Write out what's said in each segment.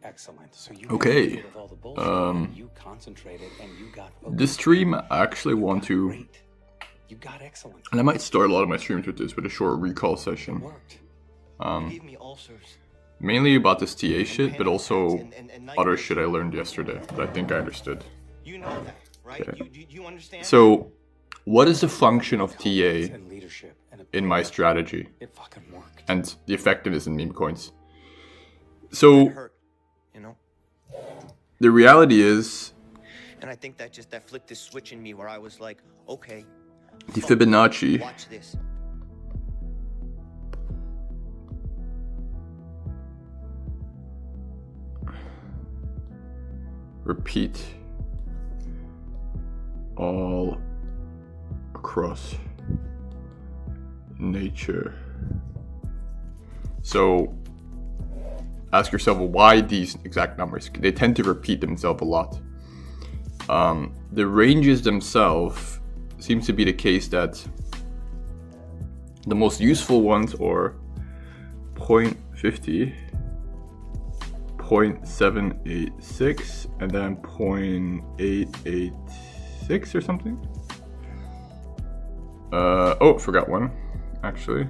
Excellent. So you Okay. got rid of all the bullshit, and you concentrated and you got focused. This stream, I actually want to, Great. You got excellent. and I might start a lot of my streams with this, with a short recall session. Worked. Gave me ulcers. Mainly about this TA shit, but also And other shit I learned yesterday that I think I understood. You know that, right? Okay. You understand? So, what is the function of TA And leadership and in my strategy it fucking worked. and the effectiveness in meme coins? It So, hurt, you know? the reality is, And I think that flicked this switch in me where I was like, okay, the Fibonacci watch this. repeat all across nature. So ask yourself why these exact numbers. They tend to repeat themselves a lot. The ranges themselves seems to be the case that the most useful ones are 0.50, 0.786, and then 0.886 or something. Oh, forgot one, actually.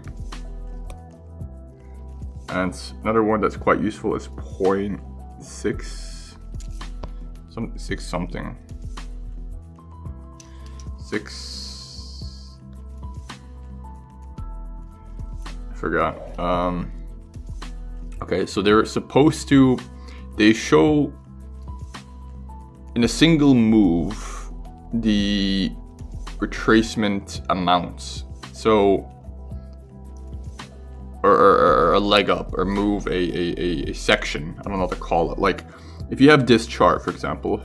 And another one that's quite useful is 0.6 something. 6. I forgot. Okay, so they're supposed to. They show in a single move the retracement amounts. So, or a leg up, or move a section. I don't know what to call it. Like, if you have this chart, for example.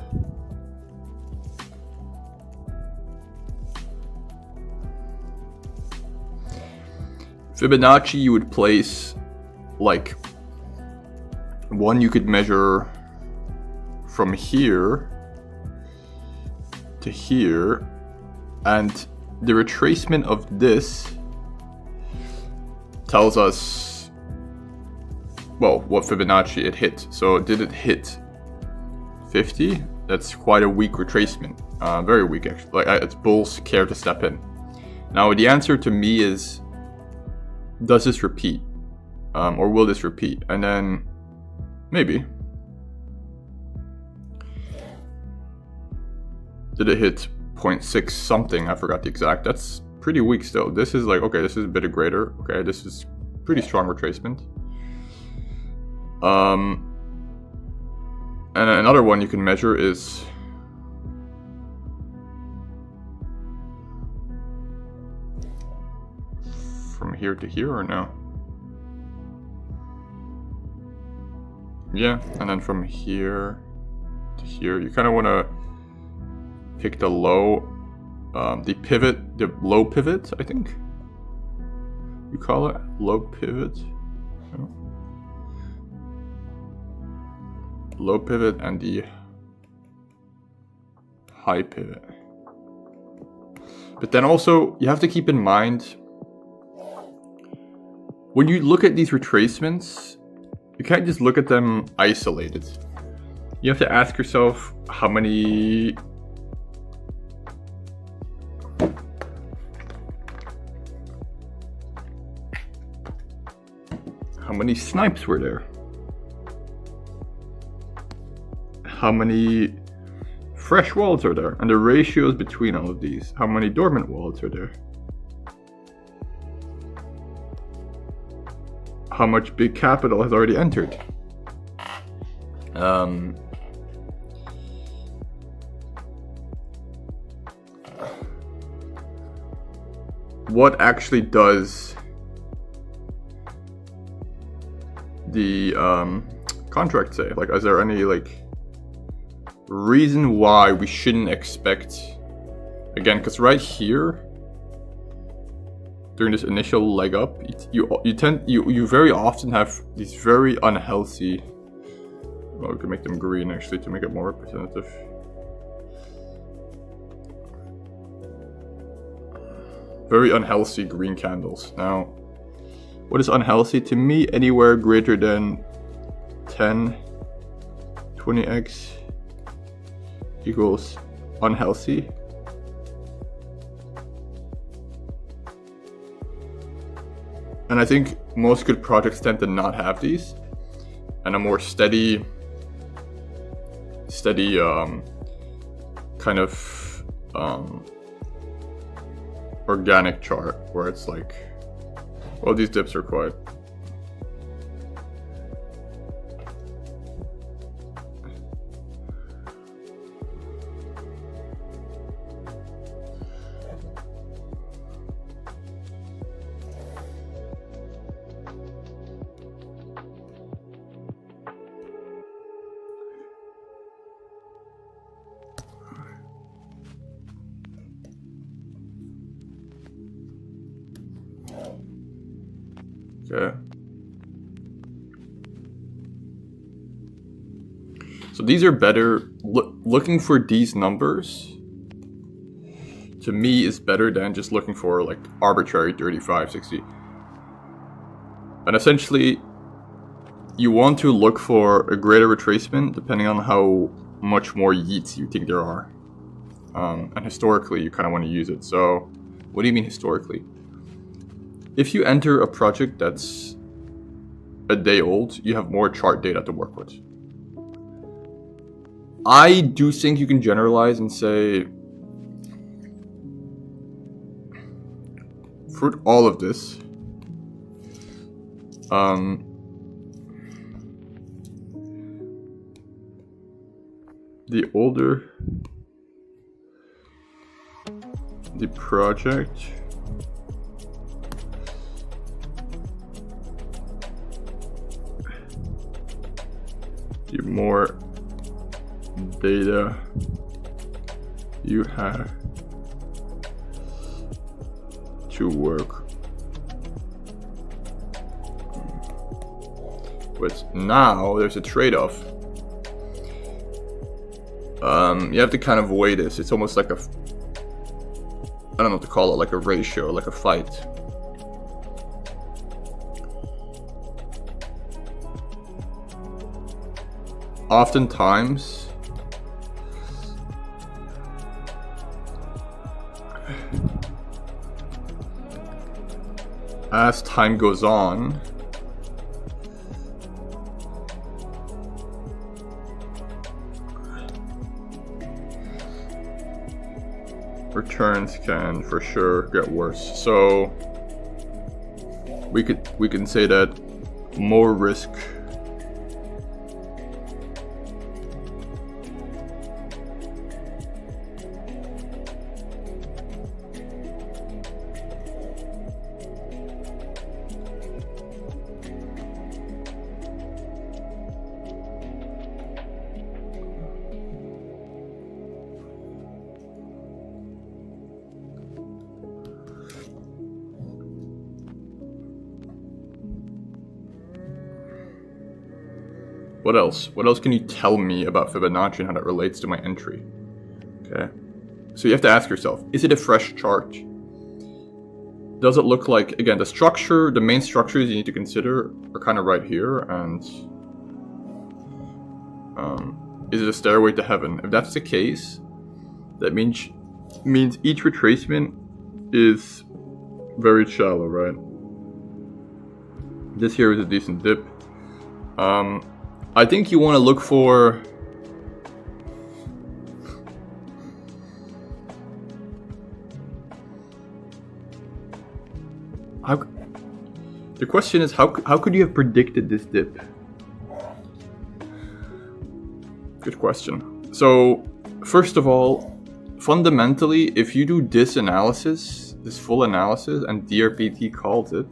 Fibonacci, you would place like one you could measure from here to here, and the retracement of this tells us, well, what Fibonacci it hit. So did it hit 50? That's quite a weak retracement. Very weak, actually. Like, it's bulls care to step in. Now, the answer to me is, does this repeat? Or will this repeat? And then, maybe. Did it hit 0.6 something? I forgot the exact. That's pretty weak still. This is like, okay, this is a bit greater. Okay, this is pretty strong retracement. And another one you can measure is from here to here, or no? Yeah, and then from here to here, you kind of want to pick the low, the pivot, the low pivot, I think you call it, low pivot. No. Low pivot and the high pivot. But then also, you have to keep in mind, when you look at these retracements, you can't just look at them isolated. You have to ask yourself how many snipes were there? How many fresh walls are there? And the ratios between all of these. How many dormant walls are there? How much big capital has already entered? What actually does the contract say? Like, is there any like reason why we shouldn't expect, again, because right here during this initial leg up, you very often have these very unhealthy, well, we can make them green actually to make it more representative. Very unhealthy green candles. Now, what is unhealthy? To me, anywhere greater than 10 20x equals unhealthy. And I think most good projects tend to not have these, and a more steady kind of organic chart where it's like, well, these dips are quite. Okay. So these are better. Looking for these numbers to me is better than just looking for like arbitrary 35, 60. And essentially, you want to look for a greater retracement depending on how much more yeets you think there are. And historically, you kind of want to use it. So, what do you mean historically? If you enter a project that's a day old, you have more chart data to work with. I do think you can generalize and say, for all of this, the older the project, the more data you have to work with. Now there's a trade-off. You have to kind of weigh this. It's almost like I don't know what to call it, like a ratio, like a fight. Oftentimes, as time goes on, returns can for sure get worse. So we can say that more risk What else? What else can you tell me about Fibonacci and how that relates to my entry? Okay. So you have to ask yourself, is it a fresh chart? Does it look like, again, the structure, the main structures you need to consider are kind of right here, and is it a stairway to heaven? If that's the case, that means each retracement is very shallow, right? This here is a decent dip. I think you want to look for the question is how could you have predicted this dip? Good question. So first of all, fundamentally, if you do this analysis, this full analysis, and DRPT calls it,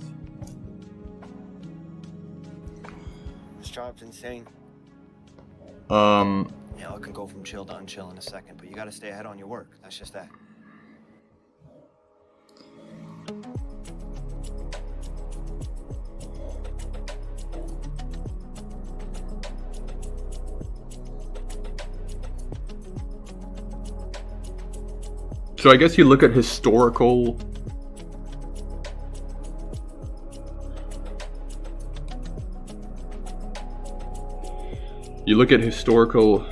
This job's insane. um, Yeah, I can go from chill to unchill in a second, but you gotta stay ahead on your work. That's just that. so I guess you look at historical you look at historical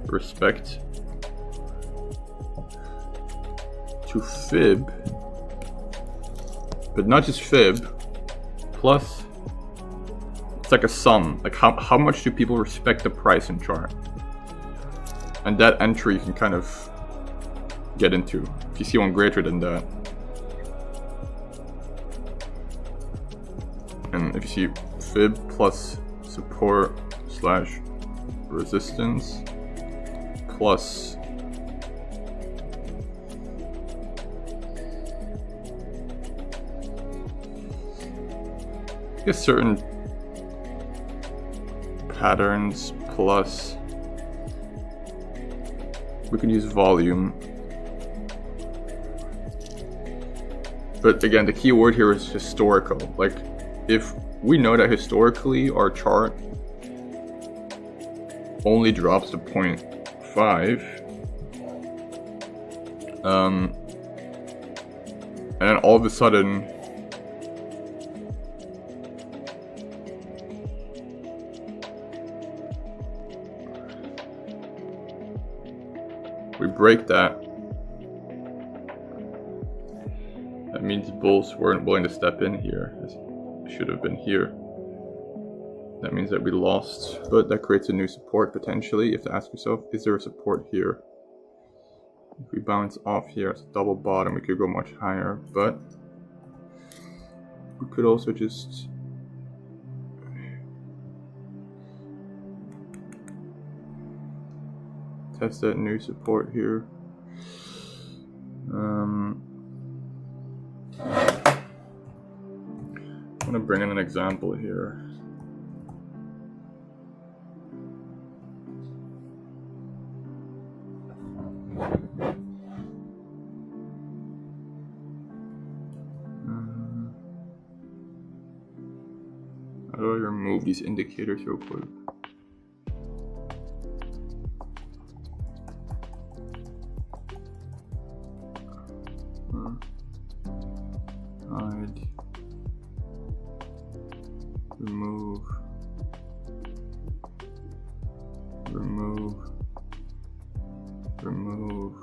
respect to fib, but not just fib, plus it's like a sum, like how much do people respect the price in chart, and that entry you can kind of get into if you see one greater than that. And if you see fib plus support slash resistance plus I guess certain patterns plus we can use volume. But again, the key word here is historical. Like, if we know that historically our chart only drops to 0.5, and then all of a sudden we break that, that means bulls weren't willing to step in here. It should have been here. That means that we lost, but that creates a new support potentially. You have to ask yourself, is there a support here? If we bounce off here, it's a double bottom, we could go much higher, but we could also just test that new support here. I'm gonna bring in an example here. How do I remove these indicators real quick? Hide. Remove. Remove. Remove.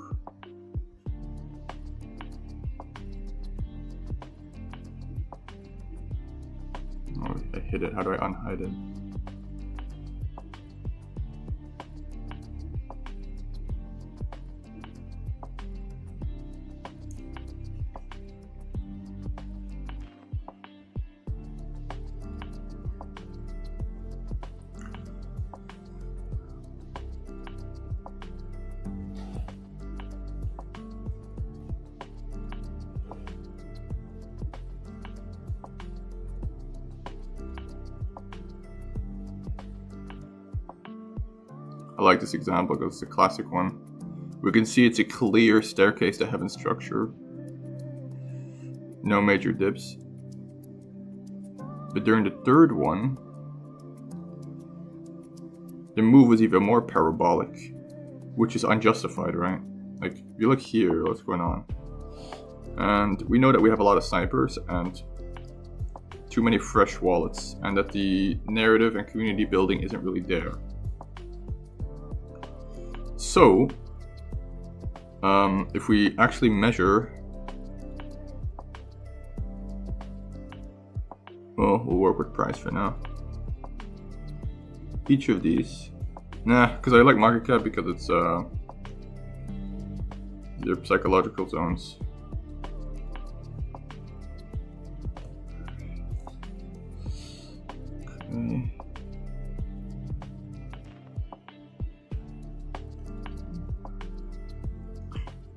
Oh, I hit it. How do I unhide it? I like this example because it's a classic one. We can see it's a clear staircase to heaven structure. No major dips. But during the third one, the move was even more parabolic, which is unjustified, right? Like, if you look here, what's going on? And we know that we have a lot of snipers and too many fresh wallets, and that the narrative and community building isn't really there. So, if we actually measure, well, we'll work with price for now. Each of these, because I like market cap because it's their psychological zones. Okay.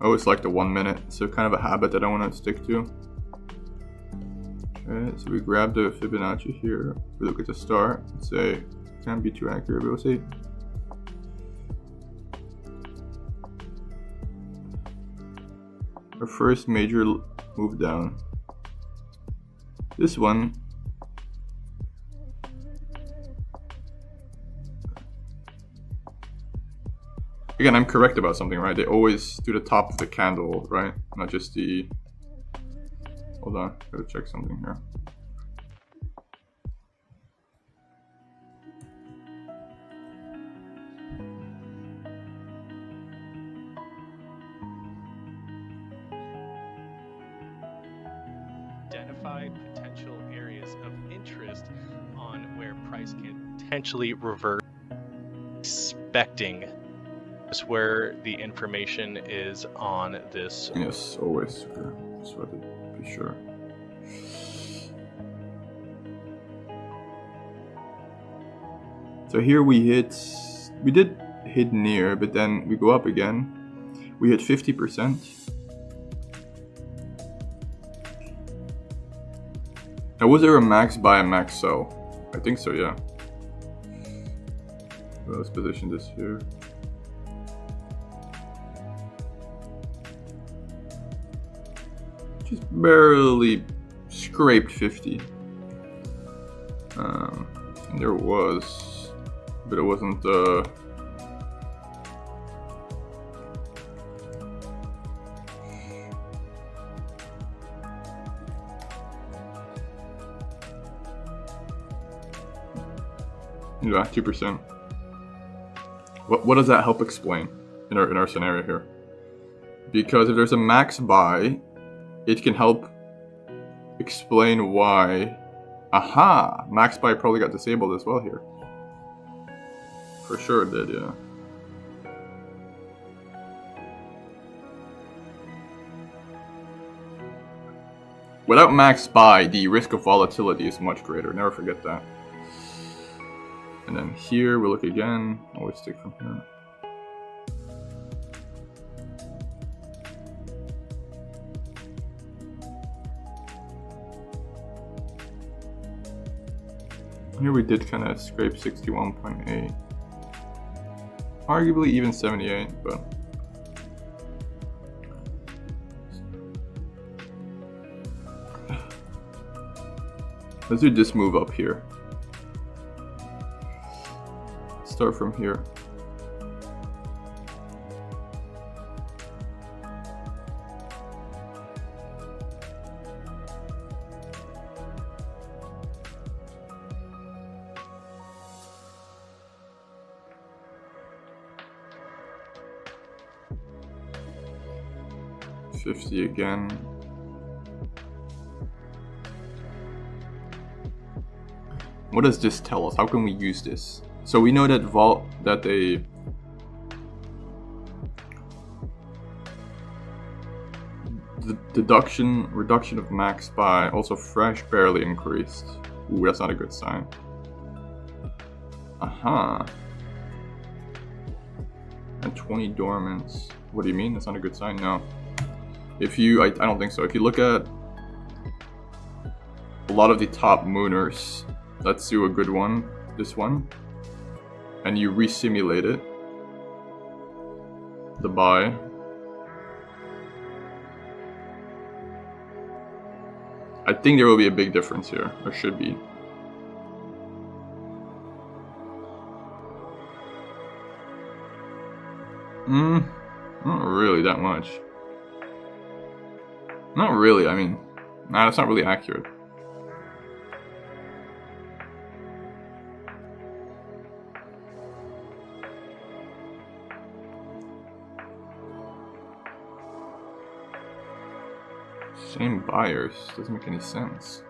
I always like the 1 minute, so kind of a habit that I want to stick to. Okay, so we grab the Fibonacci here, we look at the start, and say, can't be too accurate, but we'll say our first major move down. This one, again, I'm correct about something, right? They always do the top of the candle, right? Not just the... Hold on, gotta check something here. identified potential areas of interest on where price can potentially revert. Expecting is where the information is on this. Yes, always. Okay. Just wanted to be sure. So here we did hit near, but then we go up again. We hit 50%. Now, was there a max buy and max sell? I think so, yeah. Well, let's position this here. Just barely scraped 50. And there was, but it wasn't yeah, 2%. What does that help explain in our scenario here? Because if there's a max buy, it can help explain why. Aha! Max buy probably got disabled as well here. For sure it did, yeah. Without max buy, the risk of volatility is much greater. Never forget that. And then here we look again. Always stick from here. Here we did kind of scrape 61.8. Arguably even 78, but let's do this move up here. Start from here. $50 again. What does this tell us? How can we use this? So we know that the reduction of max buy, also fresh barely increased. Ooh, that's not a good sign. Aha. And 20 dormants. What do you mean? That's not a good sign? No. If you, I don't think so. If you look at a lot of the top mooners, let's do a good one, this one, and you resimulate it, the buy. I think there will be a big difference here, or should be. Not really that much. Not really, I mean, nah, that's not really accurate. Same buyers, doesn't make any sense.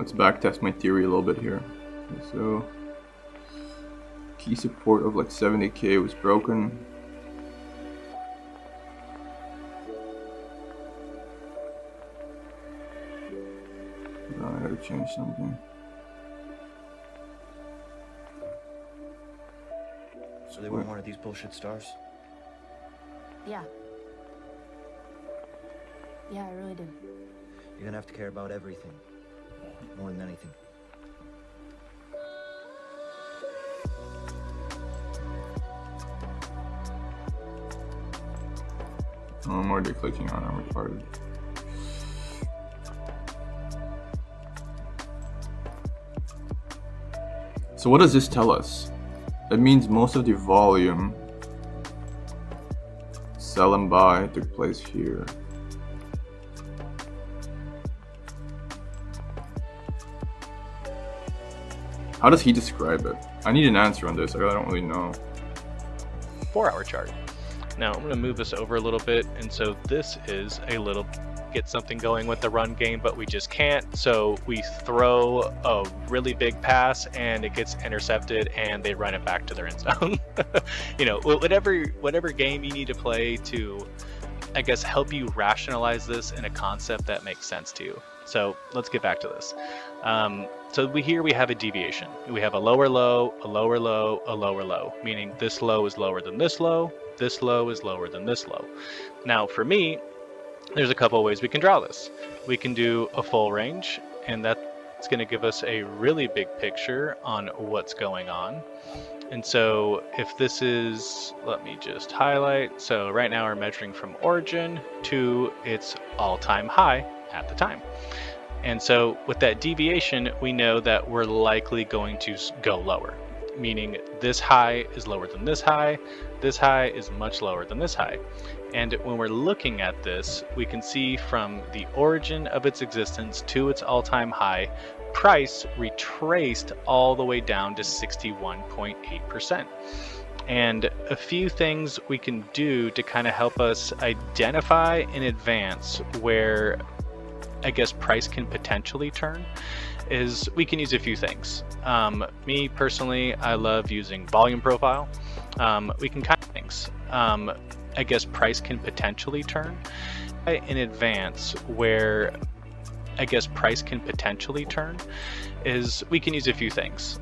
let's backtest my theory a little bit here. Okay, so key support of like 70k was broken. I gotta change something. So they weren't one of these bullshit stars? Yeah. Yeah, I really do. You're gonna have to care about everything. More than anything. Oh, I'm already clicking on it, I'm retarded. So what does this tell us? That means most of the volume, sell and buy, took place here. How does he describe it? I need an answer on this, I don't really know. 4-hour chart. Now I'm going to move this over a little bit, and so this is a little get something going with the run game, but we just can't, so we throw a really big pass and it gets intercepted and they run it back to their end zone. You know, whatever game you need to play to, I guess, help you rationalize this in a concept that makes sense to you. So let's get back to this. So here we have a deviation. We have a lower low, a lower low, a lower low, meaning this low is lower than this low is lower than this low. Now for me, there's a couple of ways we can draw this. We can do a full range, and that's going to give us a really big picture on what's going on. And so if this is, let me just highlight. So right now we're measuring from origin to its all-time high at the time. And so with that deviation, we know that we're likely going to go lower, meaning this high is lower than this high is much lower than this high. And when we're looking at this, we can see from the origin of its existence to its all-time high, price retraced all the way down to 61.8%. And a few things we can do to kind of help us identify in advance where, I guess, price can potentially turn is we can use a few things. Me personally, I love using volume profile. We can kind of things. I guess price can potentially turn in advance where, I guess, price can potentially turn is we can use a few things.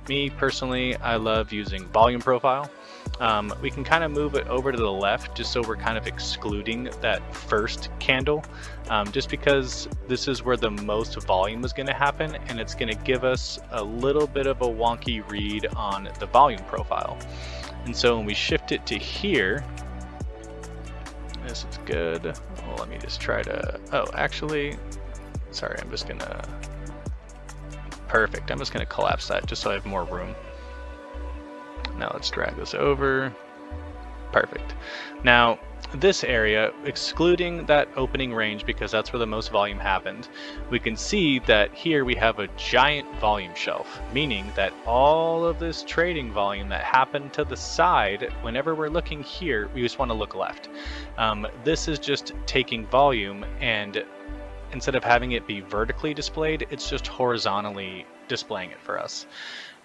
Me personally, I love using volume profile. We can kind of move it over to the left just so we're kind of excluding that first candle, just because this is where the most volume is going to happen, and it's going to give us a little bit of a wonky read on the volume profile. And so when we shift it to here, this is good. Well, let me just try to, oh, actually, sorry, I'm just gonna, perfect. I'm just gonna collapse that just so I have more room. Now let's drag this over. Perfect. Now this area, excluding that opening range because that's where the most volume happened, we can see that here we have a giant volume shelf, meaning that all of this trading volume that happened to the side, whenever we're looking here, we just want to look left. This is just taking volume, and instead of having it be vertically displayed, it's just horizontally displaying it for us.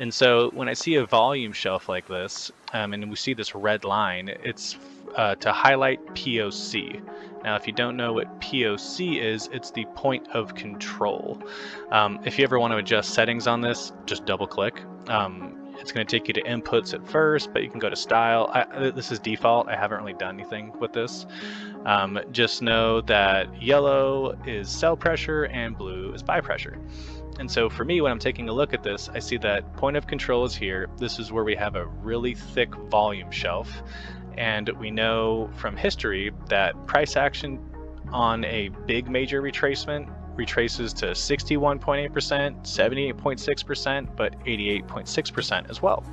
And so when I see a volume shelf like this, and we see this red line, it's to highlight POC. Now, if you don't know what POC is, it's the point of control. If you ever want to adjust settings on this, just double click. It's going to take you to inputs at first, but you can go to style. This is default. I haven't really done anything with this. Just know that yellow is sell pressure and blue is buy pressure. And so for me, when I'm taking a look at this, I see that point of control is here. This is where we have a really thick volume shelf. And we know from history that price action on a big major retracement retraces to 61.8%, 78.6%, but 88.6% as well.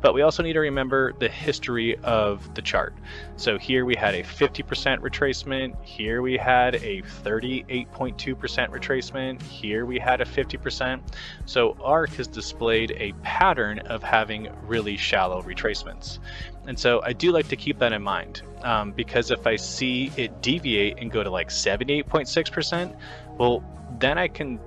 But we also need to remember the history of the chart. So here we had a 50% retracement, here we had a 38.2% retracement, here we had a 50%. So ARK has displayed a pattern of having really shallow retracements. And so I do like to keep that in mind, because if I see it deviate and go to like 78.6%, well, then I can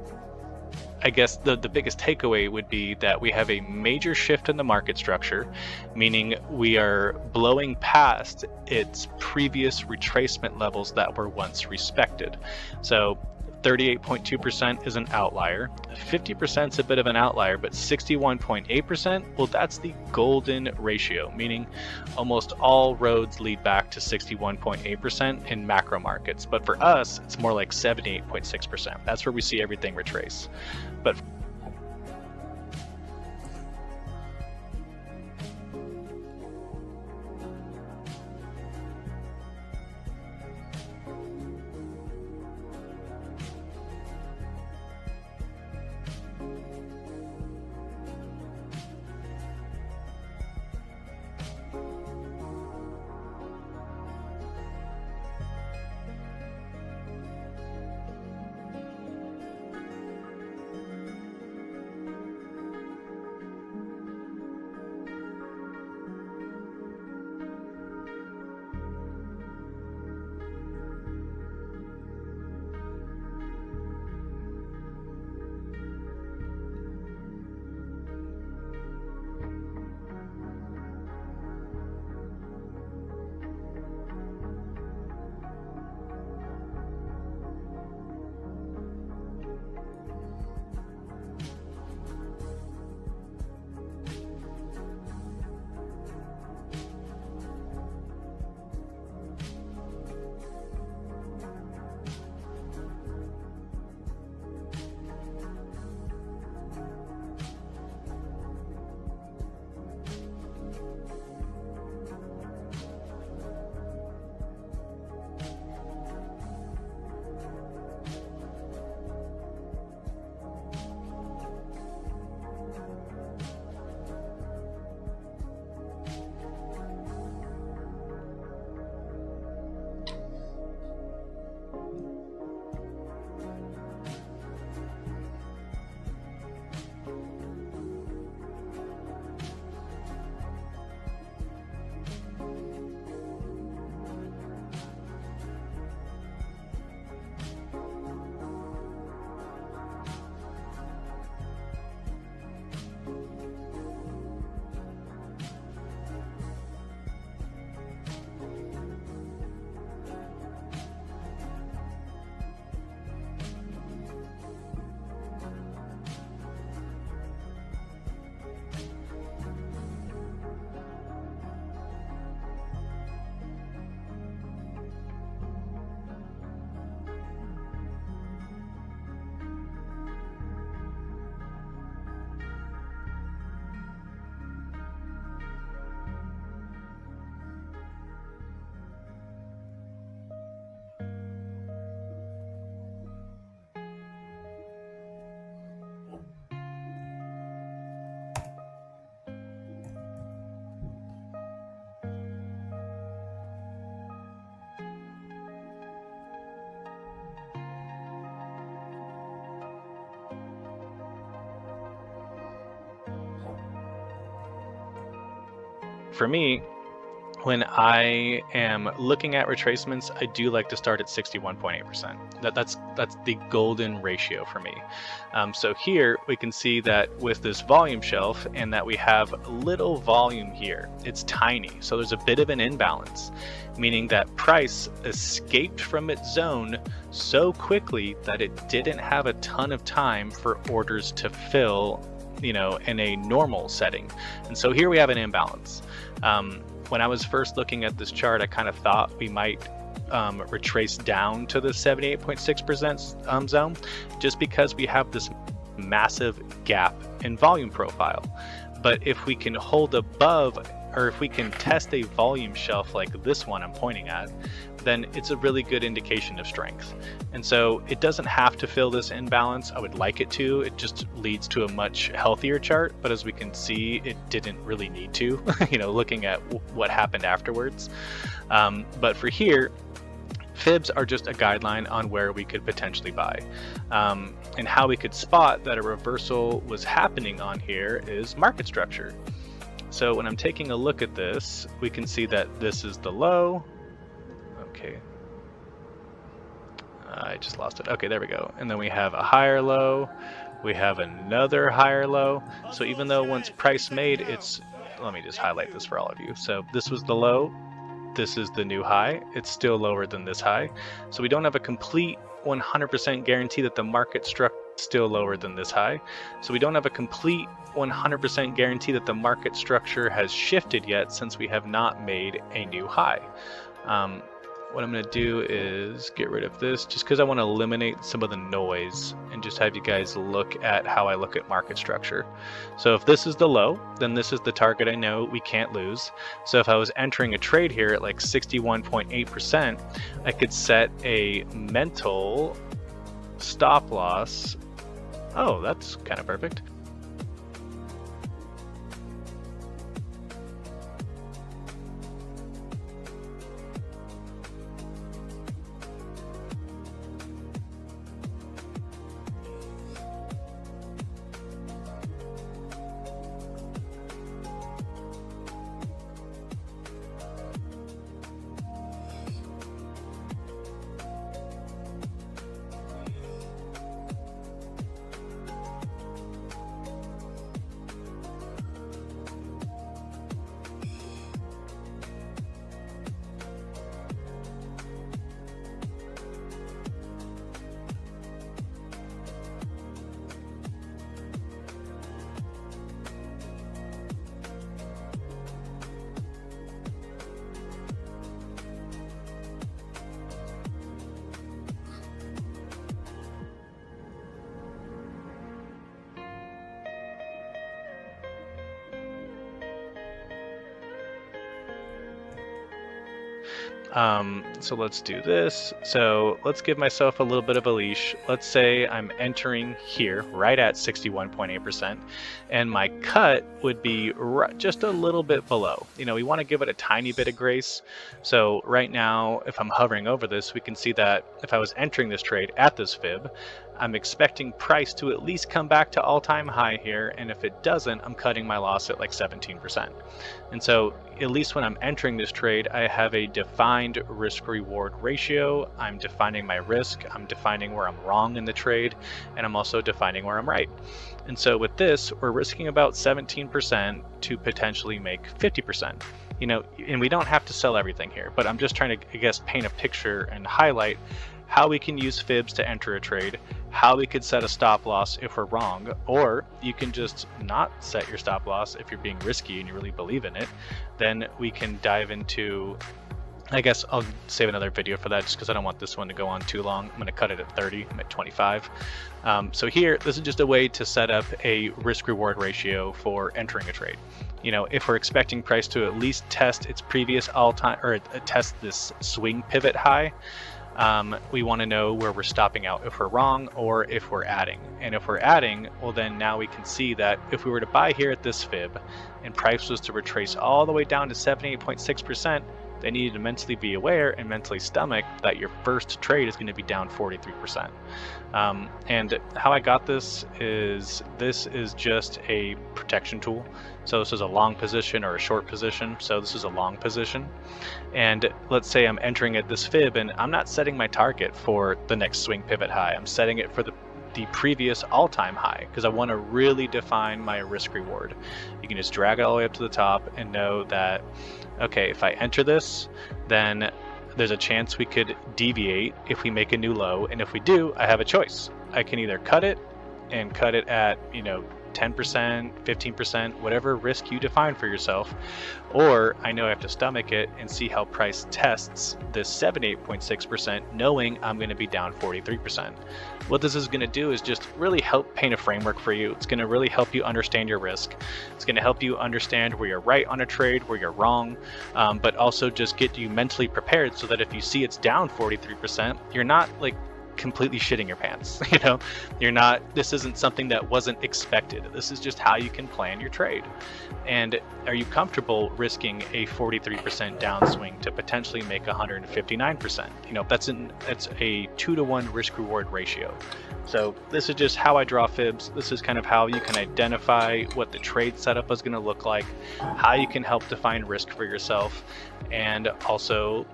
I guess the biggest takeaway would be that we have a major shift in the market structure, meaning we are blowing past its previous retracement levels that were once respected. So 38.2% is an outlier, 50% is a bit of an outlier, but 61.8%, well, that's the golden ratio, meaning almost all roads lead back to 61.8% in macro markets. But for us, it's more like 78.6%. That's where we see everything retrace. But for me, when I am looking at retracements, I do like to start at 61.8%. That's the golden ratio for me. So here we can see that with this volume shelf and that we have little volume here, it's tiny. So there's a bit of an imbalance, meaning that price escaped from its zone so quickly that it didn't have a ton of time for orders to fill, in a normal setting. And so here we have an imbalance. When I was first looking at this chart, I kind of thought we might retrace down to the 78.6% zone, just because we have this massive gap in volume profile. But if we can hold above, or if we can test a volume shelf like this one I'm pointing at, then it's a really good indication of strength. And so it doesn't have to fill this imbalance. I would like it to. It just leads to a much healthier chart. But as we can see, it didn't really need to, looking at what happened afterwards. But for here, fibs are just a guideline on where we could potentially buy. And how we could spot that a reversal was happening on here is market structure. So when I'm taking a look at this, we can see that this is the low. Okay. I just lost it. Okay, there we go. And then we have a higher low. we have another higher low. So even though once price made, it's, let me just highlight this for all of you. So this was the low, this is the new high. It's still lower than this high. So we don't have a complete 100% guarantee that the market struck still lower than this high. So we don't have a complete 100% guarantee that the market structure has shifted yet, since we have not made a new high. What I'm going to do is get rid of this just because I want to eliminate some of the noise and just have you guys look at how I look at market structure. So if this is the low, then this is the target I know we can't lose. So if I was entering a trade here at like 61.8%, I could set a mental stop loss. Oh, that's kind of perfect. So let's do this. So let's give myself a little bit of a leash. Let's say I'm entering here right at 61.8%, and my cut would be just a little bit below. You know, we want to give it a tiny bit of grace. So right now, if I'm hovering over this, we can see that if I was entering this trade at this fib, I'm expecting price to at least come back to all-time high here, and if it doesn't, I'm cutting my loss at like 17%. And so at least when I'm entering this trade, I have a defined risk-reward ratio. I'm defining my risk, I'm defining where I'm wrong in the trade, and I'm also defining where I'm right. And so with this, we're risking about 17% to potentially make 50%. You know, and we don't have to sell everything here, but I'm just trying to, I guess, paint a picture and highlight how we can use fibs to enter a trade, how we could set a stop loss if we're wrong, or you can just not set your stop loss if you're being risky and you really believe in it. Then we can dive into, I guess I'll save another video for that just because I don't want this one to go on too long. I'm going to cut it at 30, I'm at 25. So here, this is just a way to set up a risk-reward ratio for entering a trade. You know, if we're expecting price to at least test its previous all-time, or test this swing pivot high, we want to know where we're stopping out if we're wrong or if we're adding. And if we're adding, well then now we can see that if we were to buy here at this fib and price was to retrace all the way down to 78.6%, then you need to mentally be aware and mentally stomach that your first trade is going to be down 43%. And how I got this is just a protection tool. So this is a long position or a short position. So this is a long position. And let's say I'm entering at this fib and I'm not setting my target for the next swing pivot high. I'm setting it for the previous all-time high because I want to really define my risk reward. You can just drag it all the way up to the top and know that, okay, if I enter this, then there's a chance we could deviate if we make a new low. And if we do, I have a choice. I can either cut it and cut it at, you know, 10%, 15%, whatever risk you define for yourself, or I know I have to stomach it and see how price tests this 78.6%, knowing I'm going to be down 43%. What this is going to do is just really help paint a framework for you. It's going to really help you understand your risk. It's going to help you understand where you're right on a trade, where you're wrong, but also just get you mentally prepared so that if you see it's down 43%, you're not like completely shitting your pants. You know, you're not, this isn't something that wasn't expected. This is just how you can plan your trade. And are you comfortable risking a 43% downswing to potentially make 159%? You know, that's a 2-to-1 risk reward ratio. So this is just how I draw fibs. This is kind of how you can identify what the trade setup is going to look like, how you can help define risk for yourself, and also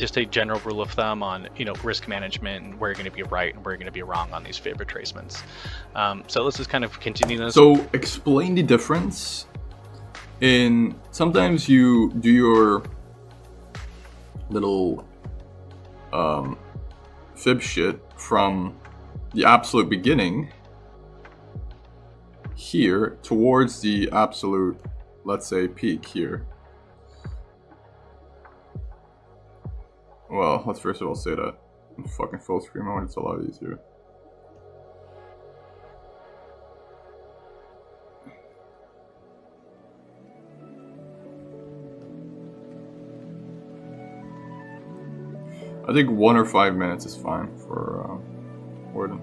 just a general rule of thumb on risk management and where you're going to be right and where you're going to be wrong on these fib retracements. So let's just kind of continue this. So explain the difference in sometimes you do your little fib shit from the absolute beginning here towards the absolute, let's say, peak here. Well, let's first of all say that in fucking full screen mode it's a lot easier. I think 1 or 5 minutes is fine for Warden.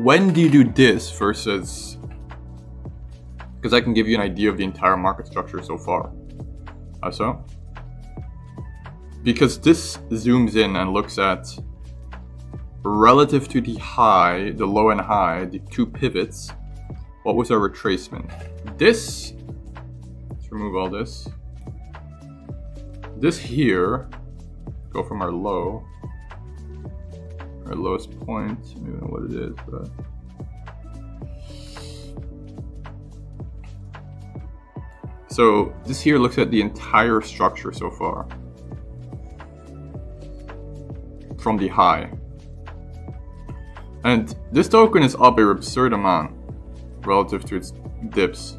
When do you do this versus... Because I can give you an idea of the entire market structure so far. How so? Because this zooms in and looks at relative to the high, the low and high, the two pivots, what was our retracement? This, let's remove all this. This here, go from our low, our lowest point, I don't know what it is, but so this here looks at the entire structure so far from the high, and this token is up an absurd amount relative to its dips.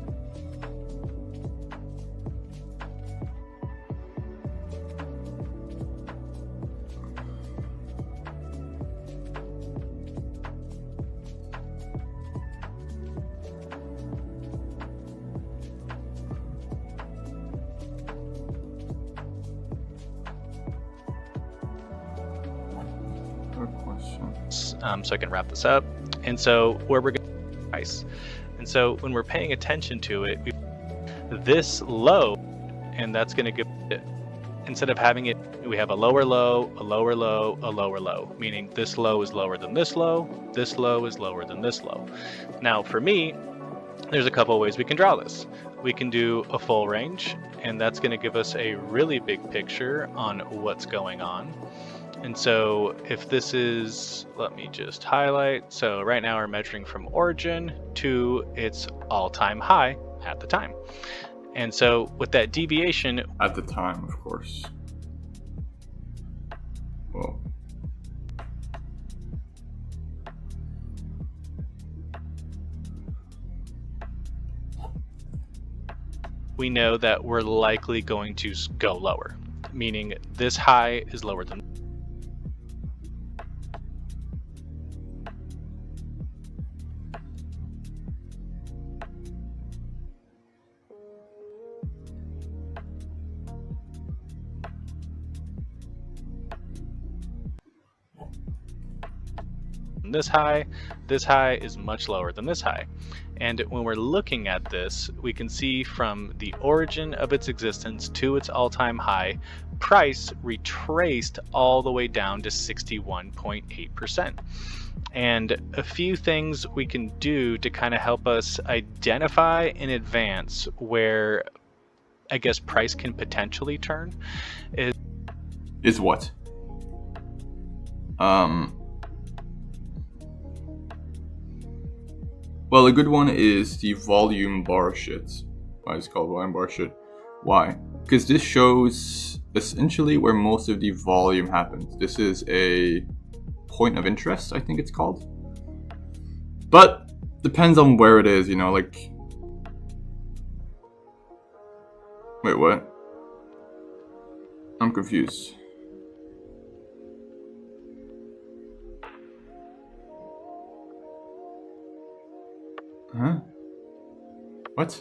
So I can wrap this up. And so where we're going to price. And so when we're paying attention to it, this low, and that's going to give it, instead of having it, we have a lower low, a lower low, a lower low, meaning this low is lower than this low is lower than this low. Now for me, there's a couple of ways we can draw this. We can do a full range, and that's going to give us a really big picture on what's going on. And so if this is, let me just highlight. So right now we're measuring from origin to its all-time high at the time. And so with that deviation... At the time, of course. Well. We know that we're likely going to go lower, meaning this high is lower than this high is much lower than this high. And when we're looking at this, we can see from the origin of its existence to its all-time high, price retraced all the way down to 61.8%. And a few things we can do to kind of help us identify in advance where I guess price can potentially turn is what? Well, a good one is the volume bar shit. Why is it called volume bar shit? Why? Because this shows essentially where most of the volume happens. This is a point of interest, I think it's called. But depends on where it is, you know, like... Wait, what? I'm confused. Huh? What?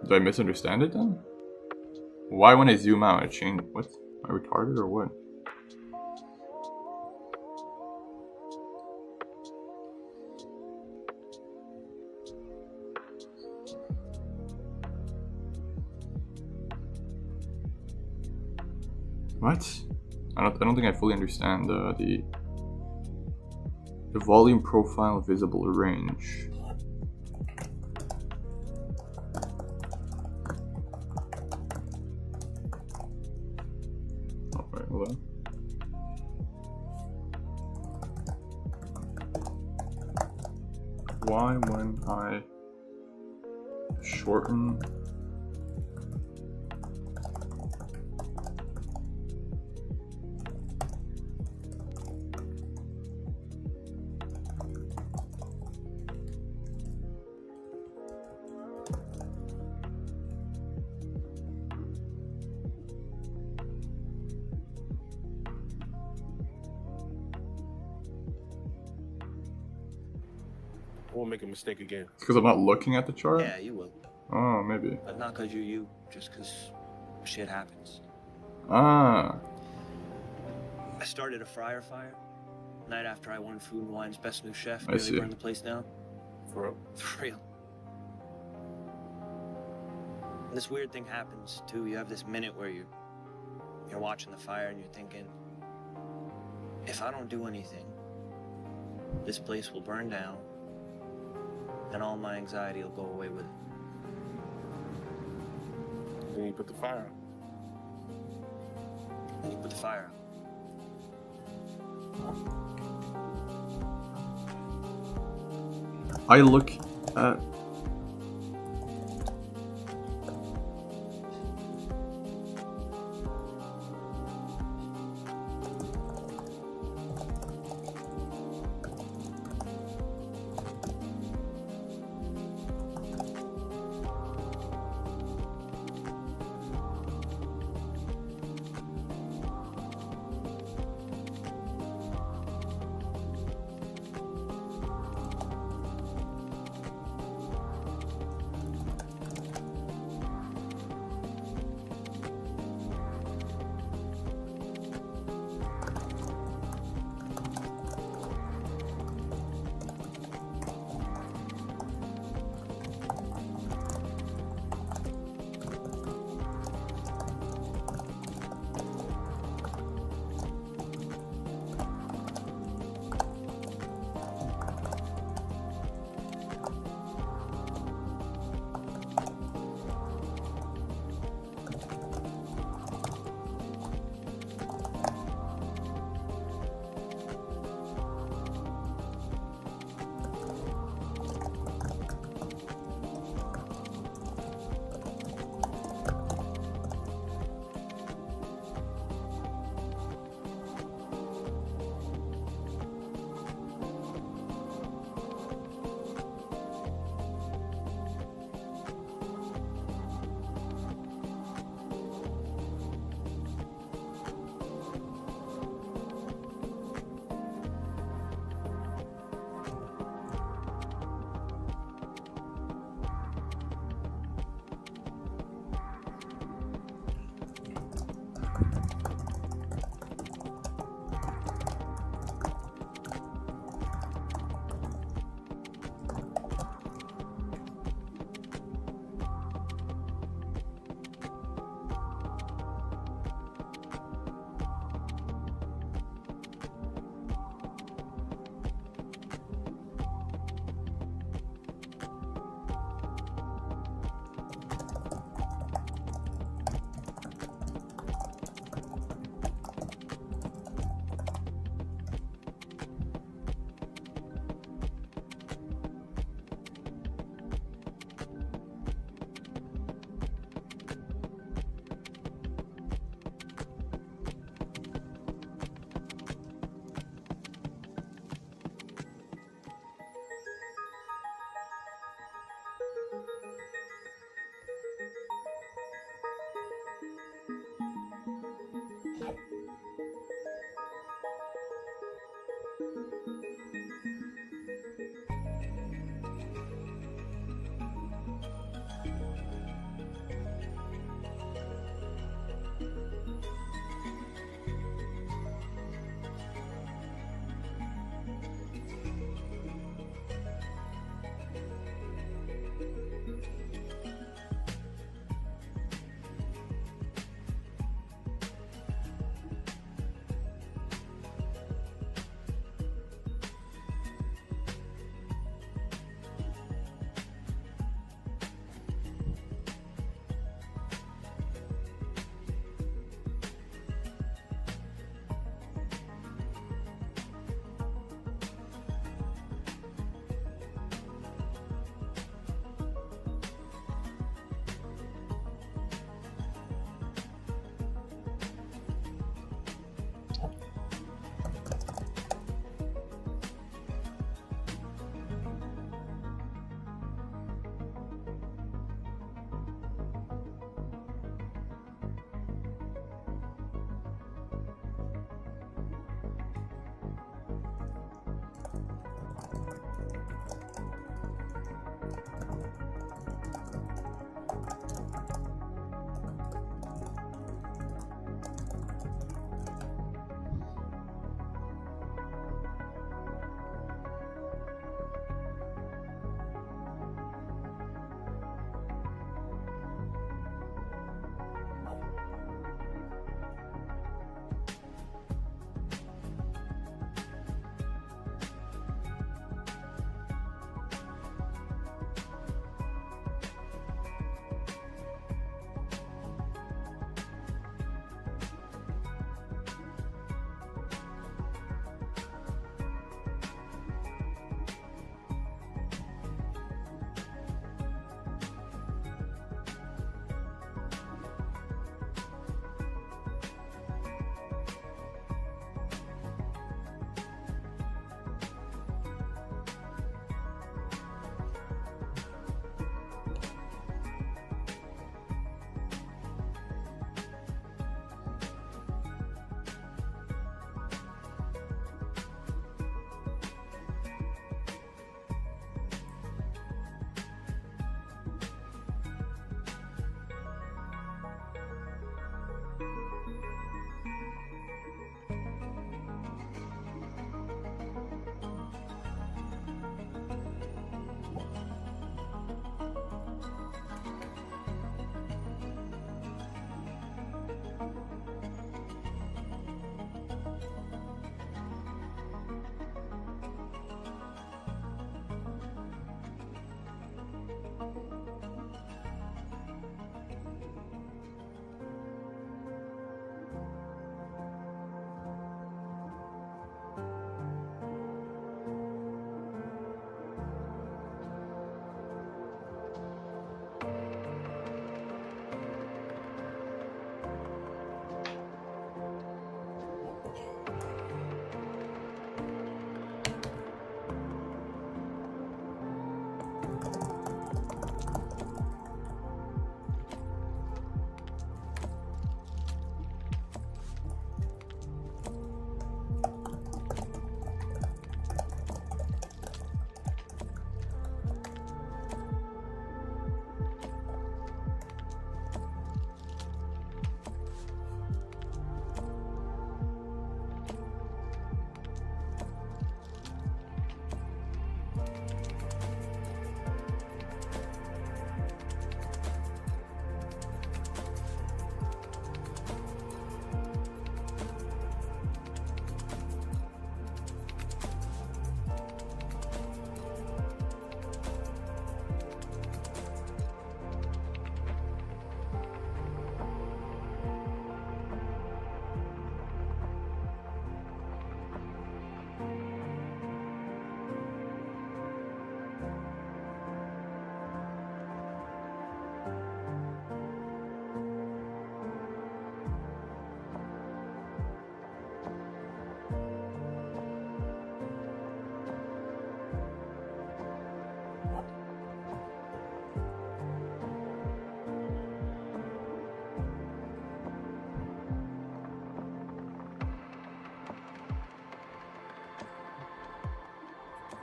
Did I misunderstand it then? Why when I zoom out it changed? What? Am I retarded or what? What? I don't think I fully understand the volume profile visible range. why when I shorten I won't make a mistake again. because I'm not looking at the chart? Yeah, you will. Oh, maybe. But not because you're you, just because shit happens. Ah, I started a fryer fire. Night after I won Food and Wine's Best New Chef, I nearly see. burned the place down. For real. For real. And this weird thing happens, too. You have this minute where you're watching the fire and you're thinking, if I don't do anything, this place will burn down, and all my anxiety will go away with it. Then you put the fire out. And you put the fire out. I look at.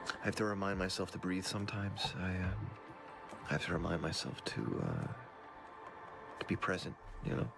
I have to remind myself to breathe sometimes. I have to remind myself to be present, you know?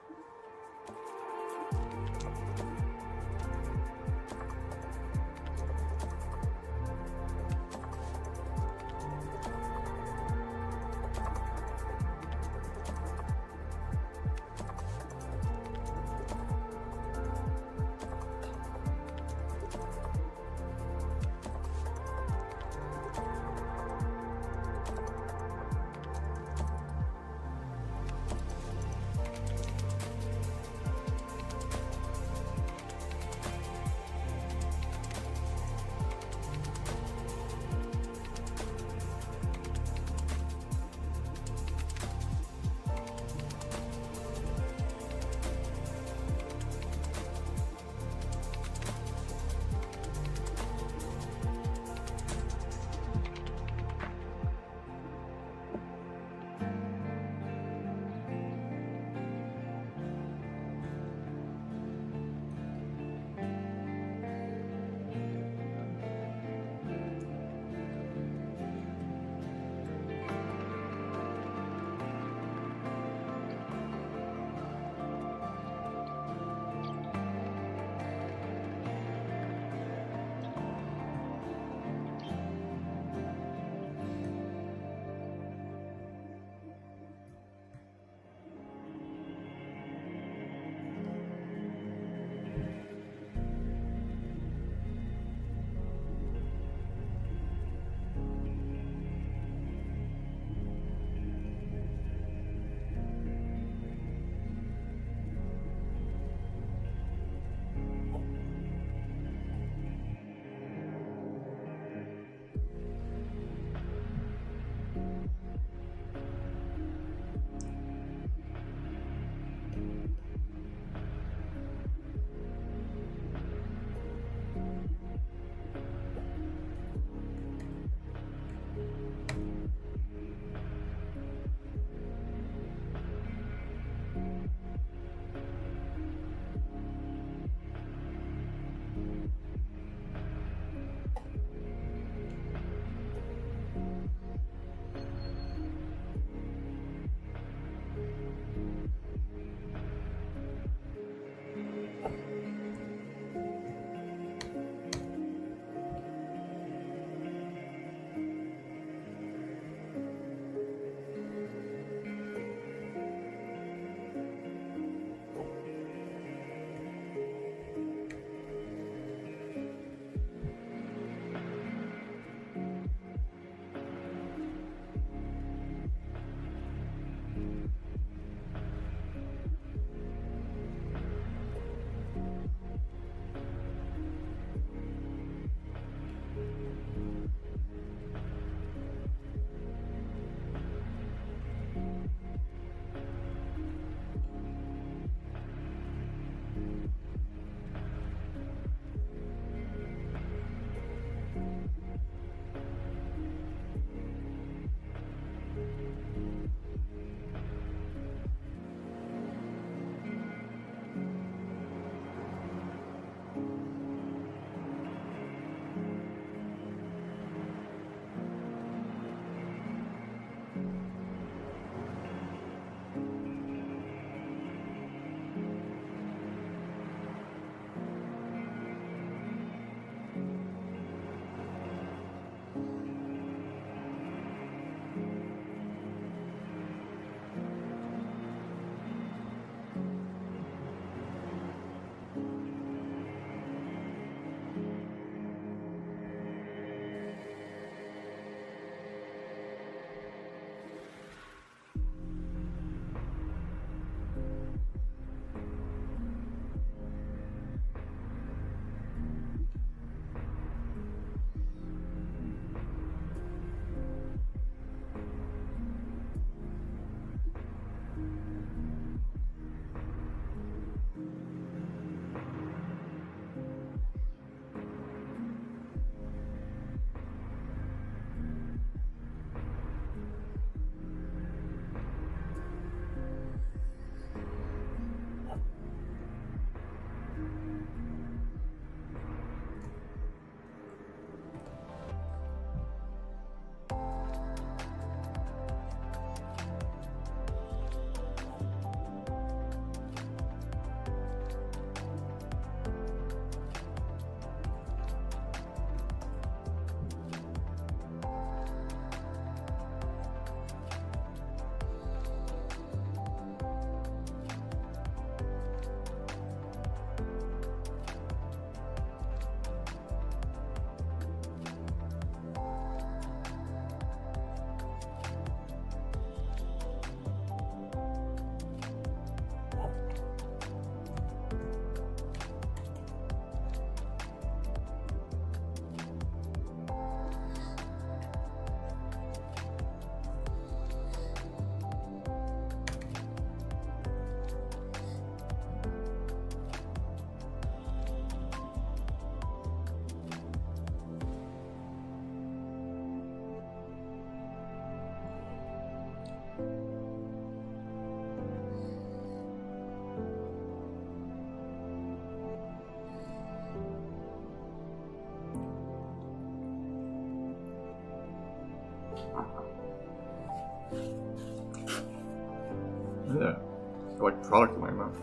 Yeah, I like product in my mouth.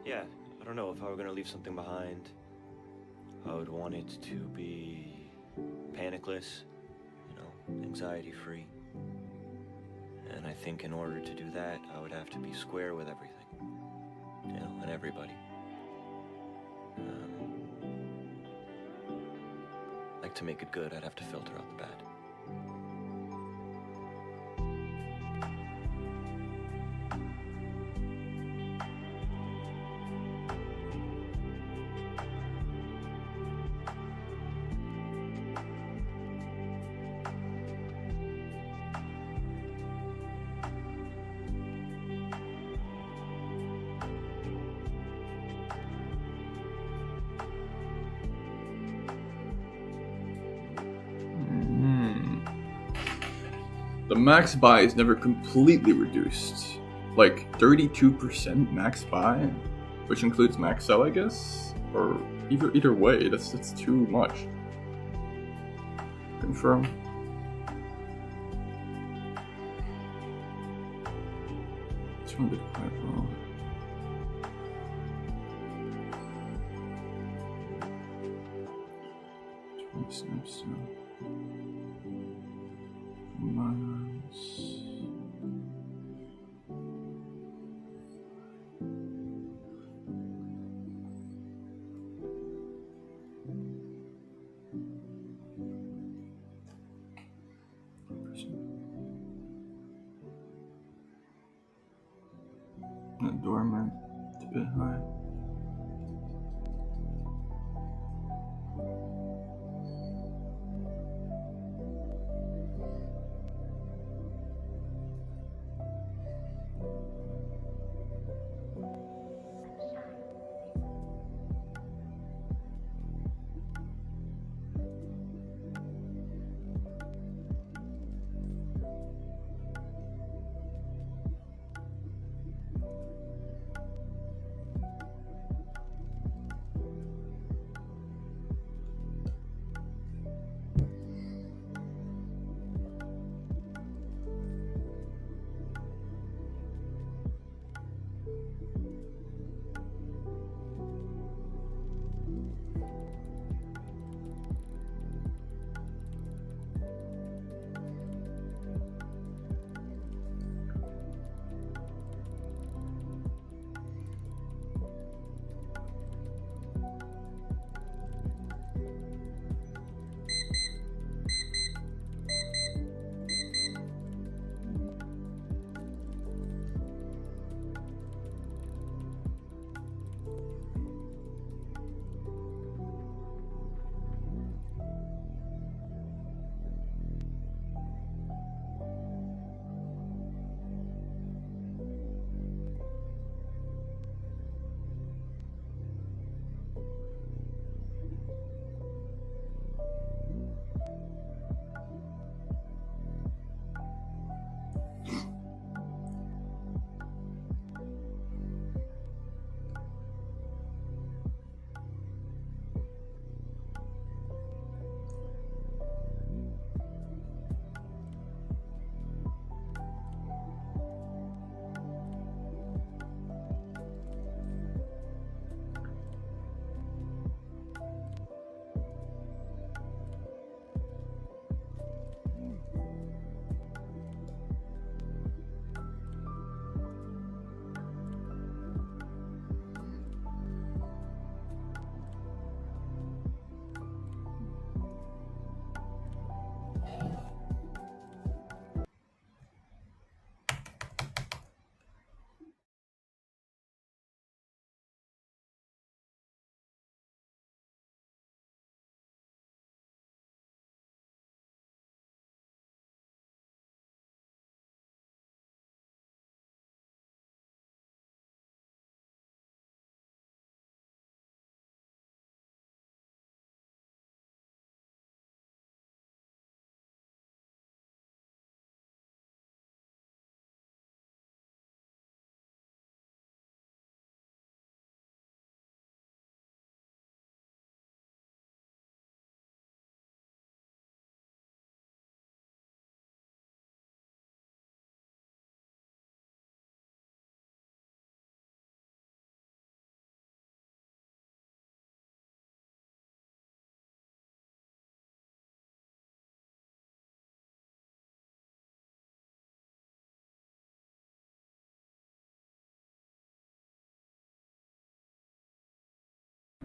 Yeah, I don't know if I were gonna leave something behind. I would want it to be panicless, anxiety-free. And I think in order to do that, I would have to be square with everything, and everybody. Like to make it good, I'd have to filter out the bad. The max buy is never completely reduced. Like 32% max buy, which includes max sell, I guess? Or either way, that's too much. Confirm. This one did quite well. Snaps to minus. The dormant, it's a bit high.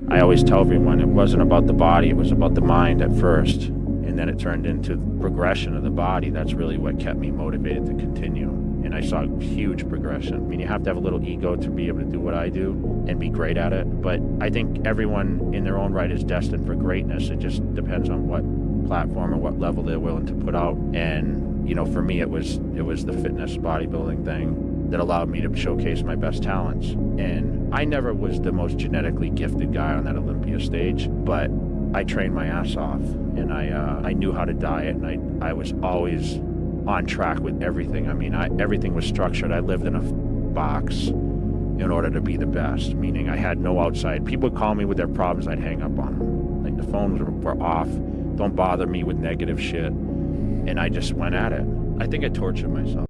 I always tell everyone it wasn't about the body, it was about the mind at first. And then it turned into progression of the body. That's really what kept me motivated to continue. And I saw huge progression. I mean, you have to have a little ego to be able to do what I do and be great at it. But I think everyone in their own right is destined for greatness. It just depends on what platform or what level they're willing to put out. And, you know, for me, it was the fitness bodybuilding thing that allowed me to showcase my best talents. And I never was the most genetically gifted guy on that Olympia stage, but I trained my ass off, and I knew how to diet, and I was always on track with everything. I mean, everything was structured. I lived in a box in order to be the best, meaning I had no outside. People would call me with their problems, I'd hang up on them. Like, the phones were off. Don't bother me with negative shit. And I just went at it. I think I tortured myself.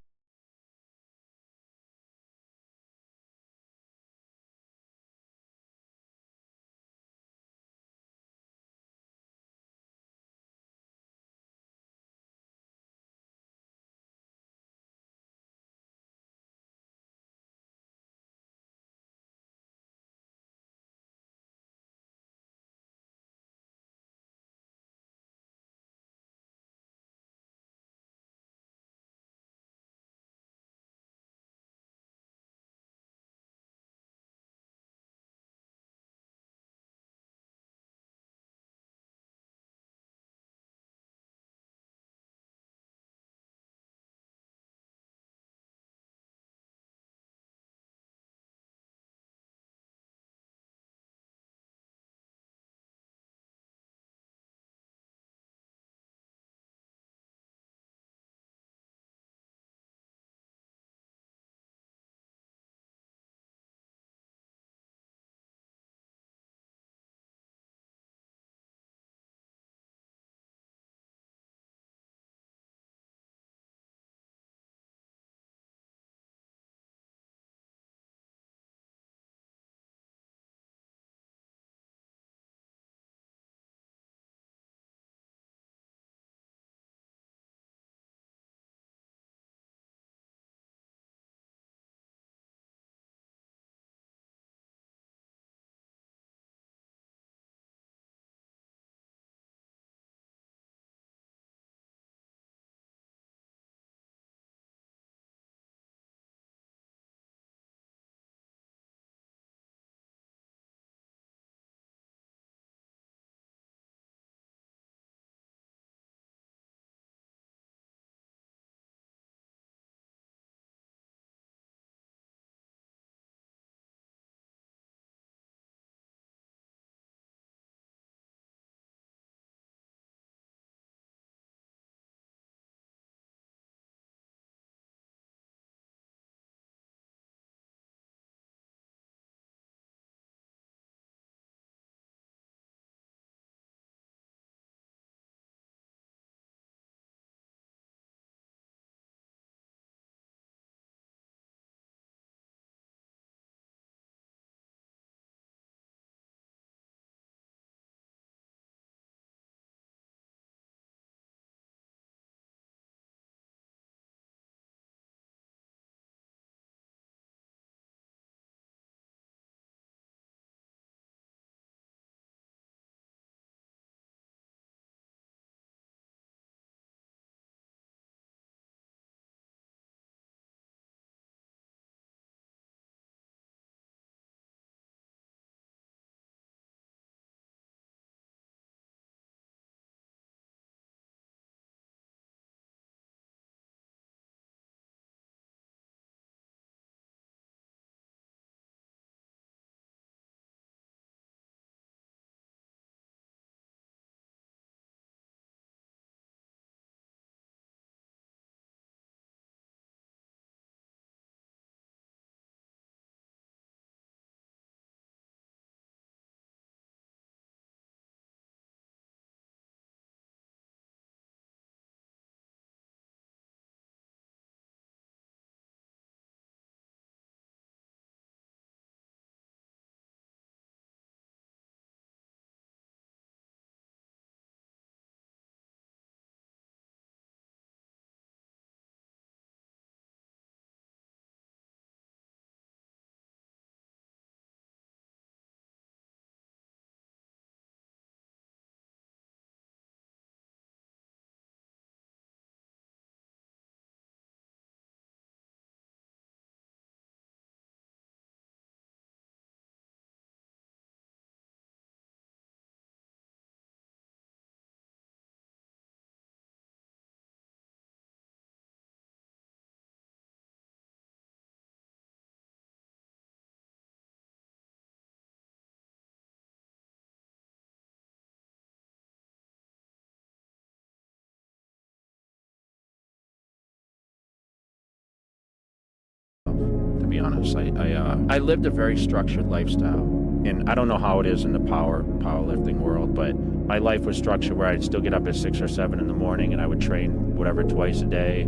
honest. I lived a very structured lifestyle, and I don't know how it is in the powerlifting world, but my life was structured where I'd still get up at 6 or 7 in the morning, and I would train whatever twice a day.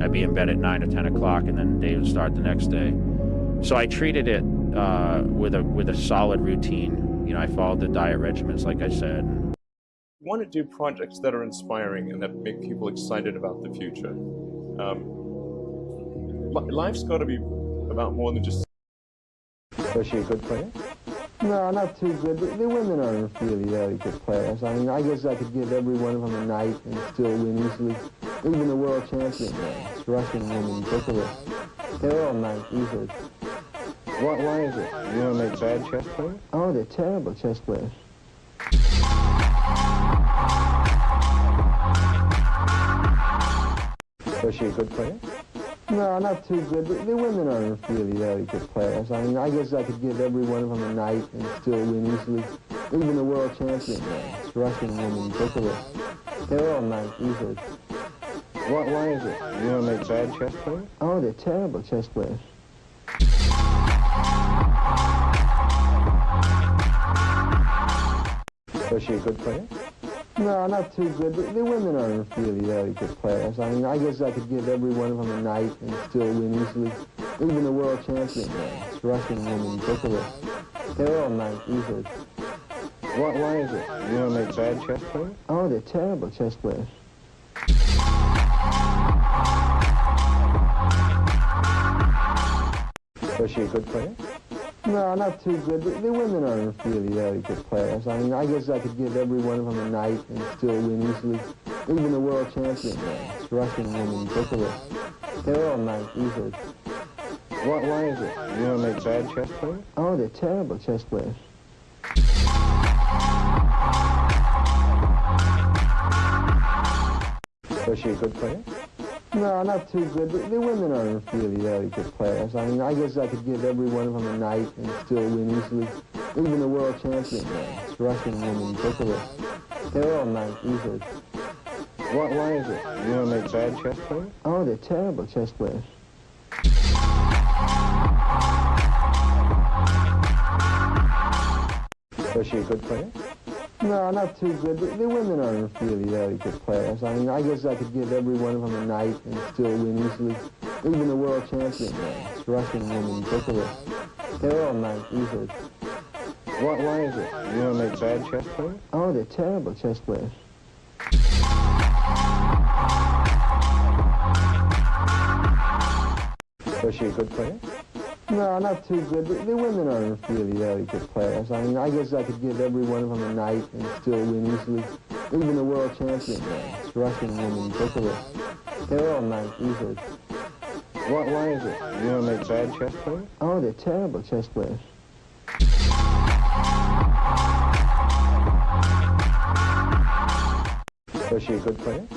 I'd be in bed at 9 or 10 o'clock, and then the day would start the next day. So I treated it with a solid routine. You know, I followed the diet regimens, like I said. We want to do projects that are inspiring and that make people excited about the future. Life's got to be about more than just... Was she a good player? No, not too good. The women are really very good players. I mean, I guess I could give every one of them a night and still win easily. Even the world champion, Russian woman, Bucharest. They're all nice, easily. Why is it? You want to make bad chess players? Oh, they're terrible chess players. Was she a good player? No, not too good. The women are really very good players. I mean, I guess I could give every one of them a night and still win easily. Even the world champion, Russian woman, Bucharest. They're all nice, easily. Why is it? You want to make bad chess players? Oh, they're terrible chess players. Was she a good player? No, not too good. The women are really very good players. I mean, I guess I could give every one of them a night and still win easily. Even the world champion, Russian woman, Bucharest. They're all nice, easily. Why is it? You want to make bad chess players? Oh, they're terrible chess players. Was she a good player? No, not too good. The women are really very good players. I mean, I guess I could give every one of them a night and still win easily. Even the world champion, Russian woman, Bucharest. They're all nice, easily. Why is it? You want to make bad chess players? Oh, they're terrible chess players. Was she a good player? No, not too good. The women are really very good players. I mean, I guess I could give every one of them a night and still win easily. Even the world champion, Russian woman, Bucharest. They're all nice, easily. Why is it? You want to make bad chess players? Oh, they're terrible chess players. Was she a good player? No, not too good. The women are really very good players. I mean, I guess I could give every one of them a night and still win easily. Even the world champion, Russian woman, Bucharest. They're all nice, easily. Why is it? You want to make bad chess players? Oh, they're terrible chess players. Was she a good player? No, not too good. The women are really very good players. I mean, I guess I could give every one of them a night and still win easily. Even the world champion, Russian woman, Bucharest. They're all nice, easily. Why is it? You want to make bad chess players? Oh, they're terrible chess players. Was she a good player?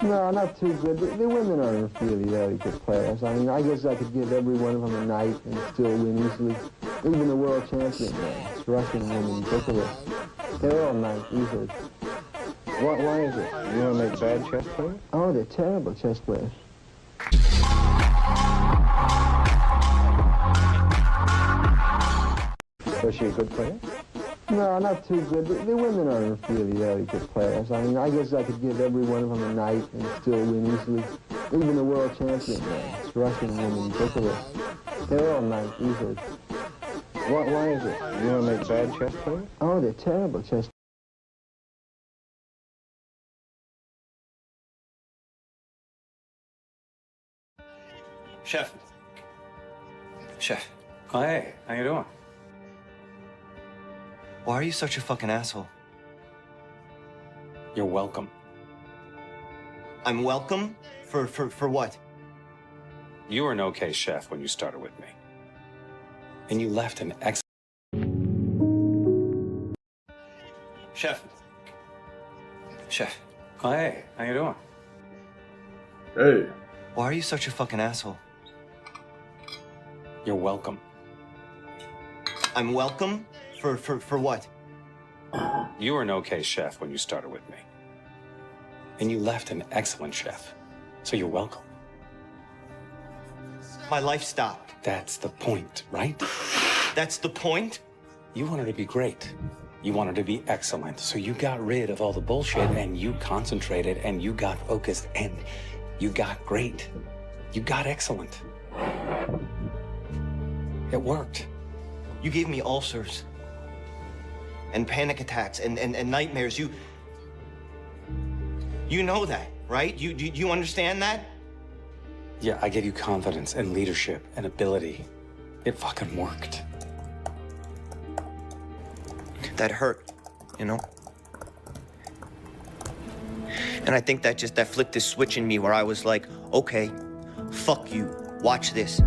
No, not too good. The women are really very good players. I mean, I guess I could give every one of them a night and still win easily. Even the world champion, Russian woman, Bucharest. They're all nice, easily. Why is it? You want to make bad chess players? Oh, they're terrible chess players. Was she a good player? No, not too good. The women are really very good players. I mean, I guess I could give every one of them a night and still win easily. Even the world champion, Russian woman, Bucharest. They're all nice, easily. Why is it? You want to make bad chess players? Oh, they're terrible chess players. Chef. Chef. Oh, hey, how you doing? Why are you such a fucking asshole? You're welcome. I'm welcome? For what? You were an okay chef when you started with me. And you left an excellent... Chef. Chef. Oh, hey, how you doing? Hey. Why are you such a fucking asshole? You're welcome. I'm welcome? For what? You were an okay chef when you started with me. And you left an excellent chef. So you're welcome. My life stopped. That's the point, right? That's the point? You wanted to be great. You wanted to be excellent. So you got rid of all the bullshit and you concentrated and you got focused and you got great. You got excellent. It worked. You gave me ulcers and panic attacks and nightmares. You know that, right? You understand that? Yeah, I gave you confidence and leadership and ability. It fucking worked. That hurt, you know? And I think that flicked this switch in me where I was like, okay, fuck you, watch this.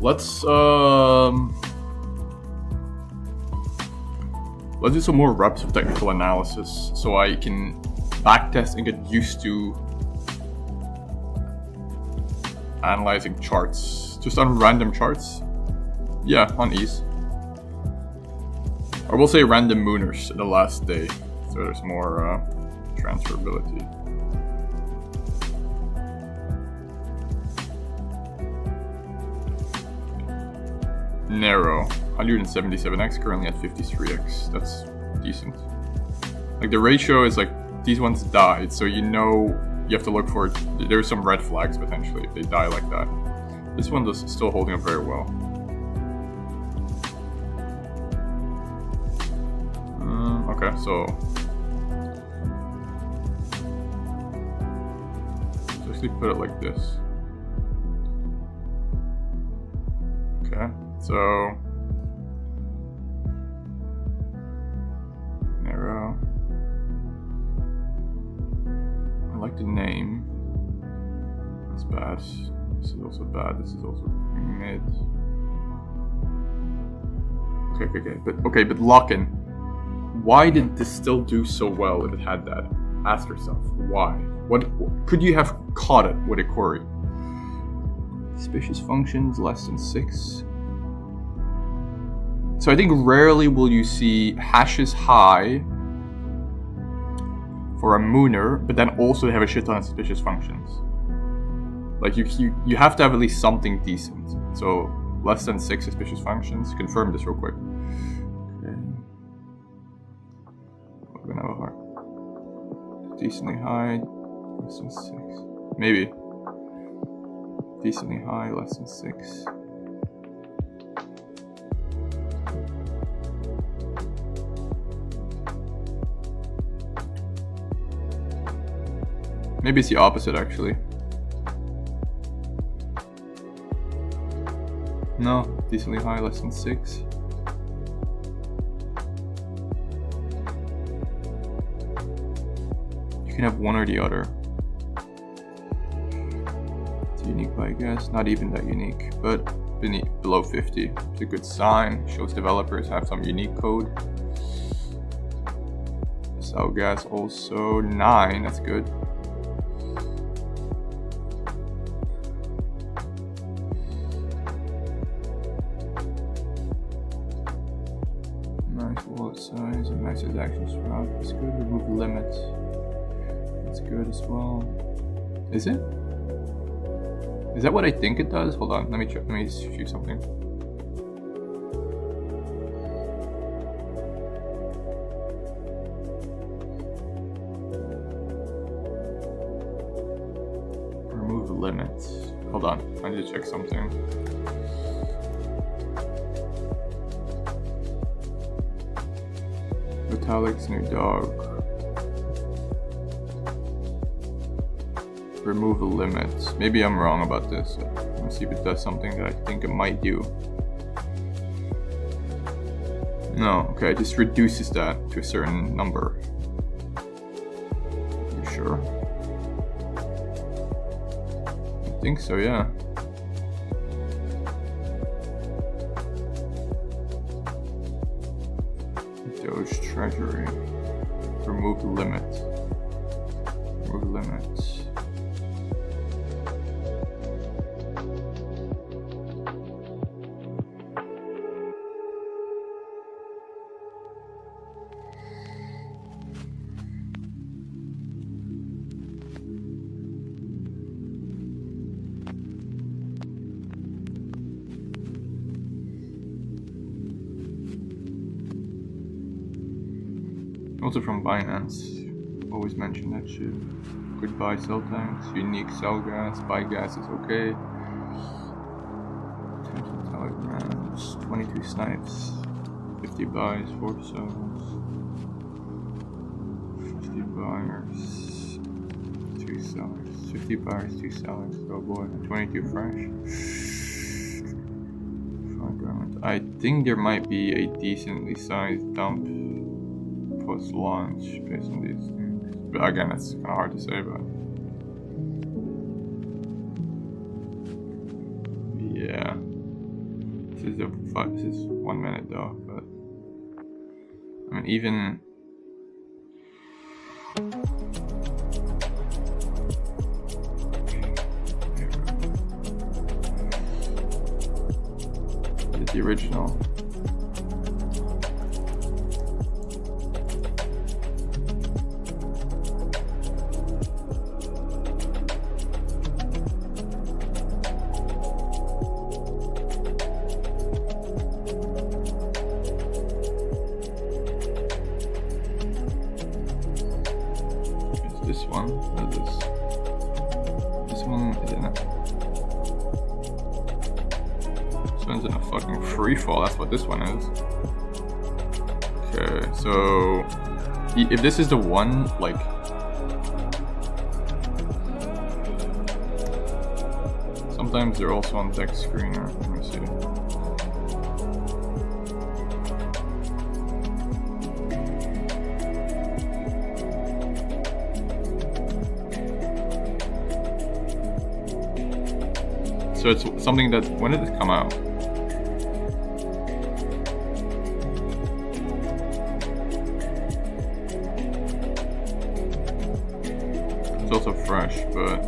Let's do some more reps of technical analysis so I can backtest and get used to analyzing charts. Just on random charts? Yeah, on ease. Or we'll say random mooners in the last day, so there's more transferability. Narrow, 177x, currently at 53x. That's decent. Like the ratio is like, these ones died, so you know you have to look for, there's some red flags potentially if they die like that. This one is still holding up very well. Okay, so let's actually put it like this. Okay, so narrow. I like the name. That's bad. This is also bad. This is also mid. Okay, but lock-in. Why did this still do so well if it had that? Ask yourself, why? What could you have caught it with a query? Suspicious functions less than 6. So I think rarely will you see hashes high for a mooner, but then also have a shit ton of suspicious functions. Like you have to have at least something decent. So less than 6 suspicious functions. Confirm this real quick. We're gonna have a hard. Decently high, less than 6. Maybe. Decently high, less than 6. Maybe it's the opposite actually. No, decently high, less than 6. You can have one or the other. It's unique by guess, not even that unique, but below 50. It's a good sign, shows developers have some unique code. Cell gas also 9, that's good. Nice wallet size and max transactions route. That's good. Remove limits. That's good as well. Is it? Is that what I think it does? Hold on, let me check. Let me shoot something. Remove limit. Hold on, I need to check something. Vitalik's new dog. Remove the limits. Maybe I'm wrong about this. Let me see if it does something that I think it might do. No, okay, it just reduces that to a certain number. You sure? I think so, yeah. Doge Treasury. Remove the limit. Remove limits. Also from Binance, always mention that shit. Goodbye sell times, unique sell gas, buy gas is okay. 10 telegrams, 22 snipes, 50 buys, 40 sells, 50 buyers, 2 sellers, 50 buyers, 2 sellers, oh boy, 22 fresh. I think there might be a decently sized dump post launch based on these things, but again, it's kind of hard to say. But yeah, this is 1 minute though. But I mean, even the original. This one, what is this? This one is in it. This one's in a fucking free fall, that's what this one is. Okay, so if this is the one, like, sometimes they're also on deck screener. Let me see. So it's something that, when did it come out? It's also fresh, but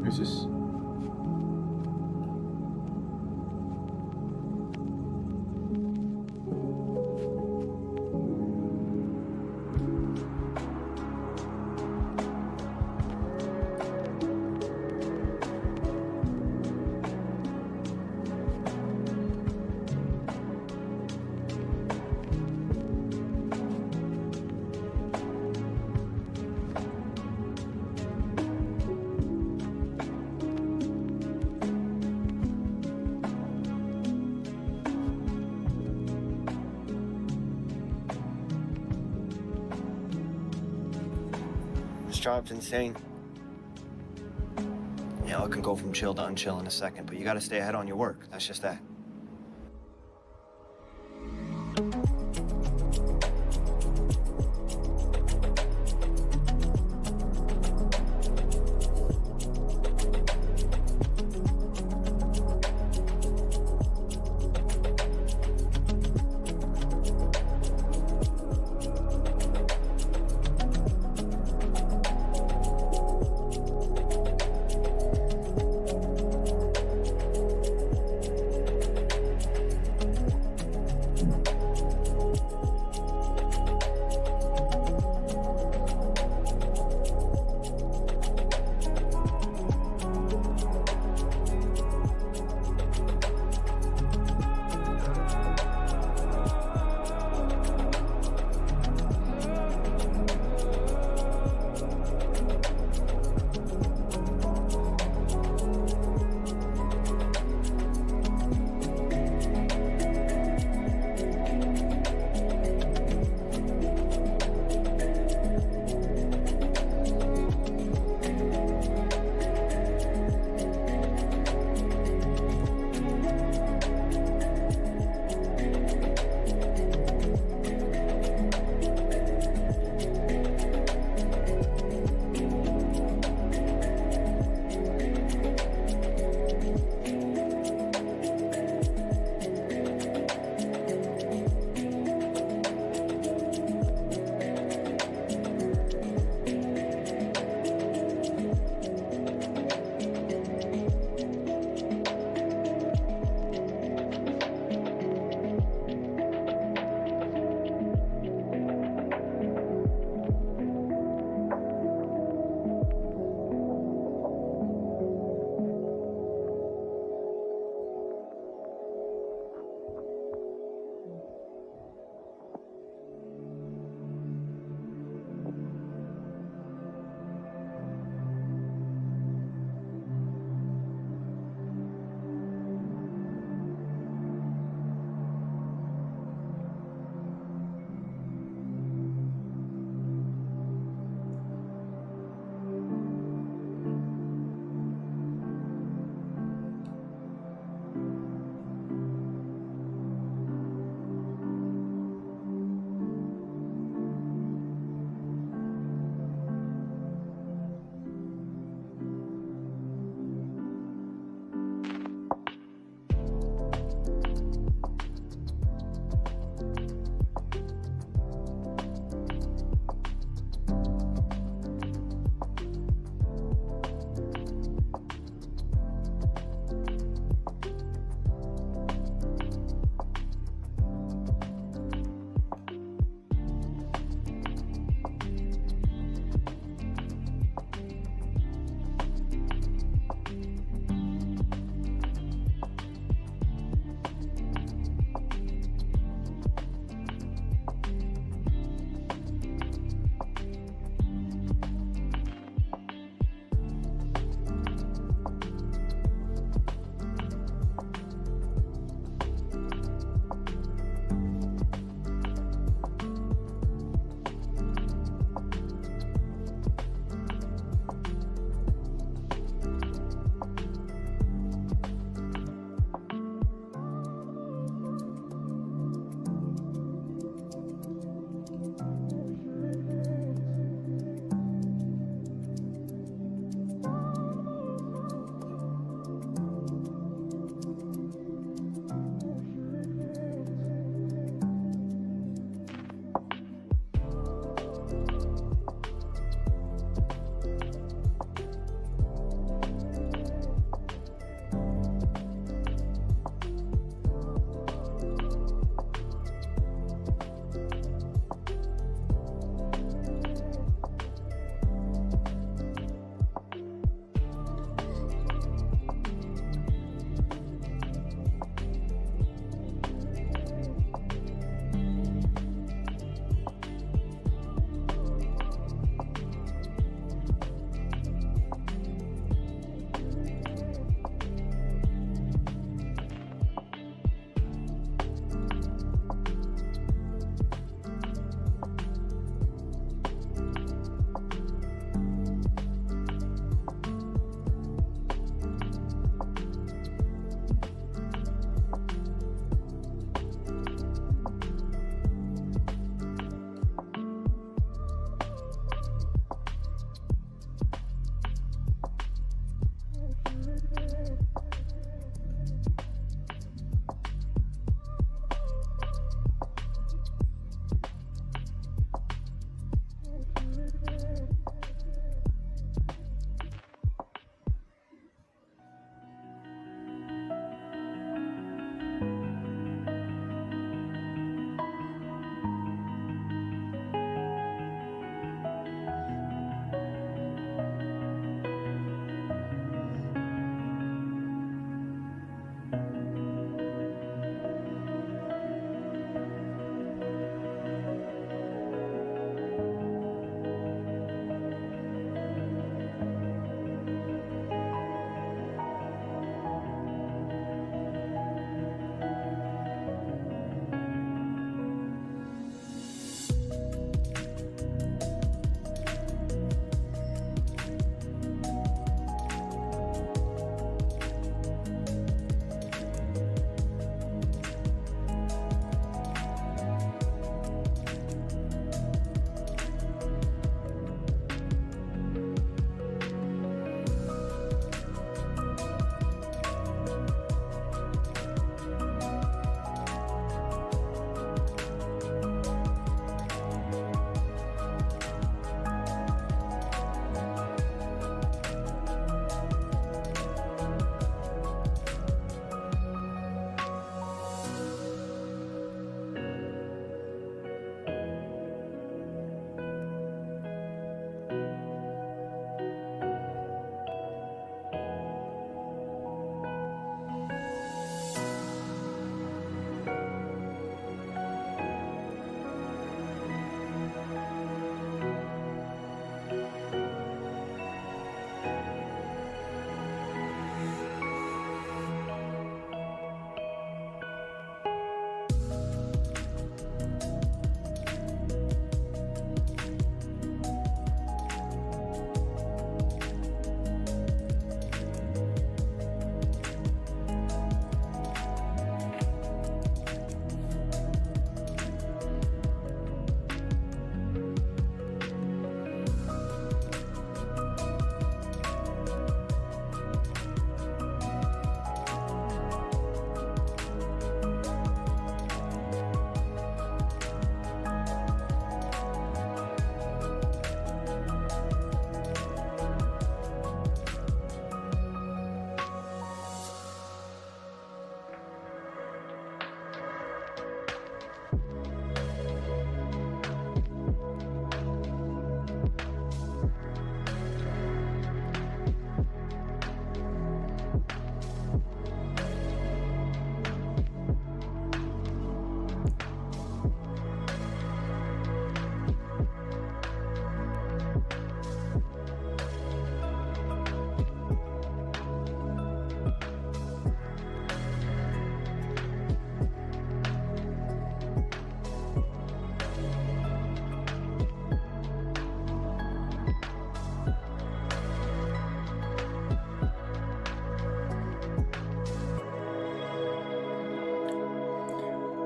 who's this? This job's insane. Yeah, it can go from chill to unchill in a second, but you gotta stay ahead on your work. That's just that.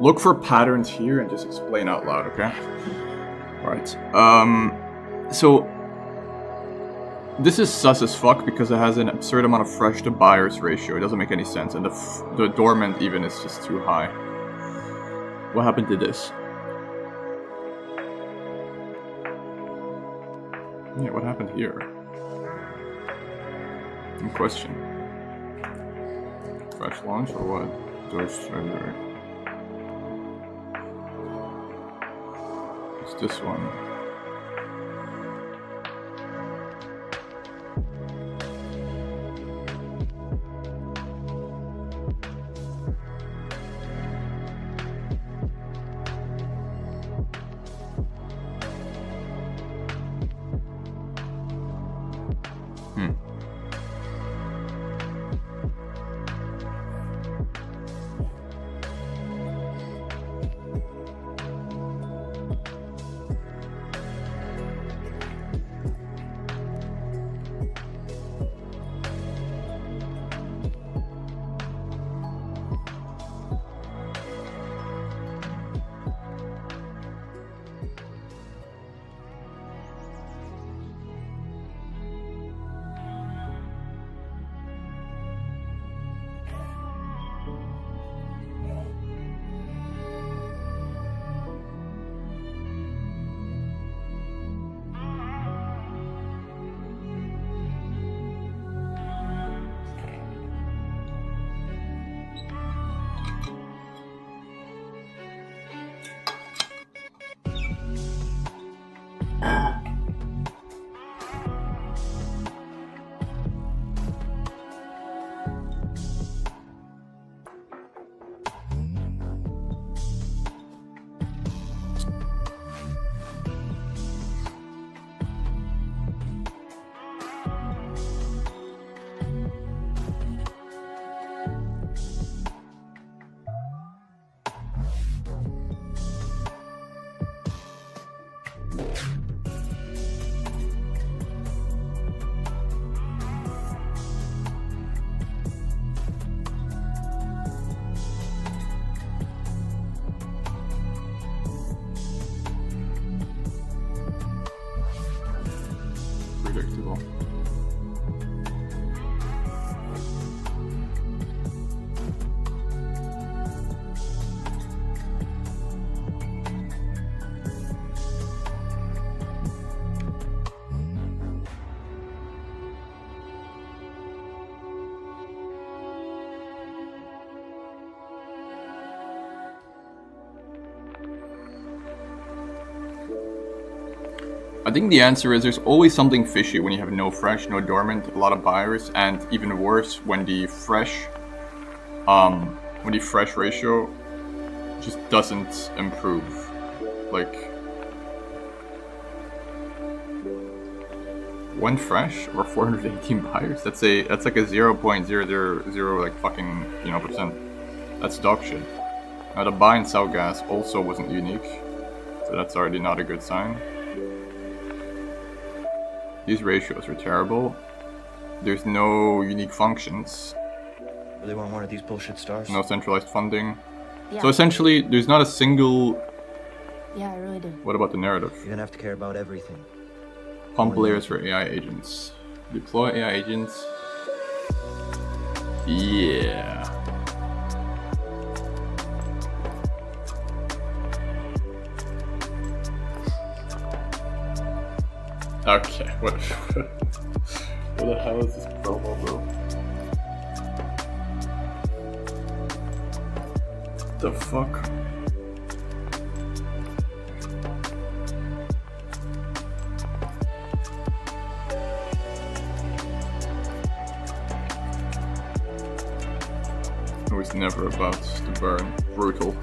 Look for patterns here and just explain out loud, okay? Alright. So this is sus as fuck because it has an absurd amount of fresh to buyers ratio. It doesn't make any sense, and the dormant even is just too high. What happened to this? Yeah, what happened here? In question. Fresh launch or what? Doge Treasury. It's this one. Predictable. I think the answer is there's always something fishy when you have no fresh, no dormant, a lot of buyers, and even worse when the fresh ratio just doesn't improve. Like one fresh or 418 buyers. That's like a 0.000 like fucking percent. That's dog shit. Now the buy and sell gas also wasn't unique, so that's already not a good sign. These ratios are terrible. There's no unique functions. Really want one of these bullshit stars? No centralized funding. Yeah. So essentially, there's not a single... Yeah, I really do. What about the narrative? You're gonna have to care about everything. Pump layers for AI agents. Deploy AI agents. Yeah. Okay, what the hell is this promo, bro? The fuck? It was never about to burn. Brutal.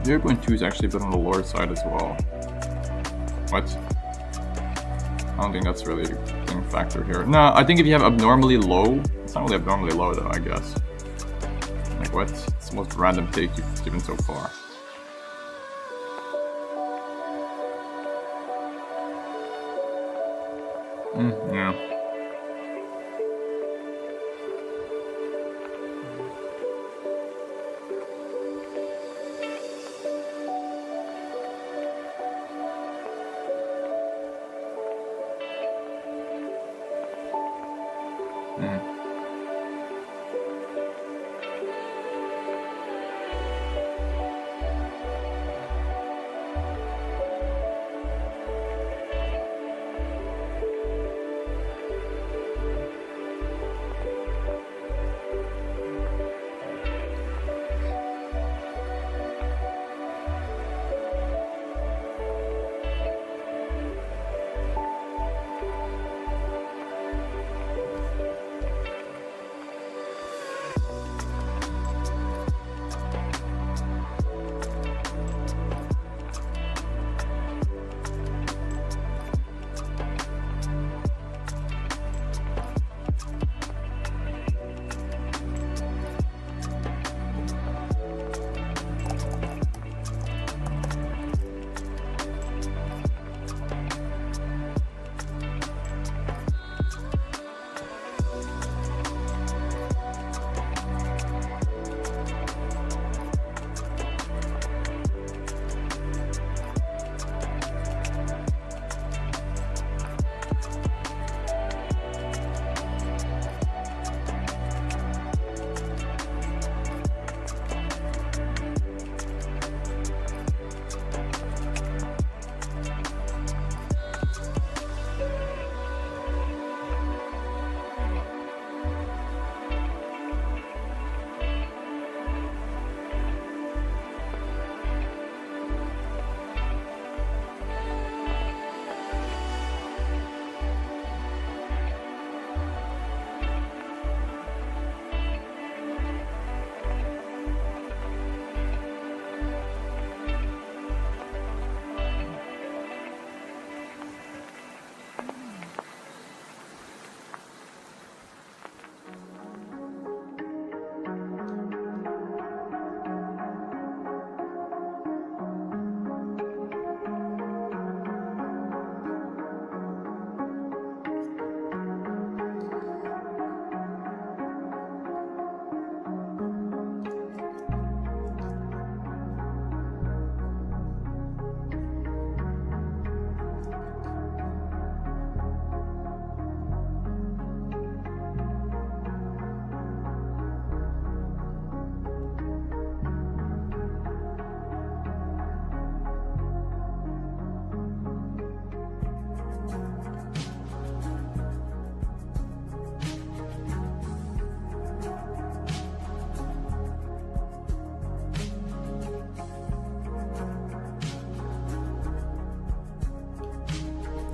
0.2 is actually a bit on the lower side as well. What? I don't think that's really a thing factor here. No, I think if you have abnormally low, it's not really abnormally low though, I guess. Like what? It's the most random take you've given so far. Yeah.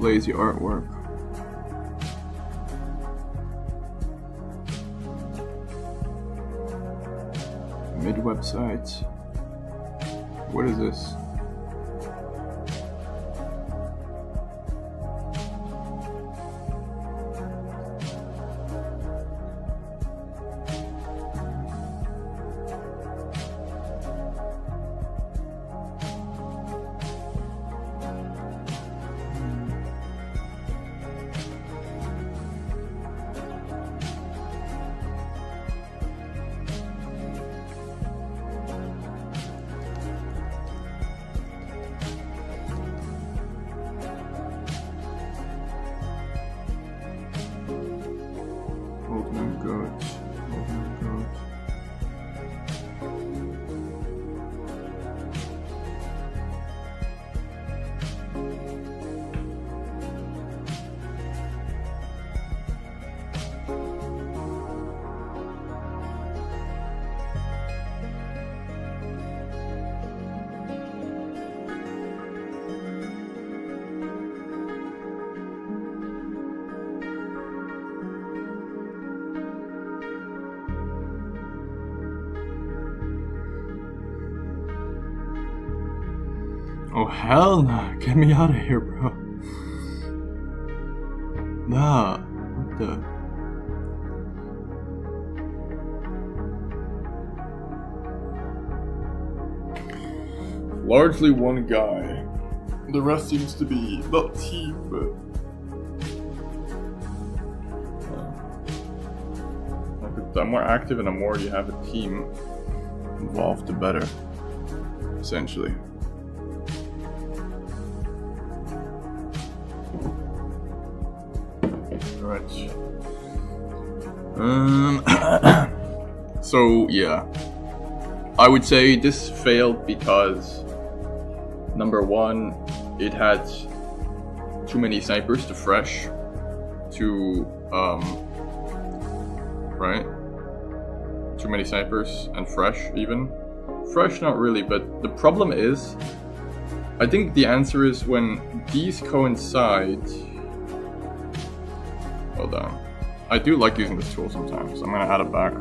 lazy artwork. Mid websites. What is this? Old man goat. Old man goat. Oh hell nah, get me out of here, bro. Nah, what the? Largely one guy. The rest seems to be not team, but the more active and the more you have a team involved, the better. Essentially. Right. So yeah, I would say this failed because number one, it had too many snipers to fresh, to right? Too many snipers and fresh even. Fresh not really, but the problem is, I think the answer is when these coincide. Hold on. I do like using this tool sometimes. I'm gonna add it back.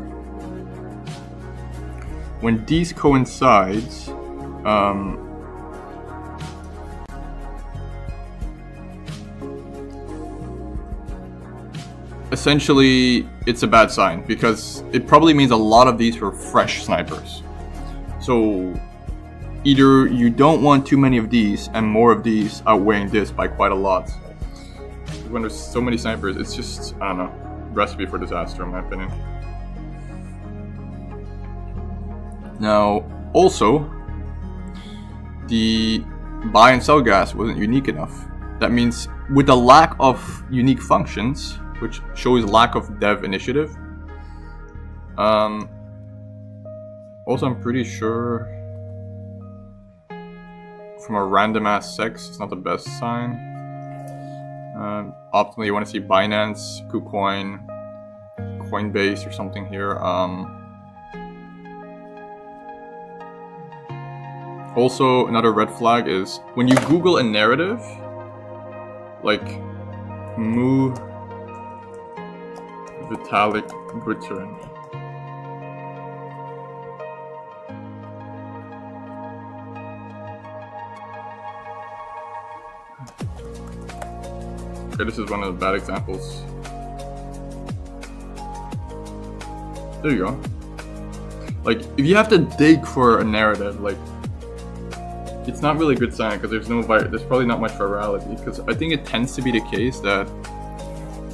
When these coincide, essentially it's a bad sign because it probably means a lot of these were fresh snipers. So either you don't want too many of these and more of these outweighing this by quite a lot. When there's so many snipers, it's just, I don't know, recipe for disaster in my opinion. Now, also, the buy and sell gas wasn't unique enough. That means with the lack of unique functions, which shows lack of dev initiative, also I'm pretty sure from a random ass sex, it's not the best sign. Optimally, you want to see Binance, KuCoin, Coinbase, or something here. Also, another red flag is when you Google a narrative, like Mu Vitalik Buterin. Okay, this is one of the bad examples. There you go. Like, if you have to dig for a narrative, like, it's not really a good sign because there's probably not much virality. Because I think it tends to be the case that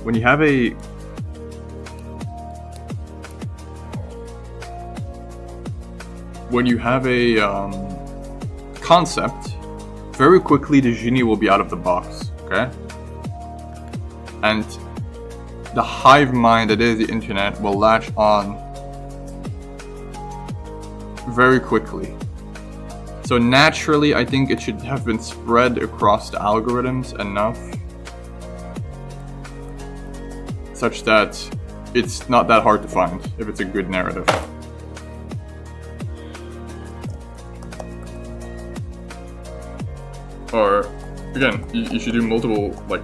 when you have a concept, very quickly the genie will be out of the box. Okay. And the hive mind that is the internet will latch on very quickly. So naturally, I think it should have been spread across the algorithms enough such that it's not that hard to find if it's a good narrative. Or again, you should do multiple, like,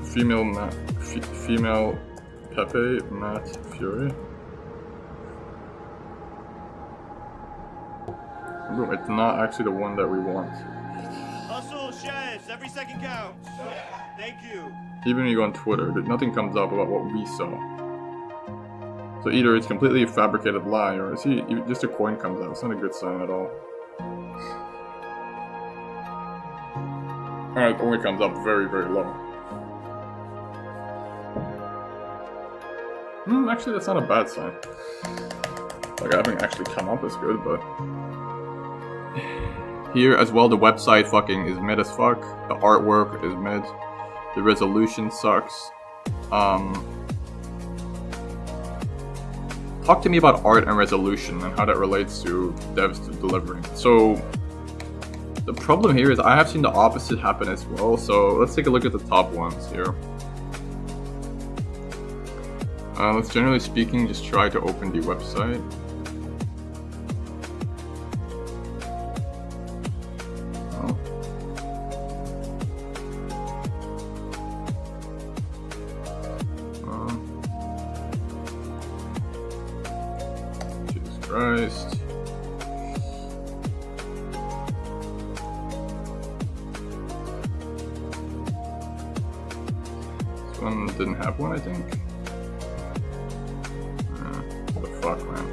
female Pepe, Matt Fury. Boom, it's not actually the one that we want. Hustle shares, every second counts. Thank you. Even when you go on Twitter, nothing comes up about what we saw. So either it's completely a fabricated lie, or see, just a coin comes out. It's not a good sign at all. Alright, it only comes up very, very low. Actually, that's not a bad sign. Like, having actually come up is good, but... Here, as well, the website fucking is mid as fuck. The artwork is mid. The resolution sucks. Talk to me about art and resolution and how that relates to devs to delivering. So, the problem here is I have seen the opposite happen as well. So, let's take a look at the top ones here. Let's generally speaking just try to open the website. Jesus Christ. This one didn't have one, I think. What the fuck, man?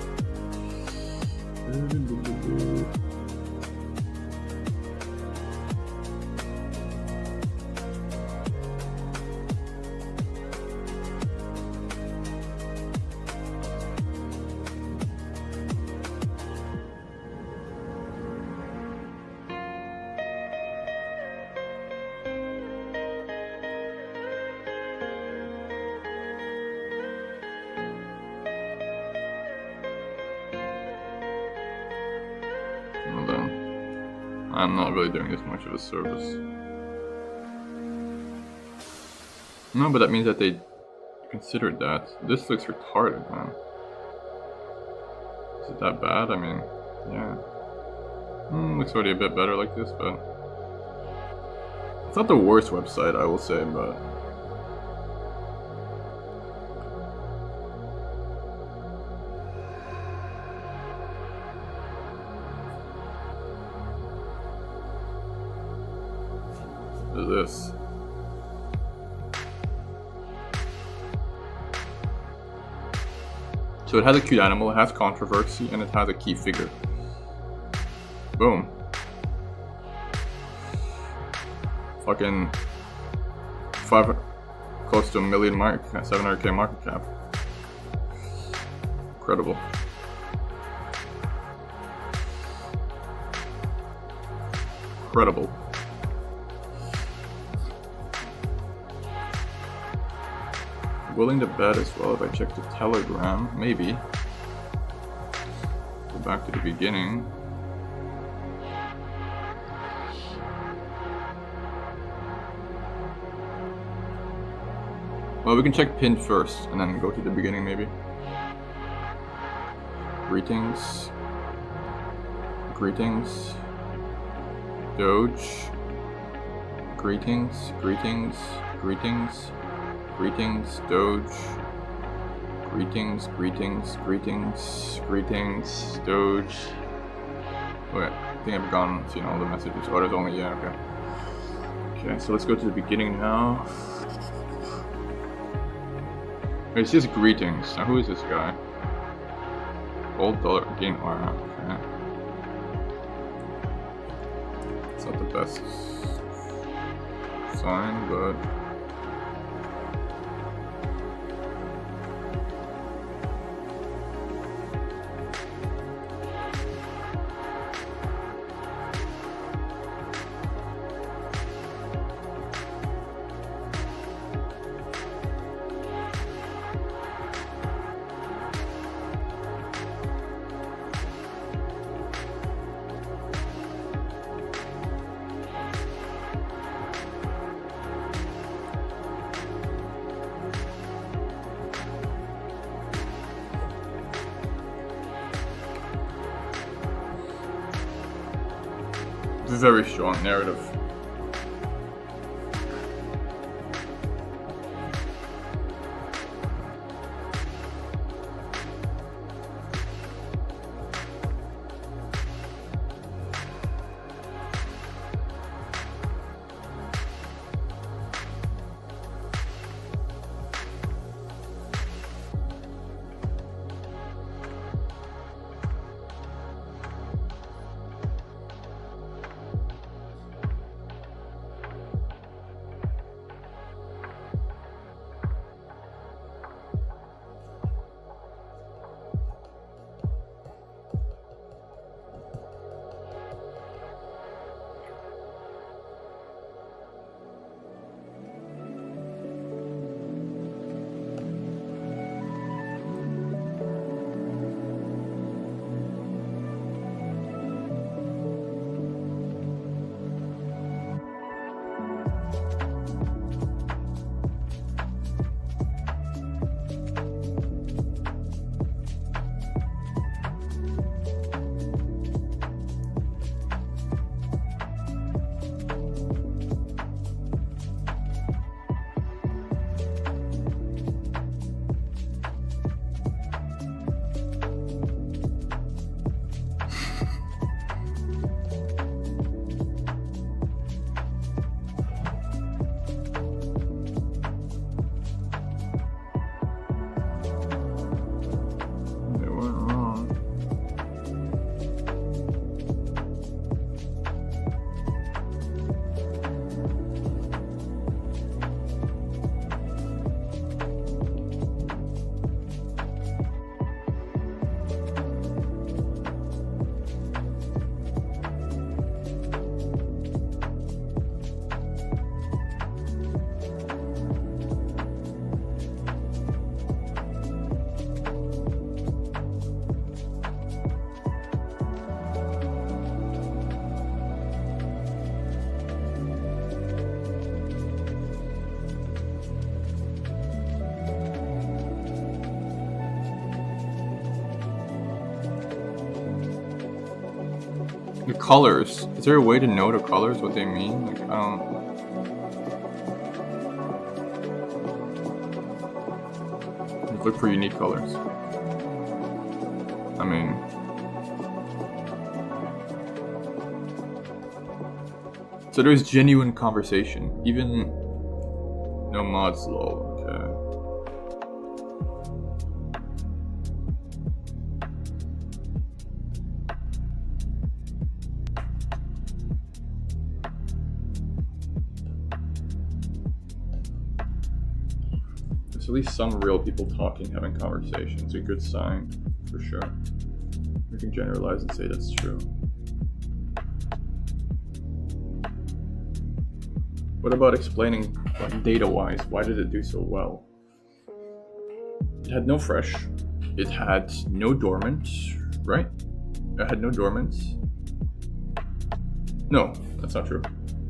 I'm not really doing this much of a service. No, but that means that they considered that. This looks retarded, man. Is it that bad? I mean, yeah. Looks already a bit better like this, but... It's not the worst website, I will say, but... This. So it has a cute animal, it has controversy, and it has a key figure. Boom. Fucking close to $1 million mark, 700k market cap. Incredible. Incredible. Willing to bet as well if I check the Telegram, maybe. Go back to the beginning. Well, we can check pinned first and then go to the beginning maybe. Greetings. Greetings. Doge. Greetings. Greetings. Greetings. Greetings, Doge. Greetings, greetings, greetings, greetings, Doge. Okay, I think I've gone, seen all the messages. Oh, there's only, yeah, okay. Okay, so let's go to the beginning now. Wait, it says greetings. Now, who is this guy? Gold dollar gain aura. Okay. It's not the best sign, but. very strong narrative. The colors. Is there a way to know the colors, what they mean? Like, I don't... Look for unique colors. I mean... So there's genuine conversation. Even... No mods, lol. Okay. At least some real people talking, having conversations, a good sign, for sure. We can generalize and say that's true. What about explaining, like, data-wise, why did it do so well? It had no fresh, it had no dormant, right? It had no dormant. No, that's not true.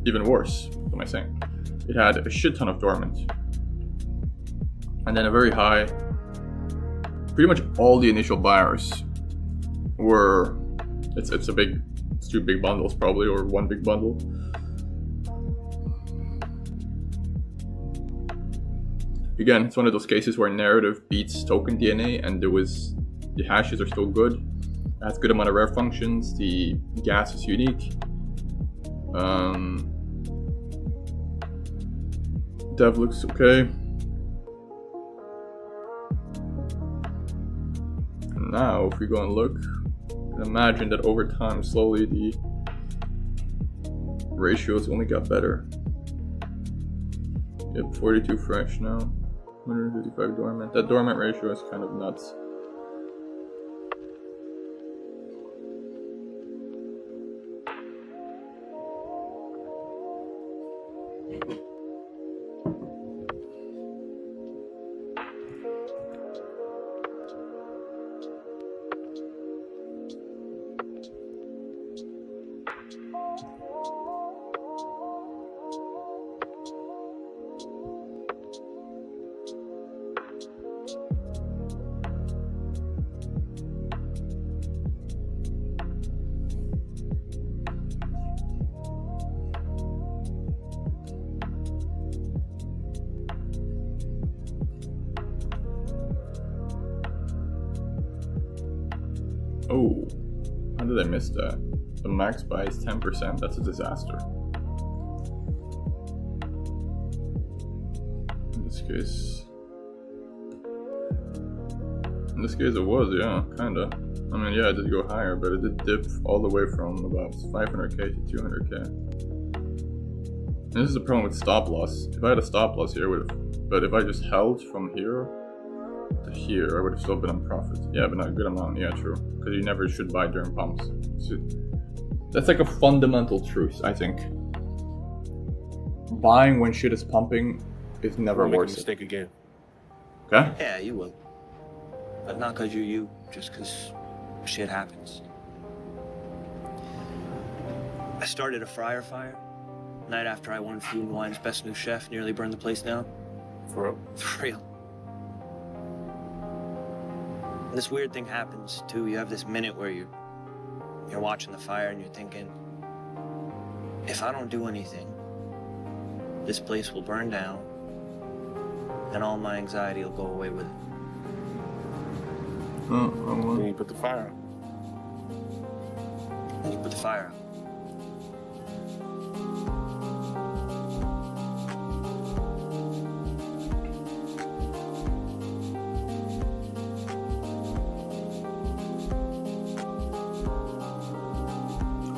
Even worse, what am I saying? It had a shit ton of dormant. And then a very high, pretty much all the initial buyers were, it's two big bundles probably, or one big bundle. Again, it's one of those cases where narrative beats token DNA, and the hashes are still good. It has good amount of rare functions, the gas is unique. Dev looks okay. Now, if we go and look, you can imagine that over time, slowly the ratios only got better. Yep, 42 fresh now, 155 dormant. That dormant ratio is kind of nuts. Oh, how did I miss that? The max buy is 10%. That's a disaster. In this case it was, yeah, kinda. I mean, yeah, it did go higher, but it did dip all the way from about 500k to 200k. And this is the problem with stop loss. If I had a stop loss here, I would have. But if I just held from here to here, I would have still been on profit. Yeah, but not a good amount. Yeah, true. Because you never should buy during pumps. So that's like a fundamental truth, I think. Buying when shit is pumping is never Don't make a worth it. mistake again. Okay? Yeah, you will. But not because you're you, just because shit happens. I started a fryer fire. Night after I won Food and Wine's Best New Chef, nearly burned the place down. For real? For real. And this weird thing happens, too. You have this minute where you're watching the fire and you're thinking, if I don't do anything, this place will burn down and all my anxiety will go away with it. Then you put the fire out. And you put the fire out.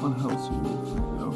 Unhealthy, you know.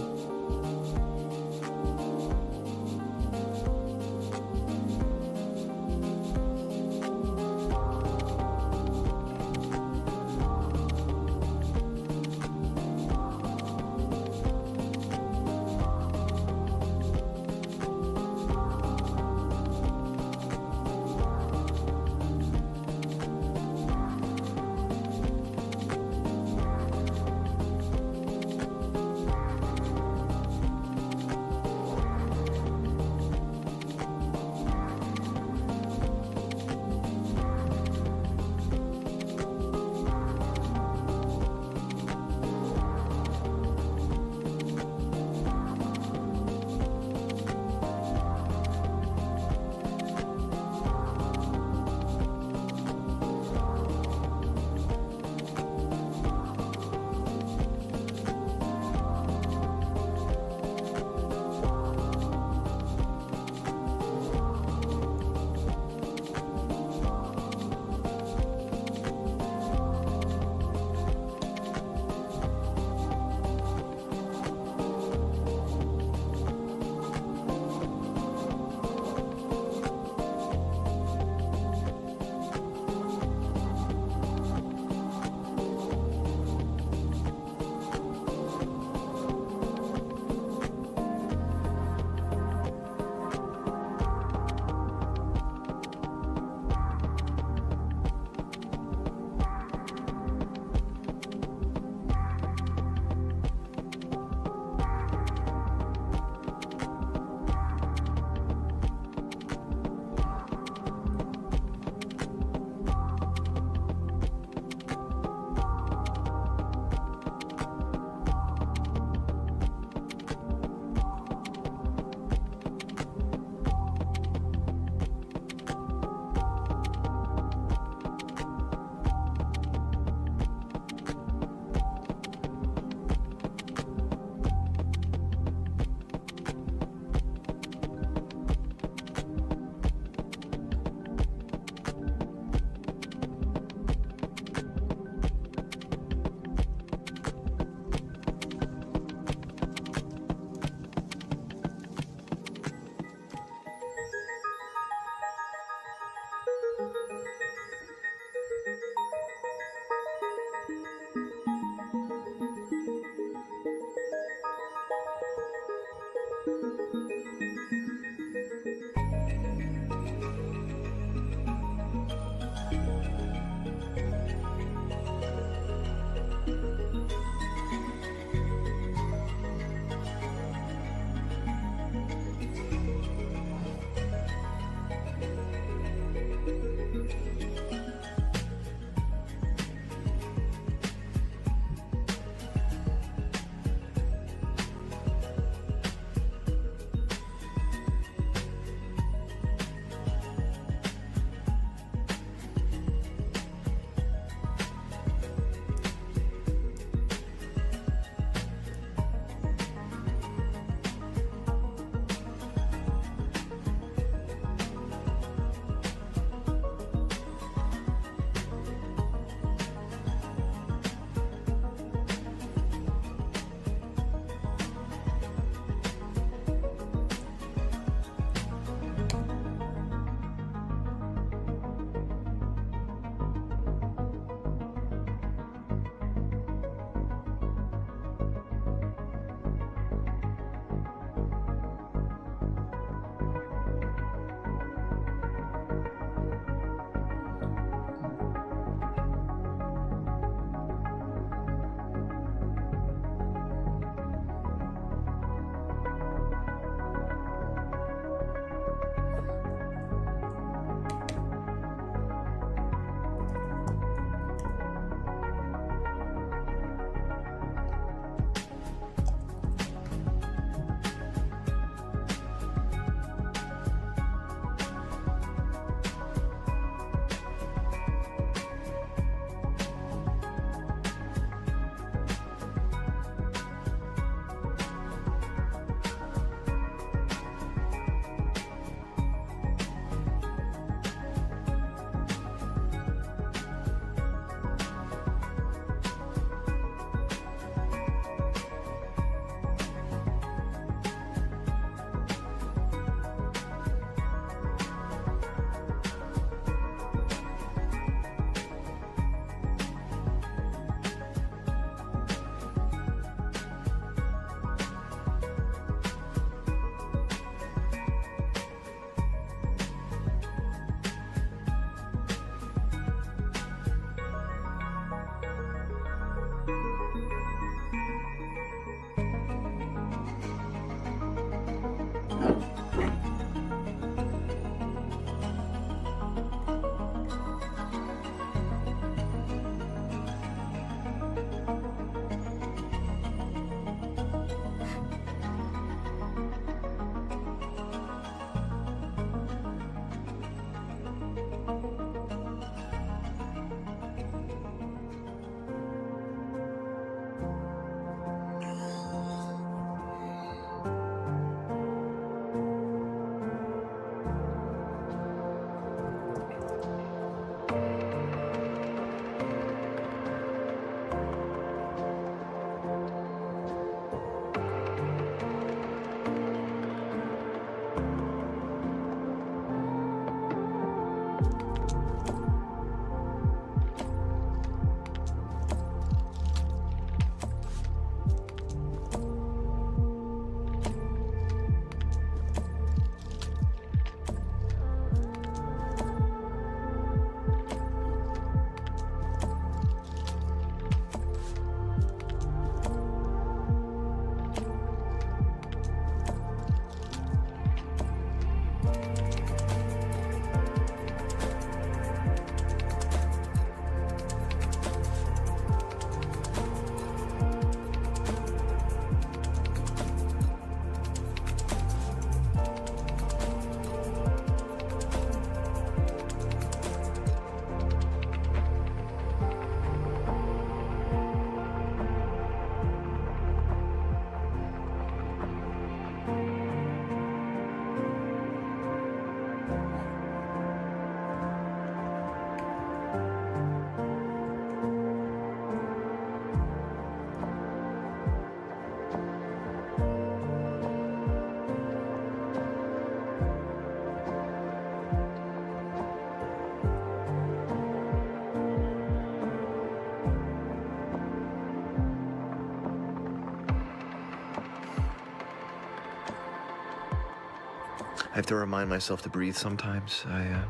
I have to remind myself to breathe sometimes. I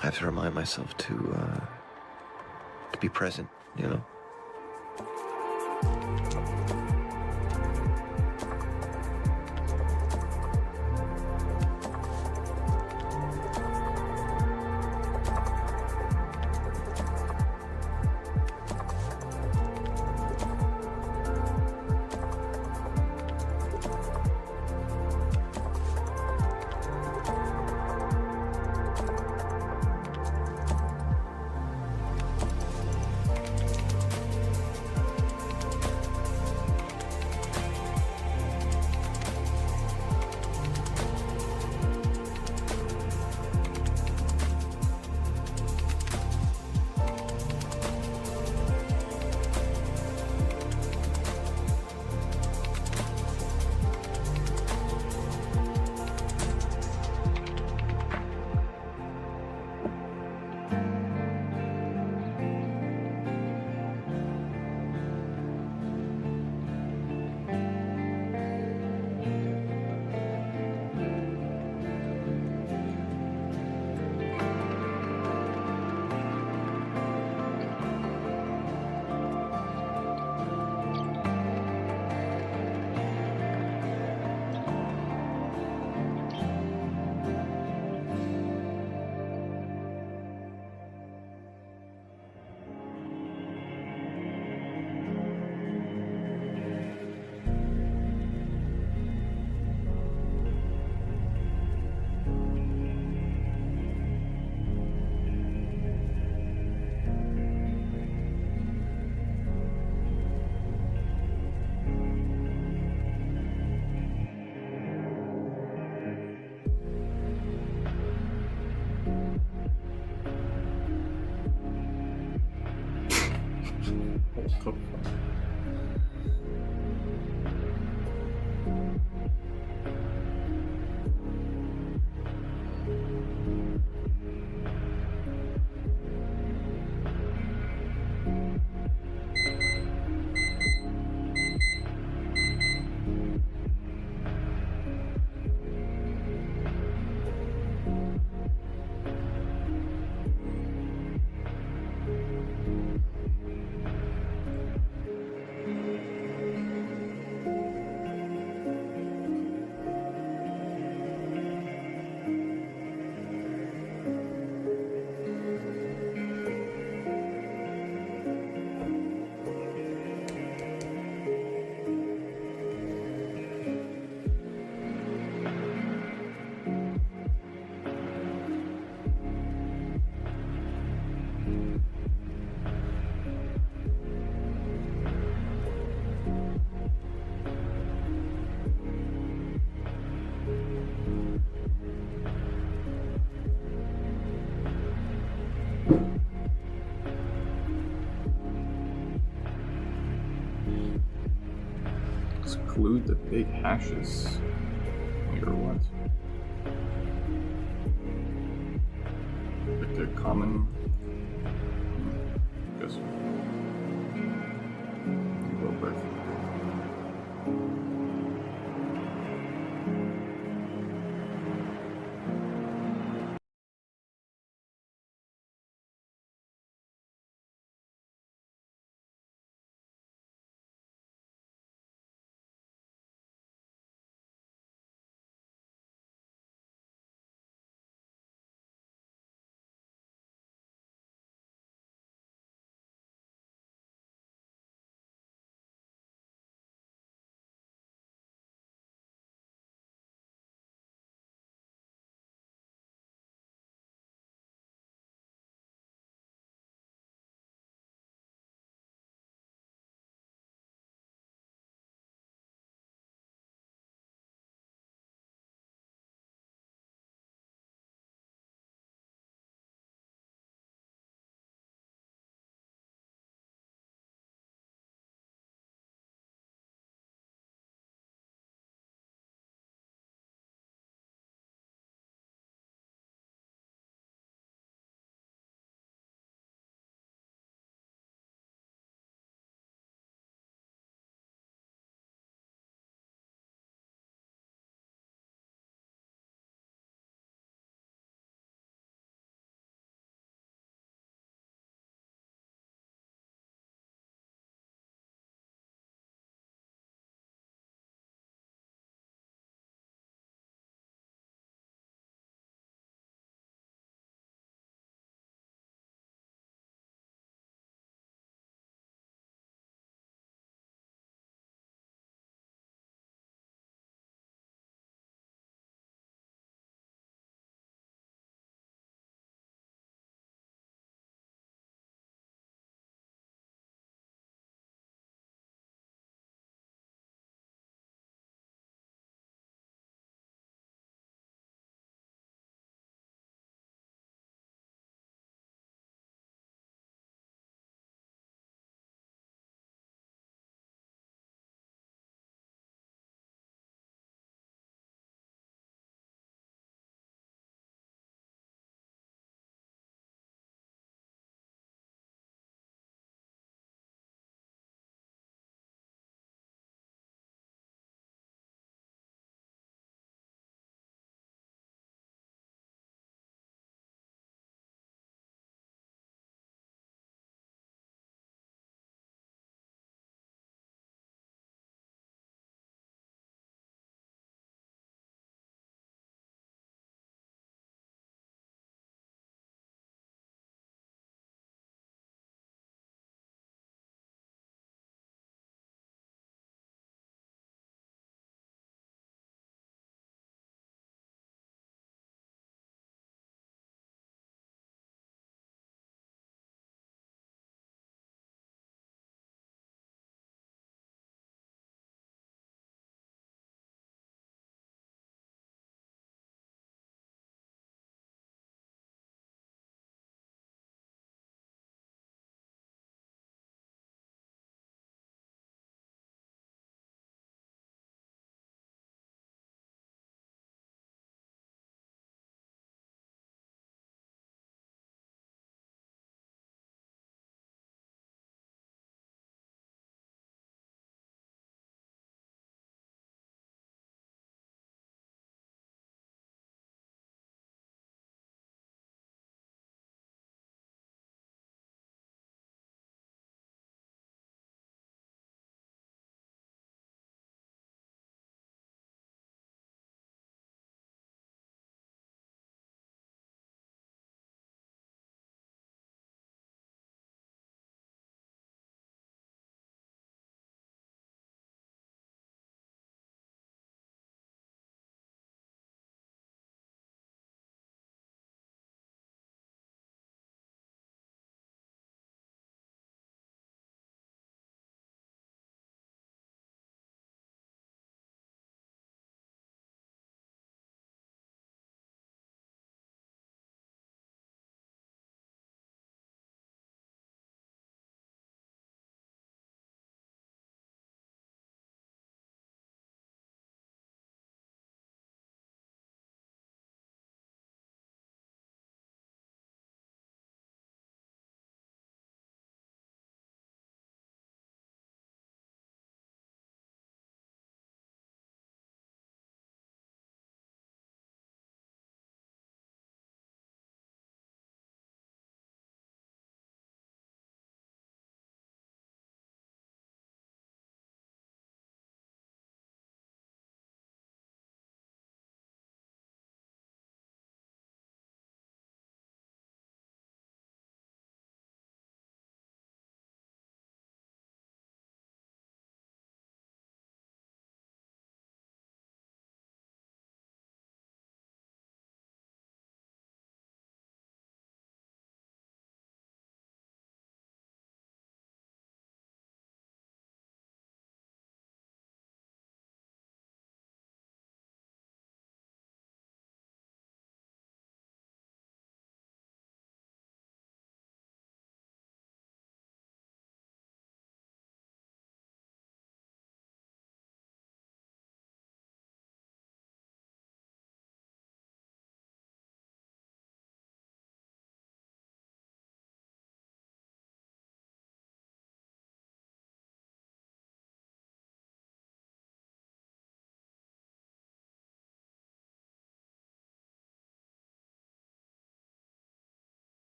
have to remind myself to be present, you know? What the fuck? Exclude the big hashes. Or what? Like they're common. Guess. Go back.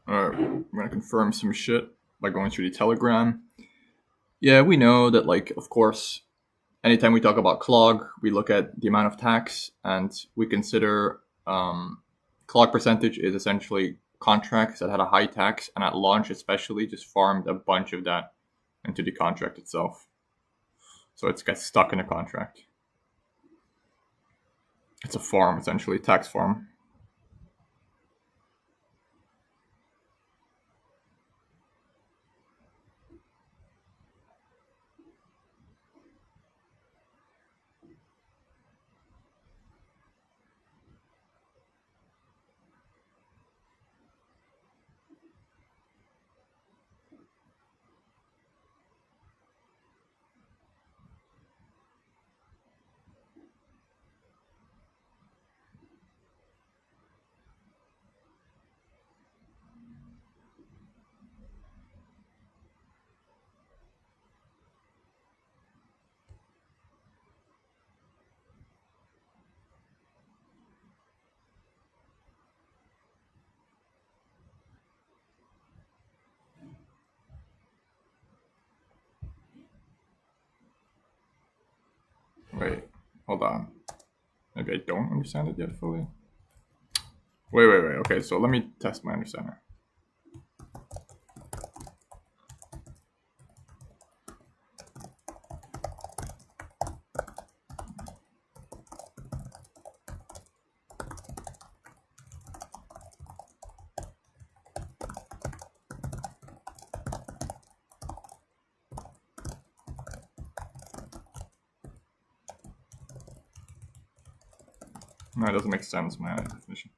Alright, I'm gonna confirm some shit by going through the Telegram. Yeah, we know that, like, of course, anytime we talk about clog, we look at the amount of tax, and we consider clog percentage is essentially contracts that had a high tax, and at launch especially just farmed a bunch of that into the contract itself. So it gets stuck in a contract. It's a farm, essentially, tax farm. Wait, hold on. Maybe I don't understand it yet fully. Wait. Okay, so let me test my understanding. No, it doesn't make sense, my definition.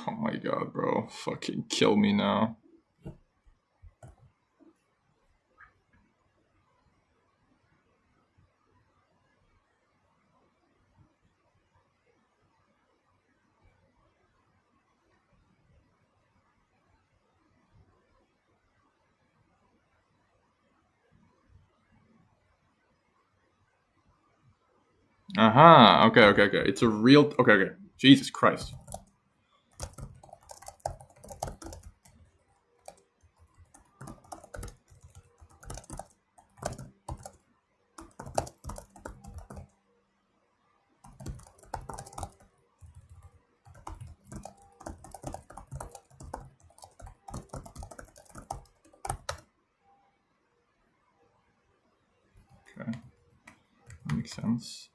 Oh my god, bro. Fucking kill me now. Aha, okay. It's a real... Okay. Jesus Christ. Okay. That makes sense.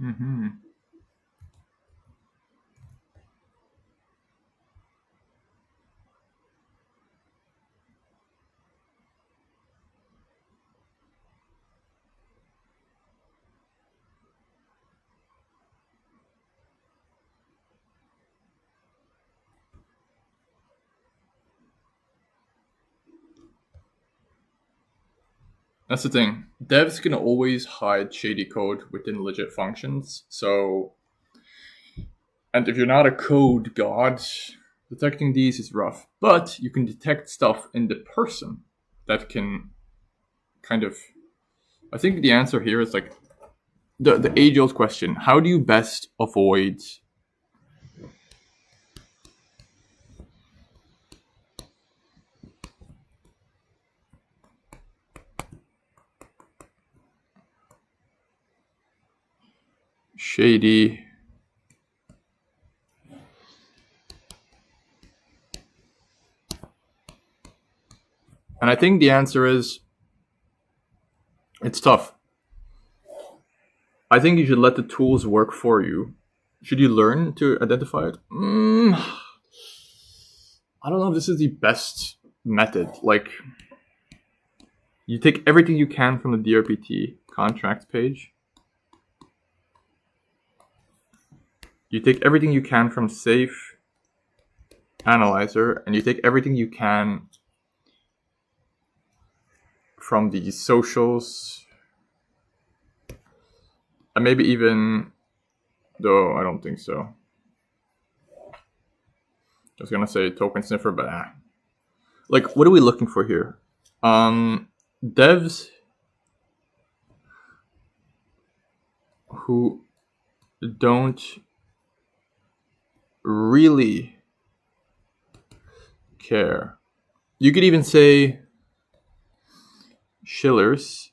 Mm-hmm. That's the thing. Devs can always hide shady code within legit functions. So, and if you're not a code god, detecting these is rough. But you can detect stuff in the person that can kind of. I think the answer here is like the age-old question: how do you best avoid shady and I think the answer is it's tough. I think you should let the tools work for you. Should you learn to identify it? I don't know if this is the best method. Like, you take everything you can from the DRPT contract page. You take everything you can from Safe Analyzer, and you take everything you can from the socials, and maybe even, though I don't think so. I was gonna say token sniffer, but like, what are we looking for here? Devs who don't really care. You could even say shillers.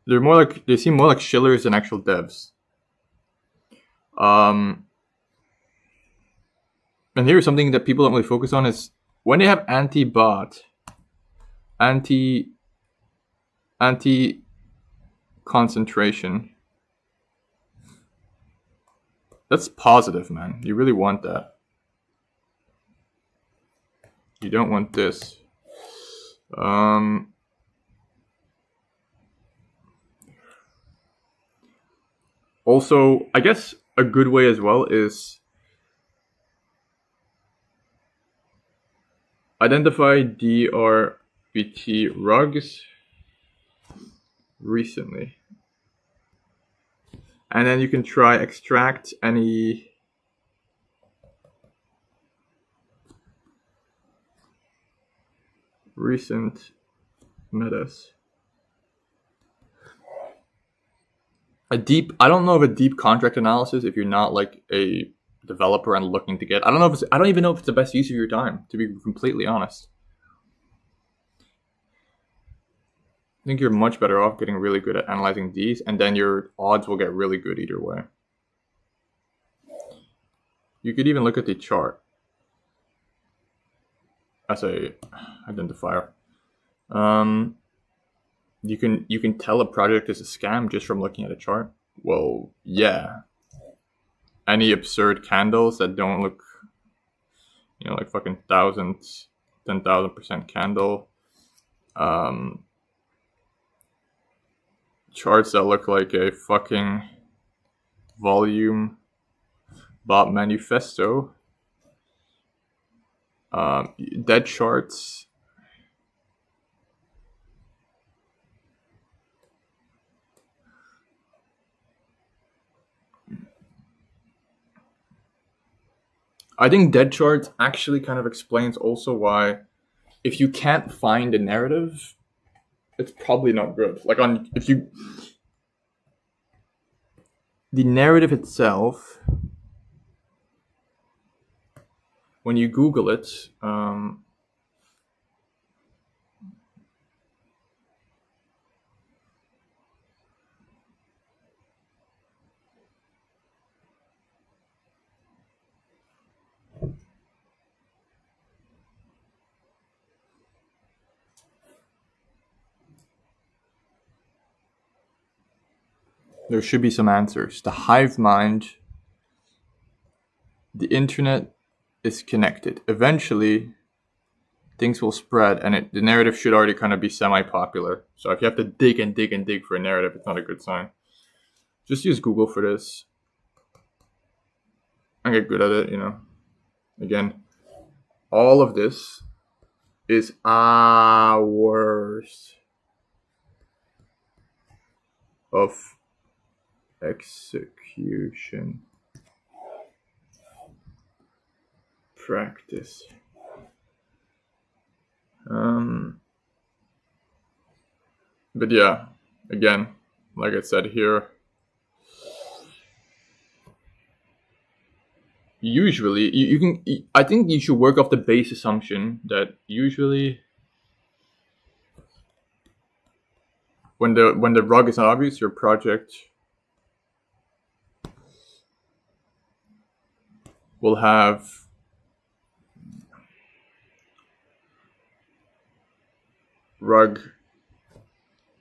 They seem more like shillers than actual devs. And here's something that people don't really focus on is when they have anti-bot, anti-concentration. That's positive, man. You really want that. You don't want this. Also, I guess a good way as well is identify DRPT rugs recently. And then you can try extract any recent metas. I don't know of a deep contract analysis if you're not like a developer and looking to get. I don't even know if it's the best use of your time, to be completely honest. I think you're much better off getting really good at analyzing these, and then your odds will get really good either way. You could even look at the chart as a identifier. You can tell a project is a scam just from looking at a chart. Well, yeah. Any absurd candles that don't look, like fucking 10,000% candle. Charts that look like a fucking volume bot manifesto. Dead charts. I think dead charts actually kind of explains also why if you can't find a narrative, it's probably not good. Like the narrative itself, when you Google it, there should be some answers. The hive mind, the internet is connected. Eventually, things will spread, and the narrative should already kind of be semi-popular. So if you have to dig and dig and dig for a narrative, it's not a good sign. Just use Google for this. I get good at it, you know. Again, all of this is hours of execution practice. But yeah, again, like I said here, usually I think you should work off the base assumption that usually when the rug is not obvious, your project will have rug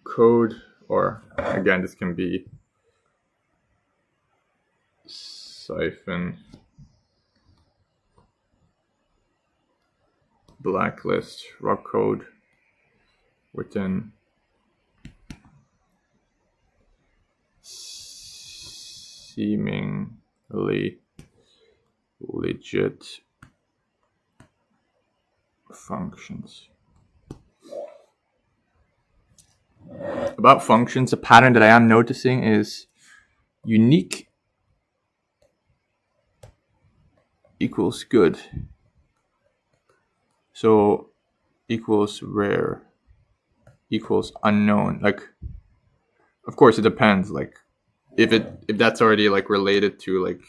code, or again, this can be siphon blacklist rug code within seemingly legit functions. About functions, a pattern that I am noticing is unique equals good. So equals rare equals unknown. Like, of course it depends, like if that's already like related to like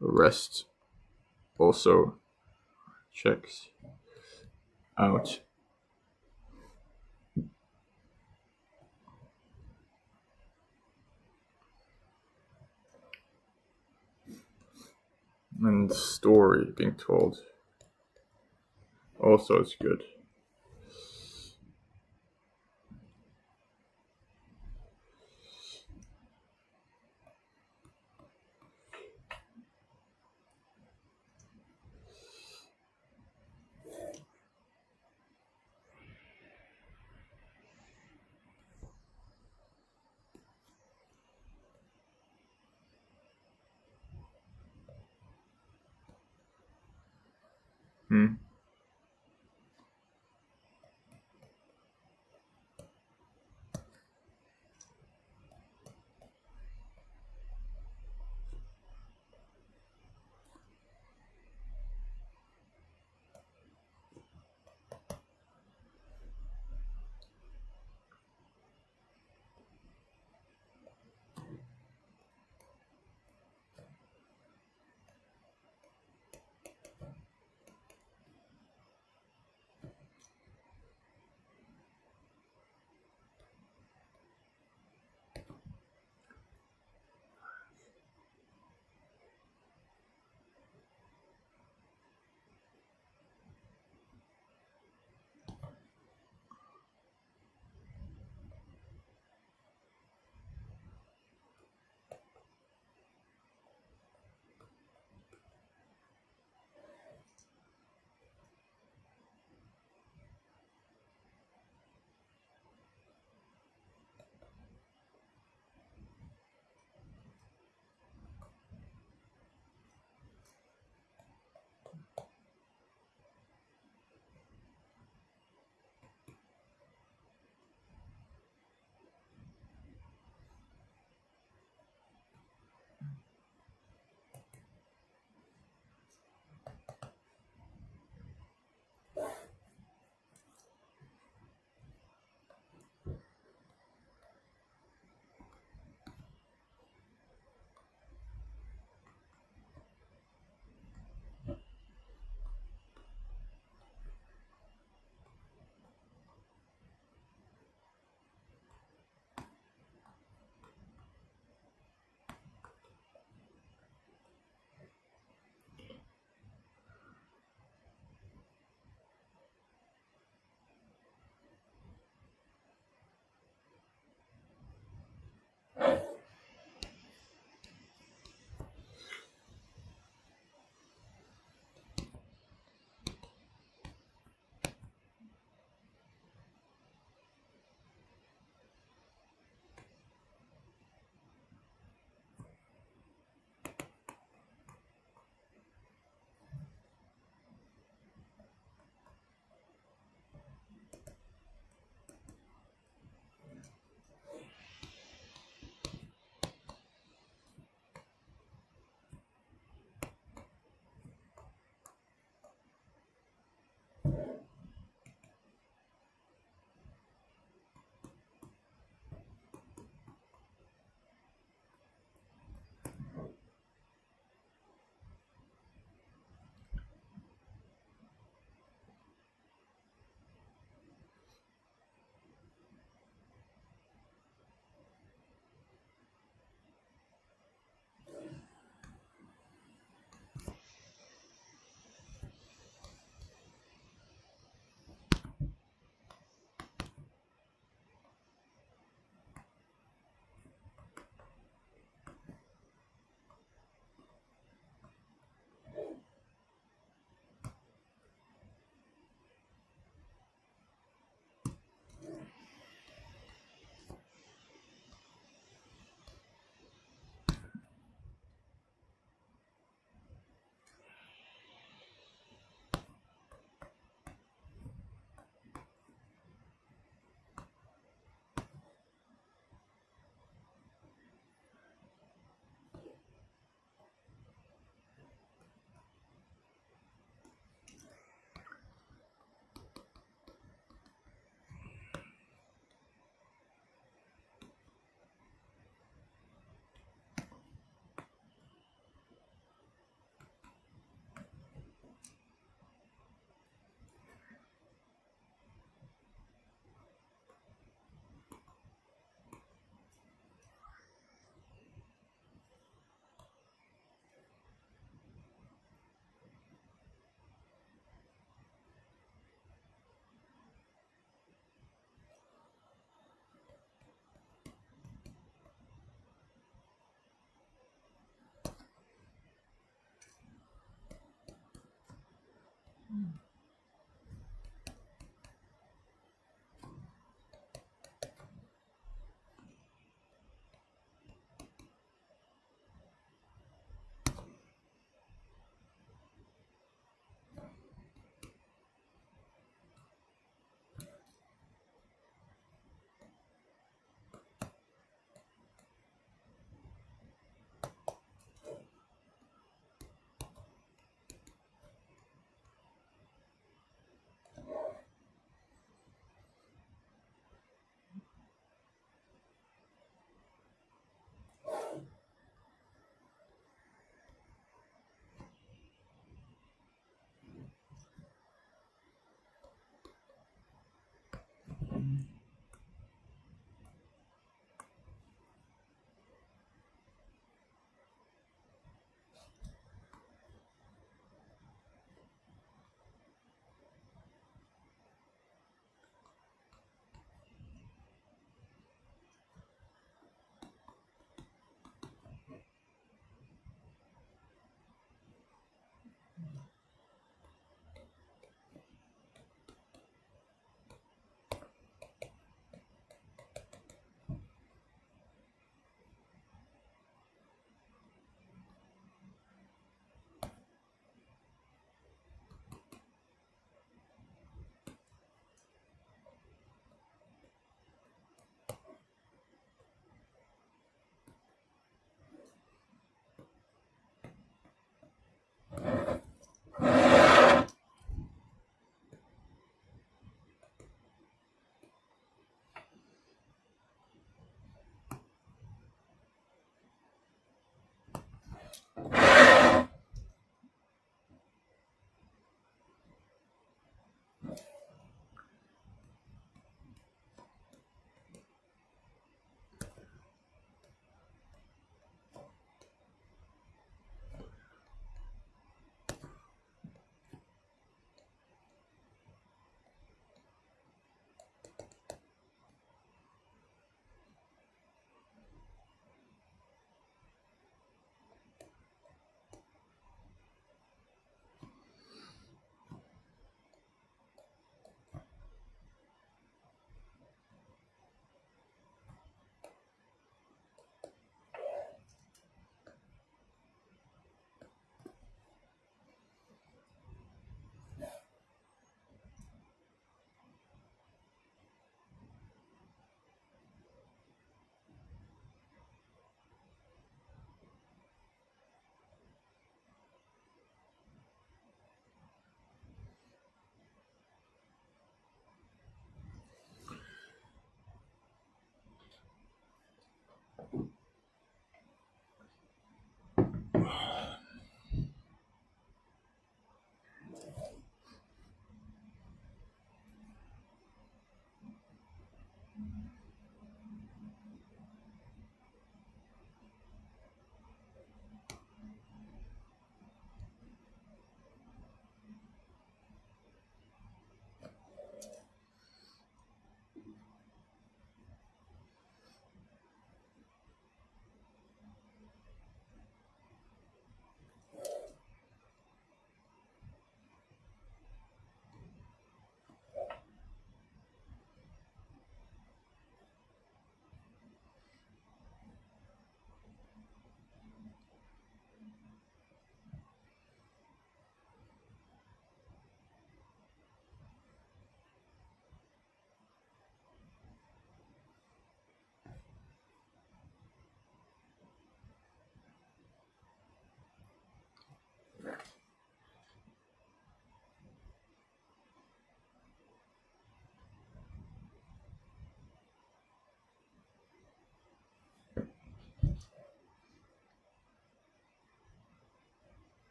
REST also checks out. And story being told also is good.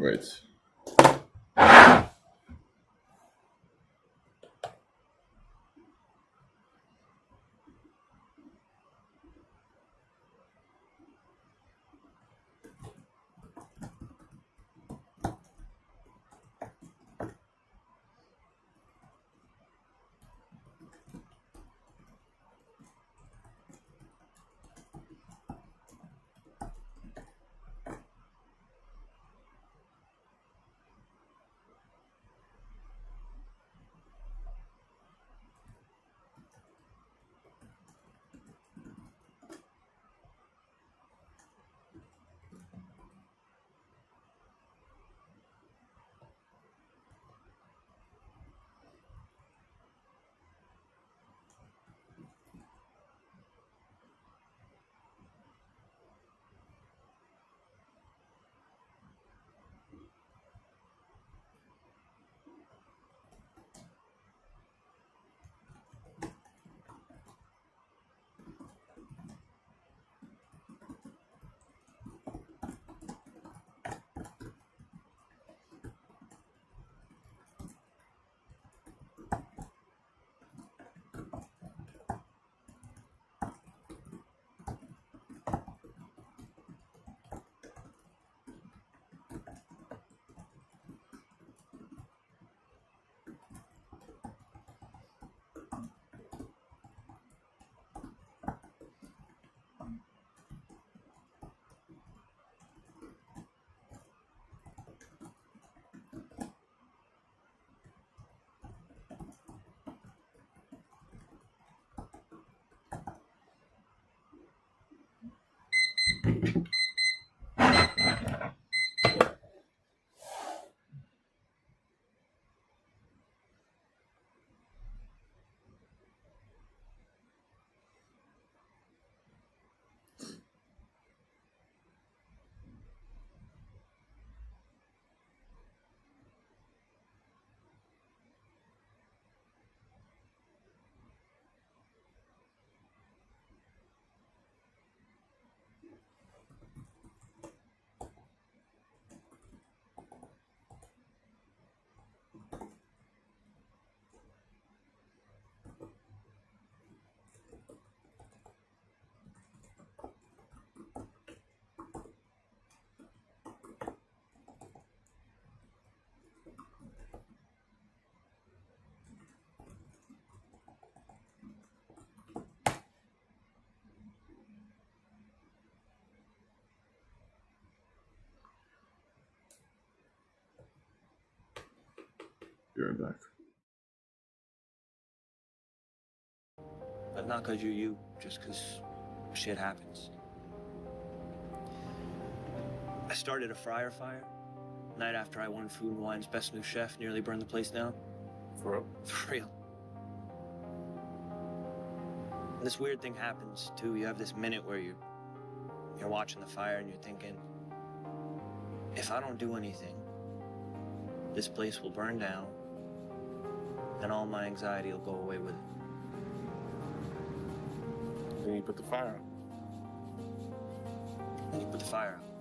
Wait. Be right back. But not because you're you, just because shit happens. I started a fryer fire. Night after I won Food and Wine's Best New Chef, nearly burned the place down. For real? For real. And this weird thing happens, too. You have this minute where you're watching the fire and you're thinking, if I don't do anything, this place will burn down and all my anxiety will go away with it. Then you put the fire out. And you put the fire out.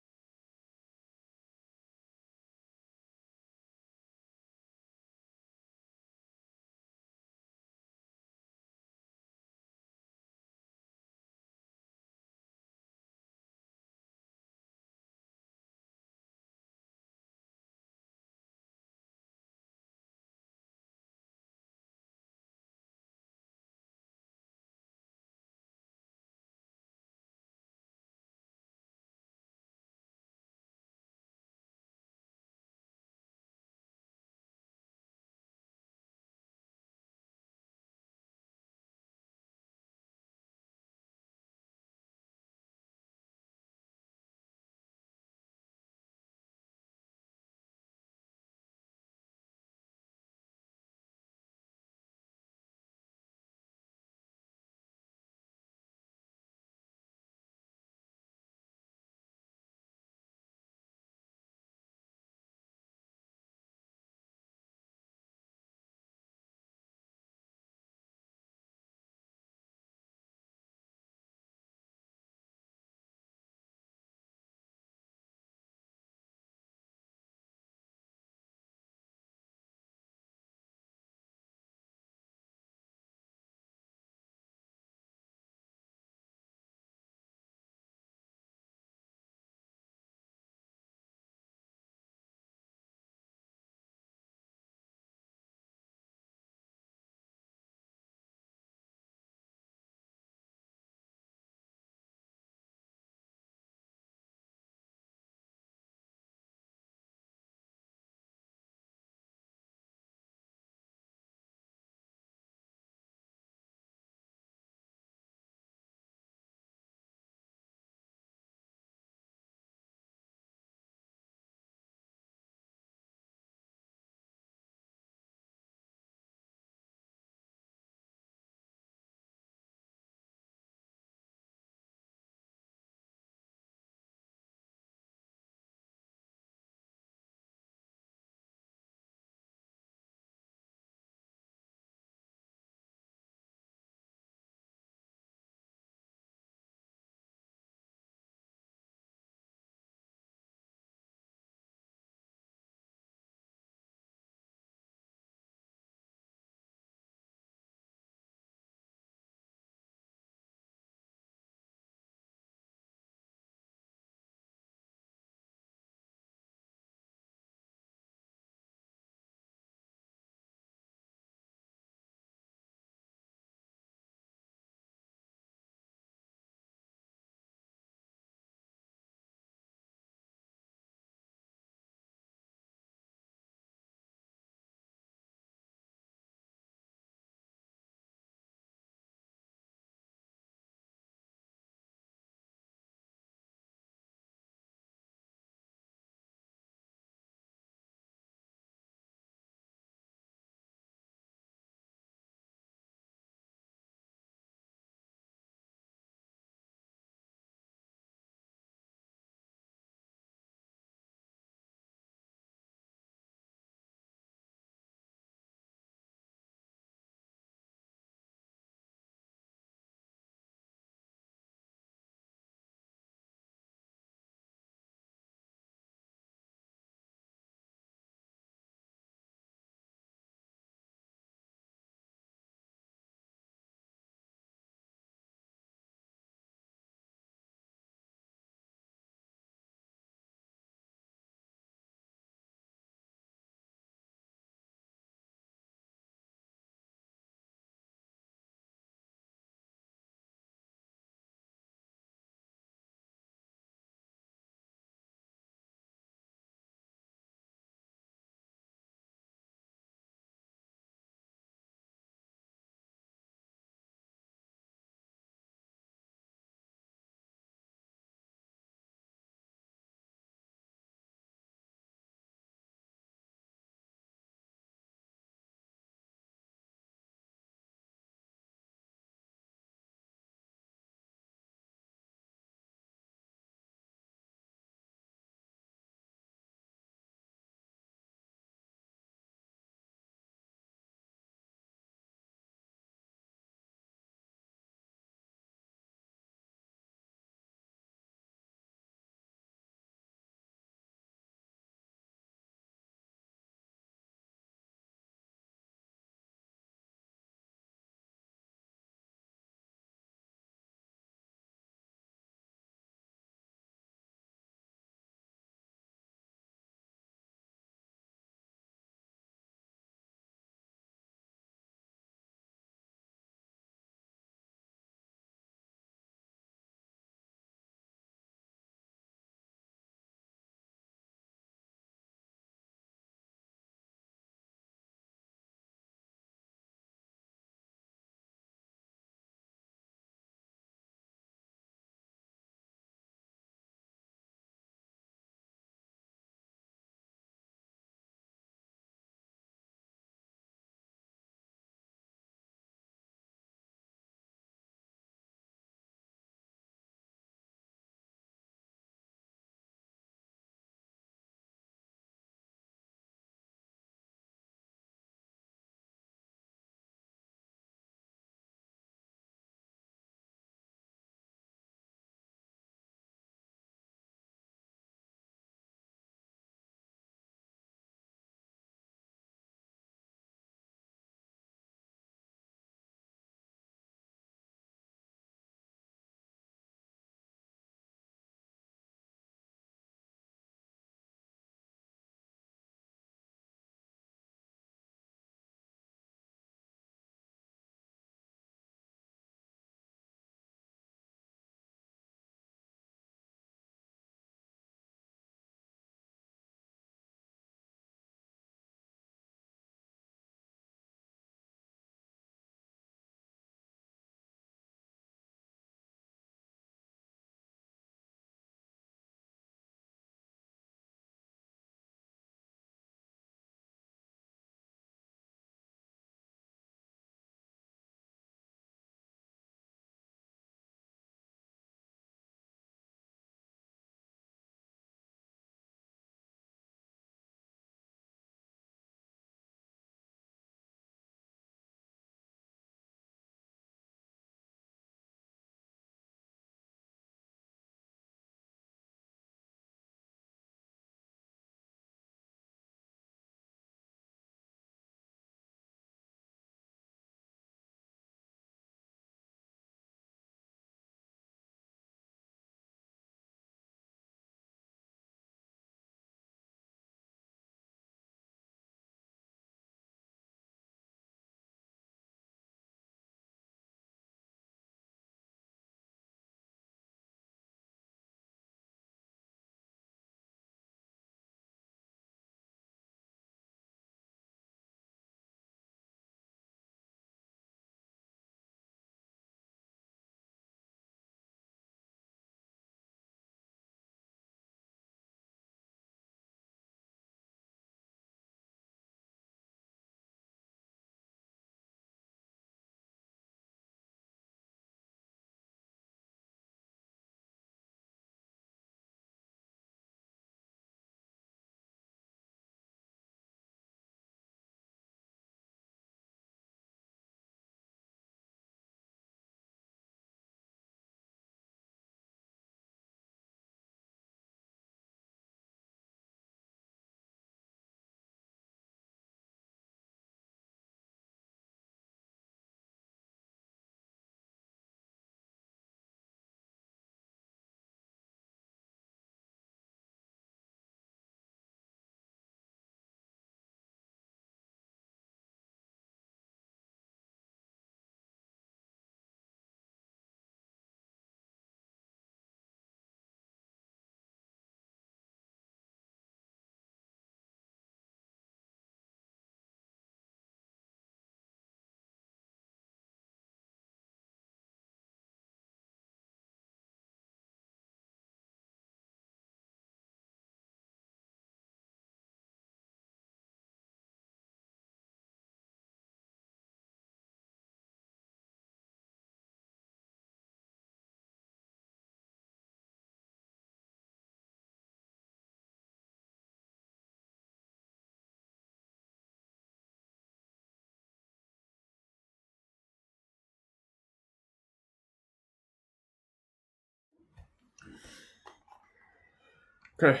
Okay,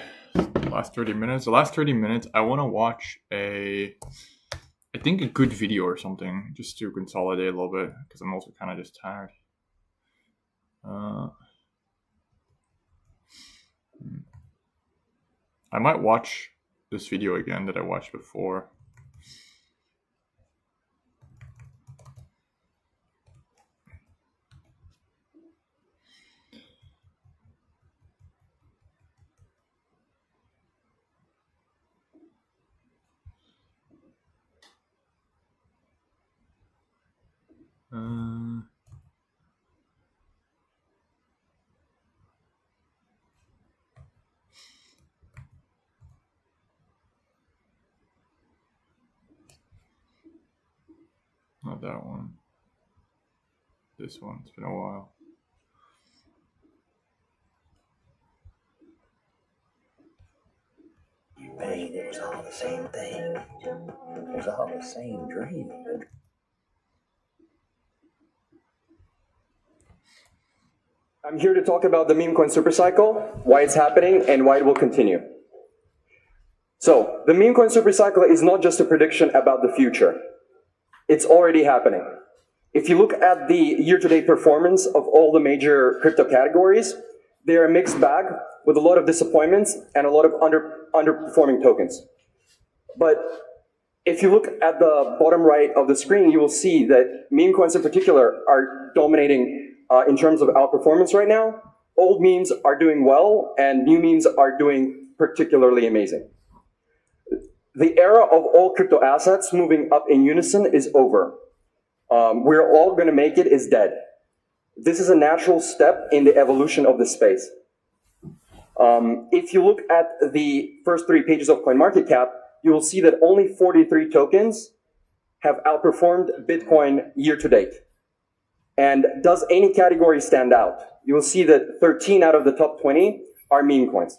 last 30 minutes. The last 30 minutes, I want to watch a good video or something, just to consolidate a little bit, because I'm also kind of just tired. I might watch this video again that I watched before. Not that one. This one. It's been a while. Pain, it was all the same thing. It was all the same dream. I'm here to talk about the meme coin supercycle, why it's happening, and why it will continue. So, the meme coin supercycle is not just a prediction about the future. It's already happening. If you look at the year-to-date performance of all the major crypto categories, they're a mixed bag with a lot of disappointments and a lot of underperforming tokens. But if you look at the bottom right of the screen, you will see that meme coins in particular are dominating in terms of outperformance right now. Old memes are doing well, and new memes are doing particularly amazing. The era of all crypto assets moving up in unison is over. We're all going to make it is dead. This is a natural step in the evolution of the space. If you look at the first 3 pages of CoinMarketCap, you will see that only 43 tokens have outperformed Bitcoin year to date. And does any category stand out? You will see that 13 out of the top 20 are meme coins.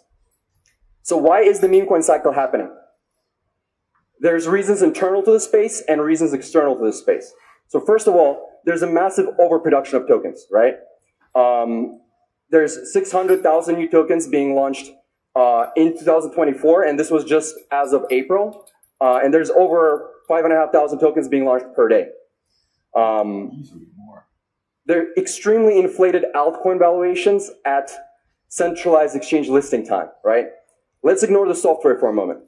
So why is the meme coin cycle happening? There's reasons internal to the space and reasons external to the space. So first of all, there's a massive overproduction of tokens, right? There's 600,000 new tokens being launched in 2024, and this was just as of April. And there's over 5,500 tokens being launched per day. They're extremely inflated altcoin valuations at centralized exchange listing time, right? Let's ignore the software for a moment.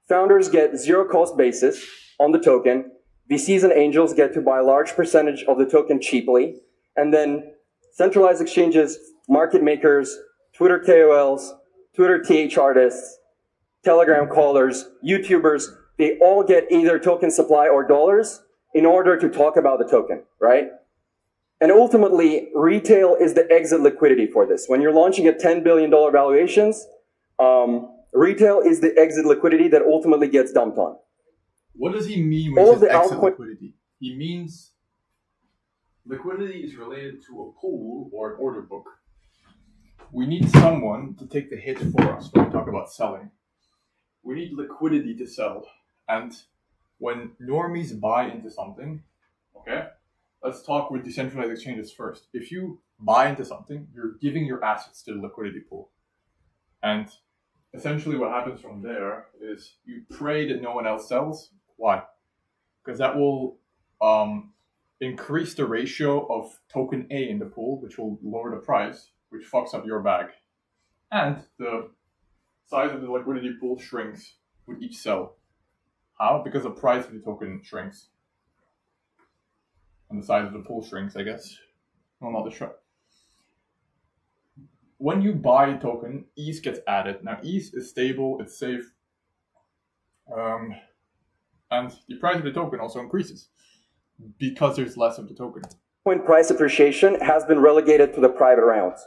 Founders get zero cost basis on the token. VCs and angels get to buy a large percentage of the token cheaply. And then centralized exchanges, market makers, Twitter KOLs, Twitter TH artists, Telegram callers, YouTubers, they all get either token supply or dollars in order to talk about the token, right? And ultimately, retail is the exit liquidity for this. When you're launching at $10 billion valuations, retail is the exit liquidity that ultimately gets dumped on. What does he mean when he says exit liquidity? He means liquidity is related to a pool or an order book. We need someone to take the hit for us when we talk about selling. We need liquidity to sell. And when normies buy into something, okay, let's talk with decentralized exchanges first. If you buy into something, you're giving your assets to the liquidity pool. And essentially what happens from there is you pray that no one else sells. Why? Because that will increase the ratio of token A in the pool, which will lower the price, which fucks up your bag. And the size of the liquidity pool shrinks with each sell. How? Because the price of the token shrinks. And the size of the pool shrinks, I guess. Well, not the shrink. When you buy a token, ETH gets added. Now, ETH is stable, it's safe. And the price of the token also increases because there's less of the token. Bitcoin price appreciation has been relegated to the private rounds.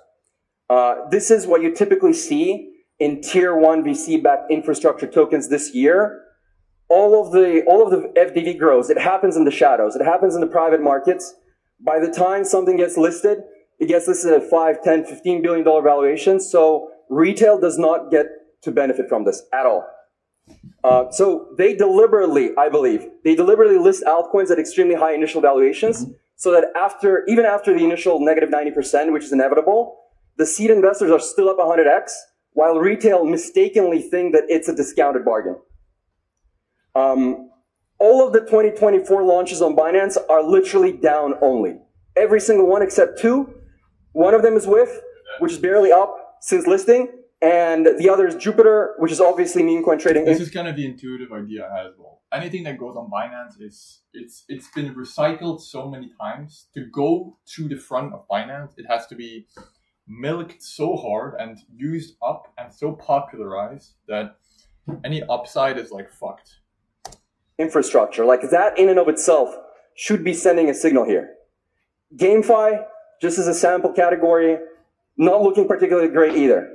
This is what you typically see in tier 1 VC-backed infrastructure tokens this year. All of the FDV grows. It happens in the shadows. It happens in the private markets. By the time something gets listed, it gets listed at 5, 10, $15 billion valuations. So retail does not get to benefit from this at all. So they deliberately, I believe, list altcoins at extremely high initial valuations so that even after the initial negative 90%, which is inevitable, the seed investors are still up 100x while retail mistakenly think that it's a discounted bargain. All of the 2024 launches on Binance are literally down only. Every single one except two. One of them is WIF, which is barely up since listing, and the other is Jupiter, which is obviously meme coin trading. This is kind of the intuitive idea as well. Anything that goes on Binance it's been recycled so many times. To go to the front of Binance, it has to be milked so hard and used up and so popularized that any upside is like fucked. Infrastructure, like that in and of itself should be sending a signal here. GameFi, just as a sample category, not looking particularly great either.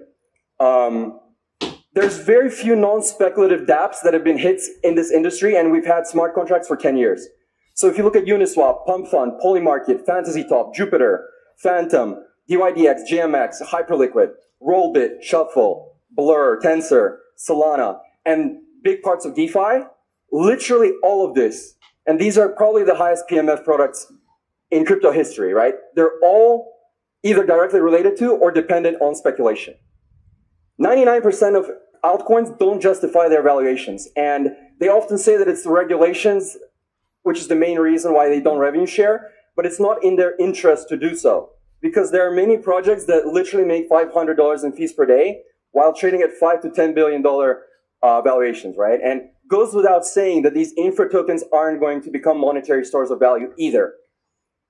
There's very few non-speculative dApps that have been hits in this industry, and we've had smart contracts for 10 years. So if you look at Uniswap, Pump Fund, Polymarket, FantasyTop, Jupiter, Phantom, DYDX, GMX, Hyperliquid, Rollbit, Shuffle, Blur, Tensor, Solana, and big parts of DeFi, literally all of this, and these are probably the highest PMF products in crypto history, right? They're all either directly related to or dependent on speculation. 99% of altcoins don't justify their valuations, and they often say that it's the regulations, which is the main reason why they don't revenue share, but it's not in their interest to do so, because there are many projects that literally make $500 in fees per day while trading at $5 to $10 billion valuations, right? And goes without saying that these infra tokens aren't going to become monetary stores of value either.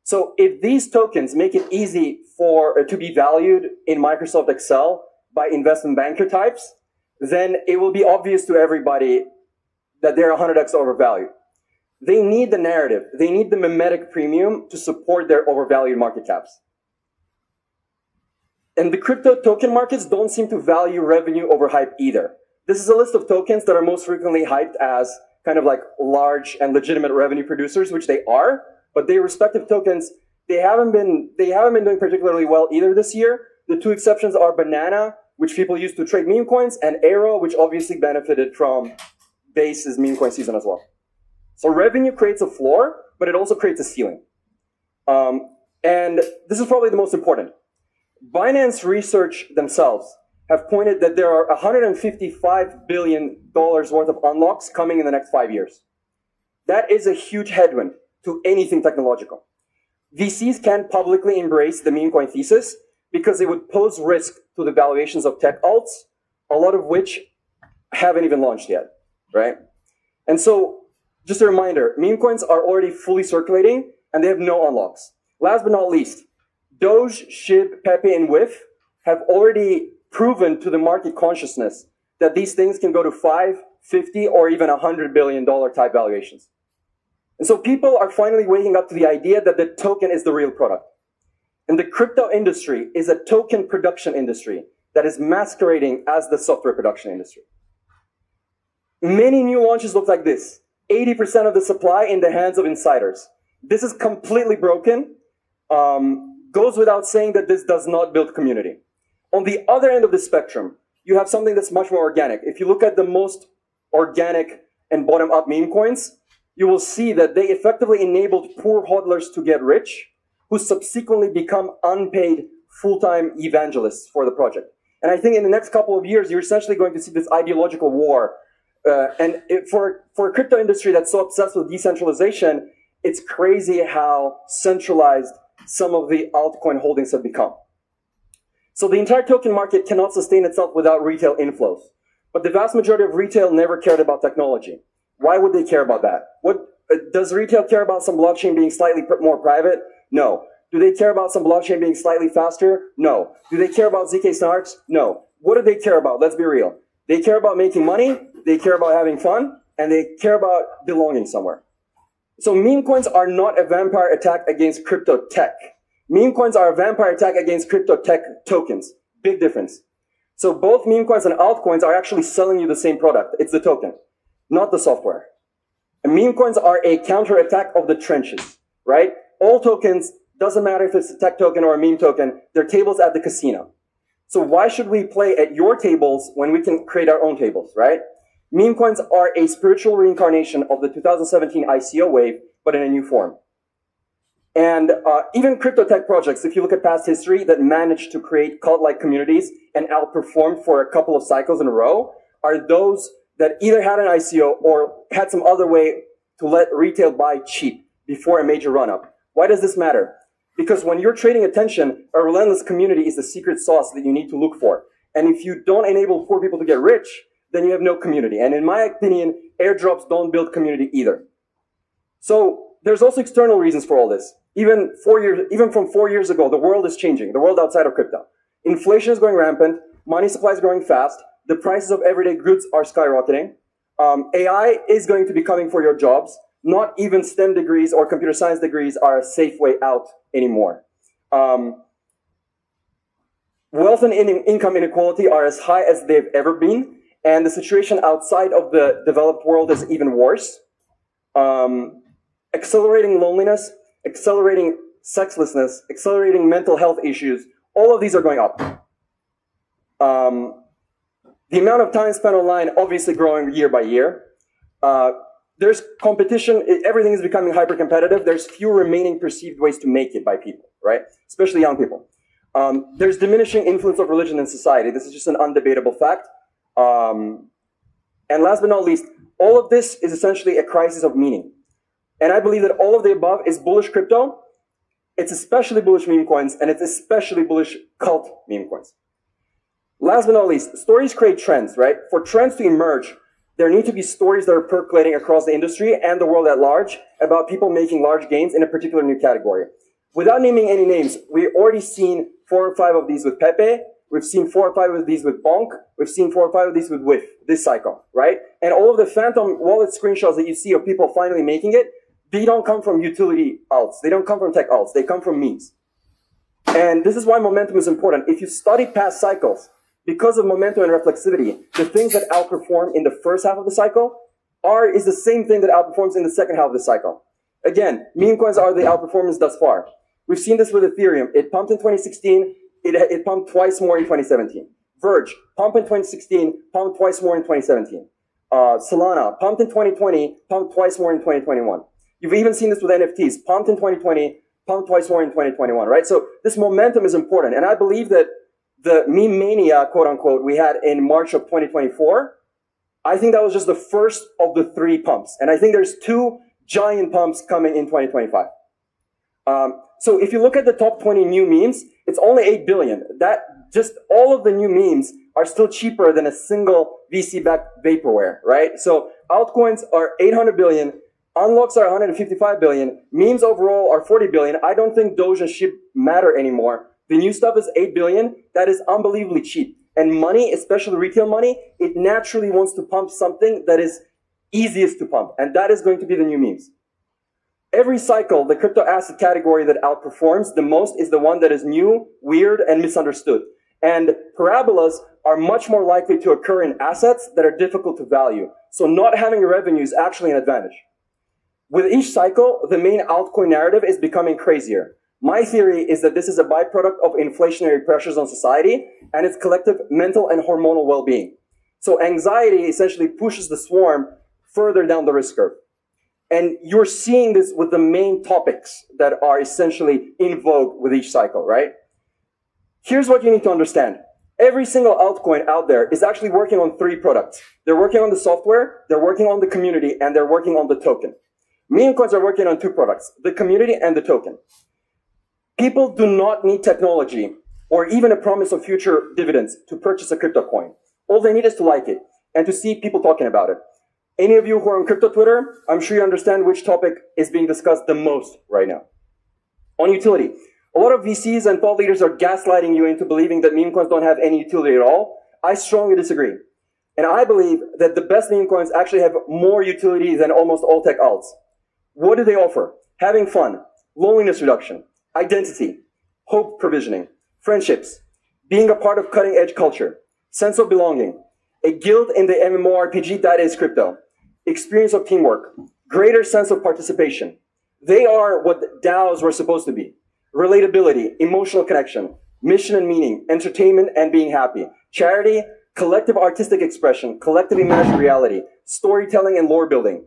So if these tokens make it easy to be valued in Microsoft Excel by investment banker types, then it will be obvious to everybody that they're 100x overvalued. They need the narrative. They need the mimetic premium to support their overvalued market caps. And the crypto token markets don't seem to value revenue over hype either. This is a list of tokens that are most frequently hyped as kind of like large and legitimate revenue producers, which they are, but their respective tokens, they haven't been doing particularly well either this year. The two exceptions are Banana, which people use to trade meme coins, and Aero, which obviously benefited from Base's meme coin season as well. So revenue creates a floor, but it also creates a ceiling. And this is probably the most important. Binance research themselves have pointed that there are $155 billion worth of unlocks coming in the next 5 years. That is a huge headwind to anything technological. VCs can't publicly embrace the meme coin thesis because it would pose risk to the valuations of tech alts, a lot of which haven't even launched yet, right? And so, just a reminder, meme coins are already fully circulating and they have no unlocks. Last but not least, Doge, SHIB, Pepe, and WIF have already proven to the market consciousness that these things can go to 5, 50, or even $100 billion type valuations. And so people are finally waking up to the idea that the token is the real product. And the crypto industry is a token production industry that is masquerading as the software production industry. Many new launches look like this. 80% of the supply in the hands of insiders. This is completely broken. Goes without saying that this does not build community. On the other end of the spectrum, you have something that's much more organic. If you look at the most organic and bottom-up meme coins, you will see that they effectively enabled poor hodlers to get rich, who subsequently become unpaid full-time evangelists for the project. And I think in the next couple of years, you're essentially going to see this ideological war. For a crypto industry that's so obsessed with decentralization, it's crazy how centralized some of the altcoin holdings have become. So the entire token market cannot sustain itself without retail inflows. But the vast majority of retail never cared about technology. Why would they care about that? Does retail care about some blockchain being slightly more private? No. Do they care about some blockchain being slightly faster? No. Do they care about ZK Snarks? No. What do they care about? Let's be real. They care about making money, they care about having fun, and they care about belonging somewhere. So meme coins are not a vampire attack against crypto tech. Meme coins are a vampire attack against crypto tech tokens. Big difference. So both meme coins and altcoins are actually selling you the same product. It's the token, not the software. And meme coins are a counterattack of the trenches, right? All tokens, doesn't matter if it's a tech token or a meme token, they're tables at the casino. So why should we play at your tables when we can create our own tables, right? Meme coins are a spiritual reincarnation of the 2017 ICO wave, but in a new form. And even crypto tech projects, if you look at past history, that managed to create cult-like communities and outperformed for a couple of cycles in a row, are those that either had an ICO or had some other way to let retail buy cheap before a major run-up. Why does this matter? Because when you're trading attention, a relentless community is the secret sauce that you need to look for. And if you don't enable poor people to get rich, then you have no community. And in my opinion, airdrops don't build community either. So there's also external reasons for all this. Even from 4 years ago, the world is changing, the world outside of crypto. Inflation is going rampant, money supply is growing fast, the prices of everyday goods are skyrocketing. AI is going to be coming for your jobs. Not even STEM degrees or computer science degrees are a safe way out anymore. Wealth and income inequality are as high as they've ever been, and the situation outside of the developed world is even worse. Accelerating loneliness, accelerating sexlessness, accelerating mental health issues, all of these are going up. The amount of time spent online obviously growing year by year. There's competition, everything is becoming hyper-competitive. There's few remaining perceived ways to make it by people, right? Especially young people. There's diminishing influence of religion in society. This is just an undebatable fact. And last but not least, all of this is essentially a crisis of meaning. And I believe that all of the above is bullish crypto. It's especially bullish meme coins, and it's especially bullish cult meme coins. Last but not least, stories create trends, right? For trends to emerge, there need to be stories that are percolating across the industry and the world at large about people making large gains in a particular new category. Without naming any names, we've already seen 4 or 5 of these with Pepe. We've seen 4 or 5 of these with Bonk. We've seen 4 or 5 of these with WIF this cycle, right? And all of the phantom wallet screenshots that you see of people finally making it, they don't come from utility alts. They don't come from tech alts. They come from memes. And this is why momentum is important. If you study past cycles, because of momentum and reflexivity, the things that outperform in the first half of the cycle is the same thing that outperforms in the second half of the cycle. Again, meme coins are the outperformance thus far. We've seen this with Ethereum. It pumped in 2016. It pumped twice more in 2017. Verge, pumped in 2016, pumped twice more in 2017. Solana, pumped in 2020, pumped twice more in 2021. You've even seen this with NFTs, pumped in 2020, pumped twice more in 2021, right? So this momentum is important. And I believe that the meme mania, quote unquote, we had in March of 2024, I think that was just the first of the 3 pumps. And I think there's 2 giant pumps coming in 2025. So if you look at the top 20 new memes, it's only 8 billion. That just all of the new memes are still cheaper than a single VC-backed vaporware, right? So altcoins are 800 billion. Unlocks are 155 billion. Memes overall are 40 billion. I don't think Doge and SHIB matter anymore. The new stuff is 8 billion. That is unbelievably cheap. And money, especially retail money, it naturally wants to pump something that is easiest to pump. And that is going to be the new memes. Every cycle, the crypto asset category that outperforms the most is the one that is new, weird, and misunderstood. And parabolas are much more likely to occur in assets that are difficult to value. So not having a revenue is actually an advantage. With each cycle, the main altcoin narrative is becoming crazier. My theory is that this is a byproduct of inflationary pressures on society and its collective mental and hormonal well-being. So anxiety essentially pushes the swarm further down the risk curve. And you're seeing this with the main topics that are essentially in vogue with each cycle, right? Here's what you need to understand. Every single altcoin out there is actually working on 3 products. They're working on the software, they're working on the community, and they're working on the token. Meme coins are working on 2 products, the community and the token. People do not need technology or even a promise of future dividends to purchase a crypto coin. All they need is to like it and to see people talking about it. Any of you who are on crypto Twitter, I'm sure you understand which topic is being discussed the most right now. On utility. A lot of VCs and thought leaders are gaslighting you into believing that meme coins don't have any utility at all. I strongly disagree. And I believe that the best meme coins actually have more utility than almost all tech alts. What do they offer? Having fun, loneliness reduction, identity, hope provisioning, friendships, being a part of cutting-edge culture, sense of belonging, a guild in the MMORPG that is crypto, experience of teamwork, greater sense of participation. They are what DAOs were supposed to be. Relatability, emotional connection, mission and meaning, entertainment and being happy, charity, collective artistic expression, collective imagined reality, storytelling and lore building.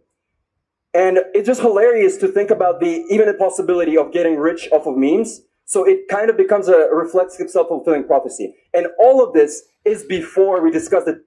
And it's just hilarious to think about even the possibility of getting rich off of memes. So it kind of becomes a reflexive self-fulfilling prophecy. And all of this is before we discuss the